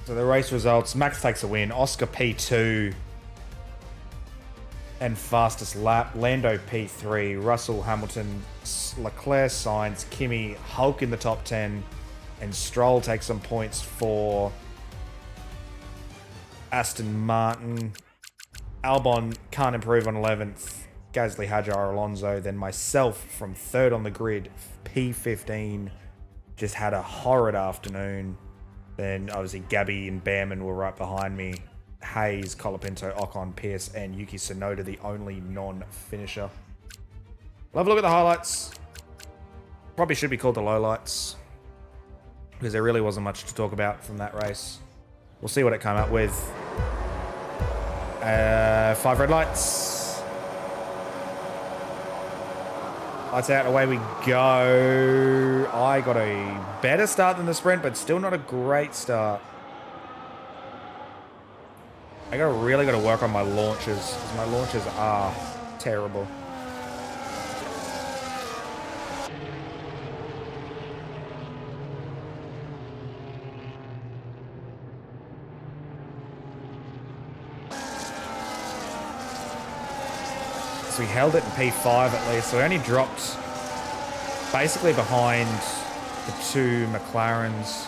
So the race results, Max takes a win, Oscar P2 and fastest lap, Lando P3, Russell, Hamilton, Leclerc, Sainz, Kimi, Hulk in the top 10, and Stroll takes some points for Aston Martin. Albon can't improve on 11th, Gasly, Hadjar, Alonso, then myself from 3rd on the grid, P15, just had a horrid afternoon. Then obviously Gabby and Behrman were right behind me. Hayes, Colapinto, Ocon, Pierce, and Yuki Tsunoda, the only non-finisher. We'll have a look at the highlights. Probably should be called the lowlights, because there really wasn't much to talk about from that race. We'll see what it came up with. 5 red lights. Lights out, away we go. I got a better start than the sprint, but still not a great start. I really got to work on my launches, because my launches are terrible. So we held it in P5 at least, so we only dropped basically behind the 2 McLarens.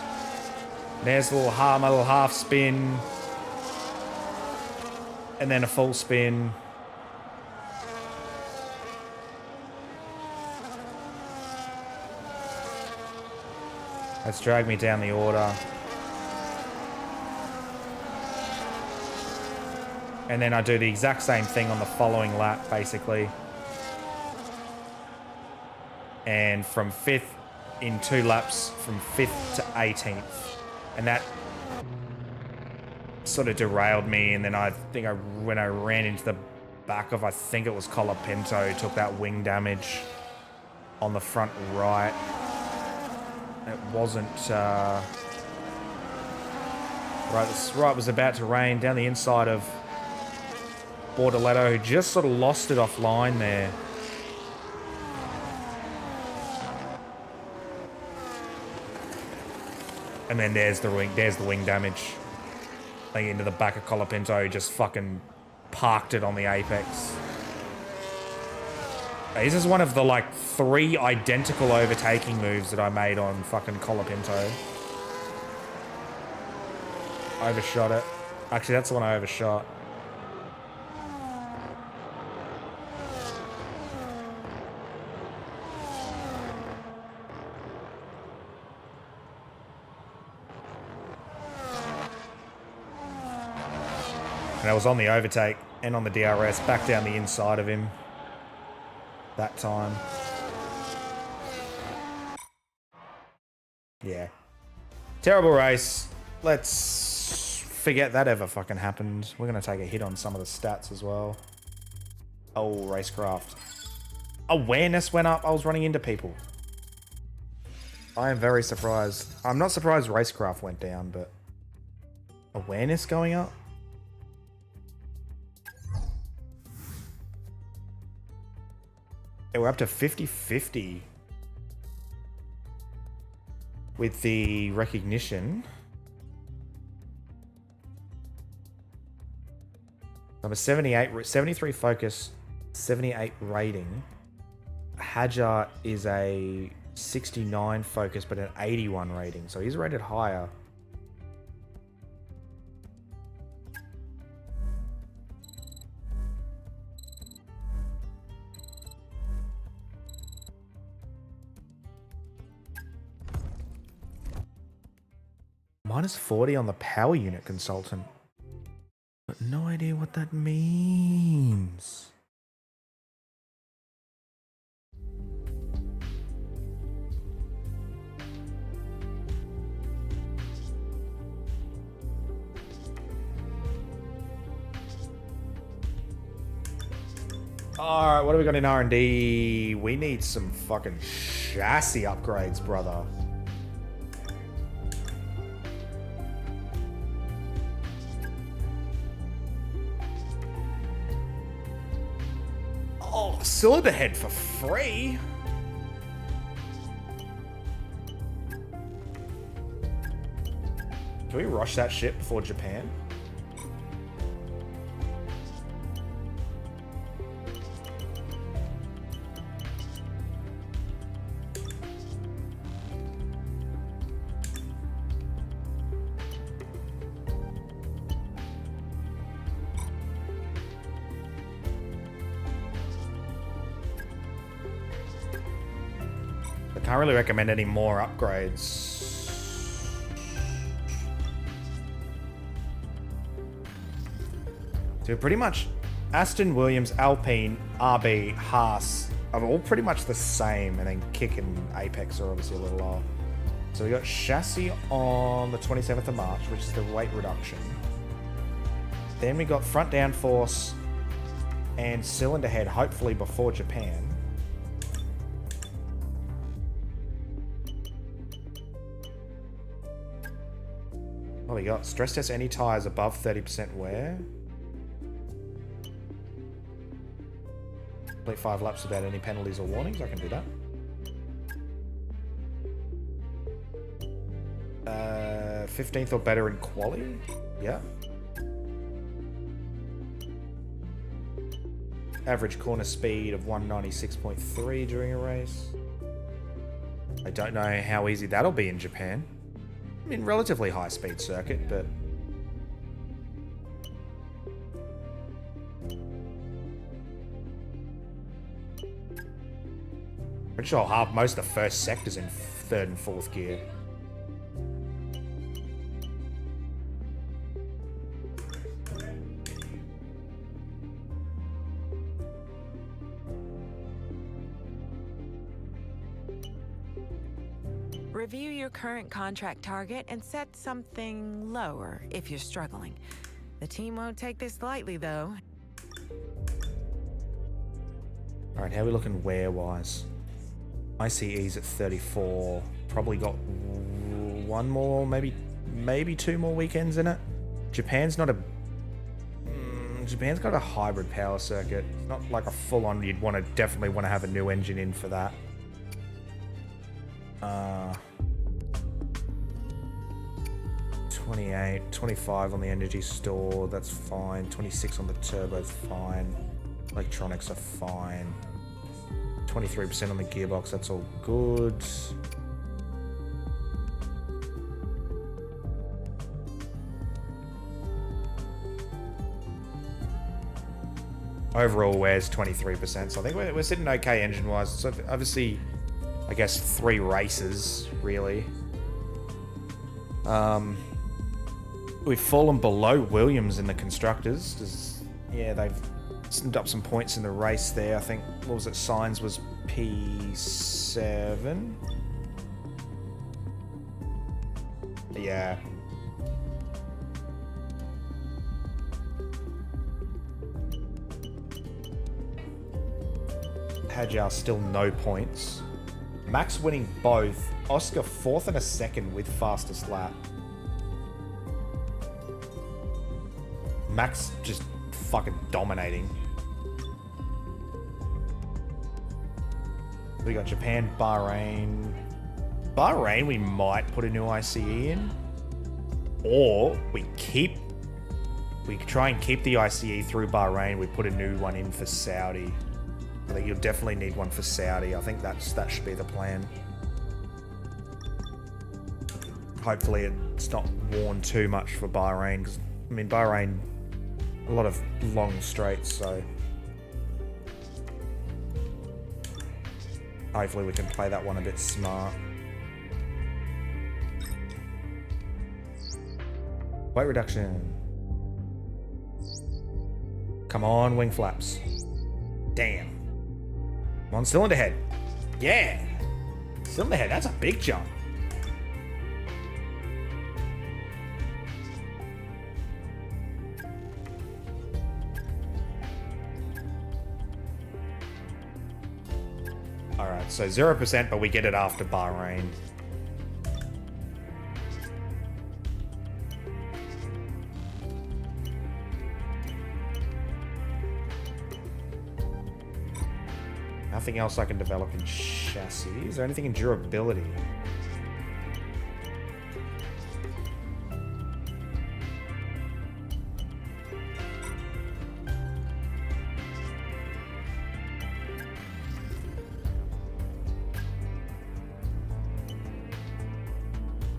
There's my little half spin. And then a full spin. That's dragged me down the order. And then I do the exact same thing on the following lap, basically. And from 5th in 2 laps, from 5th to 18th. And that sort of derailed me, and then I think when I ran into the back of, I think it was Colapinto, took that wing damage on the front right. It wasn't right. This right was about to rain down the inside of Bortoletto, who just sort of lost it offline there. And then there's the wing damage. Like into the back of Colapinto, just fucking parked it on the apex. This is one of the like 3 identical overtaking moves that I made on fucking Colapinto. I overshot it. Actually, that's the one I overshot. And I was on the overtake and on the DRS, back down the inside of him that time. Yeah. Terrible race. Let's forget that ever fucking happened. We're going to take a hit on some of the stats as well. Oh, racecraft. Awareness went up. I was running into people. I am very surprised. I'm not surprised racecraft went down, but awareness going up? Yeah, we're up to 50-50 with the recognition. I'm a 73 focus, 78 rating. Hadjar is a 69 focus, but an 81 rating. So he's rated higher. Minus 40 on the power unit consultant. But no idea what that means. Alright, what do we got in R&D? We need some fucking chassis upgrades, brother. Oh, cylinder head for free? Can we rush that ship before Japan? Can't really recommend any more upgrades. So pretty much Aston, Williams, Alpine, RB, Haas are all pretty much the same, and then Kick and Apex are obviously a little lower. So we got chassis on the 27th of March, which is the weight reduction. Then we got front downforce and cylinder head, hopefully before Japan. What we got? Stress test any tires above 30% wear. Complete 5 laps without any penalties or warnings. I can do that. 15th or better in quali. Yeah. Average corner speed of 196.3 during a race. I don't know how easy that'll be in Japan. I mean, relatively high speed circuit, but pretty sure most of the first sector's in 3rd and 4th gear. Review your current contract target and set something lower if you're struggling. The team won't take this lightly, though. Alright, how are we looking wear-wise? ICE's at 34. Probably got one more, maybe 2 more weekends in it. Japan's not a... Japan's got a hybrid power circuit. It's not like a full-on... You'd definitely want to have a new engine in for that. 28, 25 on the energy store, that's fine. 26 on the turbo's fine. Electronics are fine. 23% on the gearbox, that's all good. Overall wears 23%, so I think we're sitting okay engine-wise. So obviously, I guess 3 races, really. We've fallen below Williams in the constructors. Yeah, they've snipped up some points in the race there. I think, what was it, Sainz was P7? Yeah. Hadjar still no points. Max winning both. Oscar 4th and a 2nd with fastest lap. Max just fucking dominating. We got Japan, Bahrain. Bahrain we might put a new ICE in. Or we try and keep the ICE through Bahrain. We put a new one in for Saudi. I think you'll definitely need one for Saudi. I think that should be the plan. hopefully it's not worn too much for Bahrain. 'Cause, I mean, Bahrain, a lot of long straights, so hopefully we can play that one a bit smart. Weight reduction. Come on, wing flaps. Damn. Come on, cylinder head. Yeah. Cylinder head, that's a big jump. Alright, so 0%, but we get it after Bahrain. Nothing else I can develop in chassis. Is there anything in durability?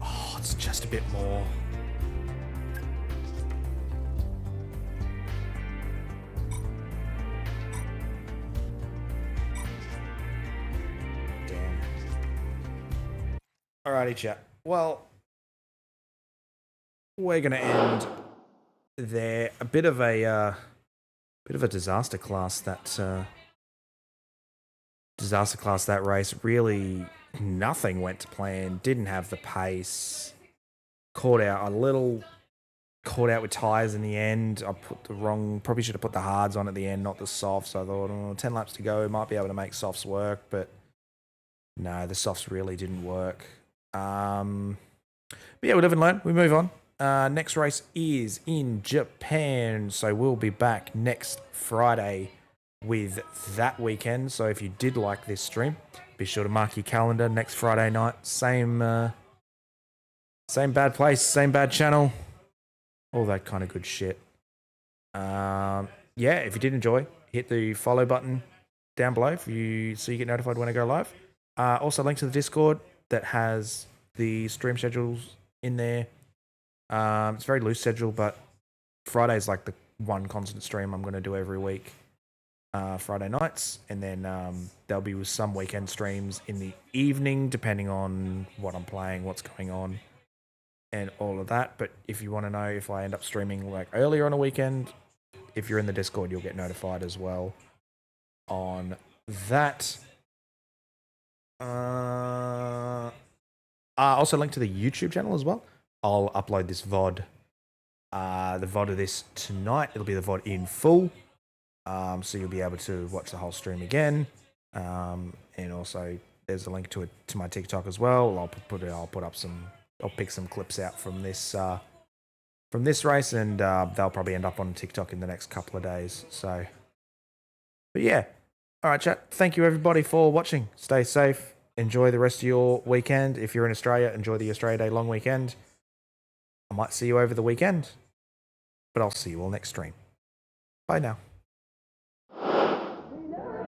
Oh, it's just a bit more. Alrighty, chat. Well, we're gonna end there. A bit of a disaster class. That race. Really, nothing went to plan. Didn't have the pace. Caught out with tires in the end. I put the wrong. Probably should have put the hards on at the end, not the softs. I thought, 10 laps to go. Might be able to make softs work, but no, the softs really didn't work. But yeah, we live and learn. We move on. Next race is in Japan, so we'll be back next Friday with that weekend. So if you did like this stream, be sure to mark your calendar next Friday night. Same bad place, same bad channel, all that kind of good shit. Yeah, if you did enjoy, hit the follow button down below so you get notified when I go live. Also, link to the Discord that has the stream schedules in there. It's a very loose schedule, but Friday's like the one constant stream I'm going to do every week, Friday nights, and then there'll be some weekend streams in the evening, depending on what I'm playing, what's going on, and all of that. But if you want to know if I end up streaming like earlier on a weekend, if you're in the Discord, you'll get notified as well on that. Also link to the YouTube channel as well. I'll upload this VOD, the VOD of this tonight. It'll be the VOD in full, so you'll be able to watch the whole stream again. And also, there's a link to it to my TikTok as well. I'll pick some clips out from this race, and they'll probably end up on TikTok in the next couple of days. So, but yeah, all right, chat. Thank you everybody for watching. Stay safe. Enjoy the rest of your weekend. If you're in Australia, enjoy the Australia Day long weekend. I might see you over the weekend, but I'll see you all next stream. Bye now.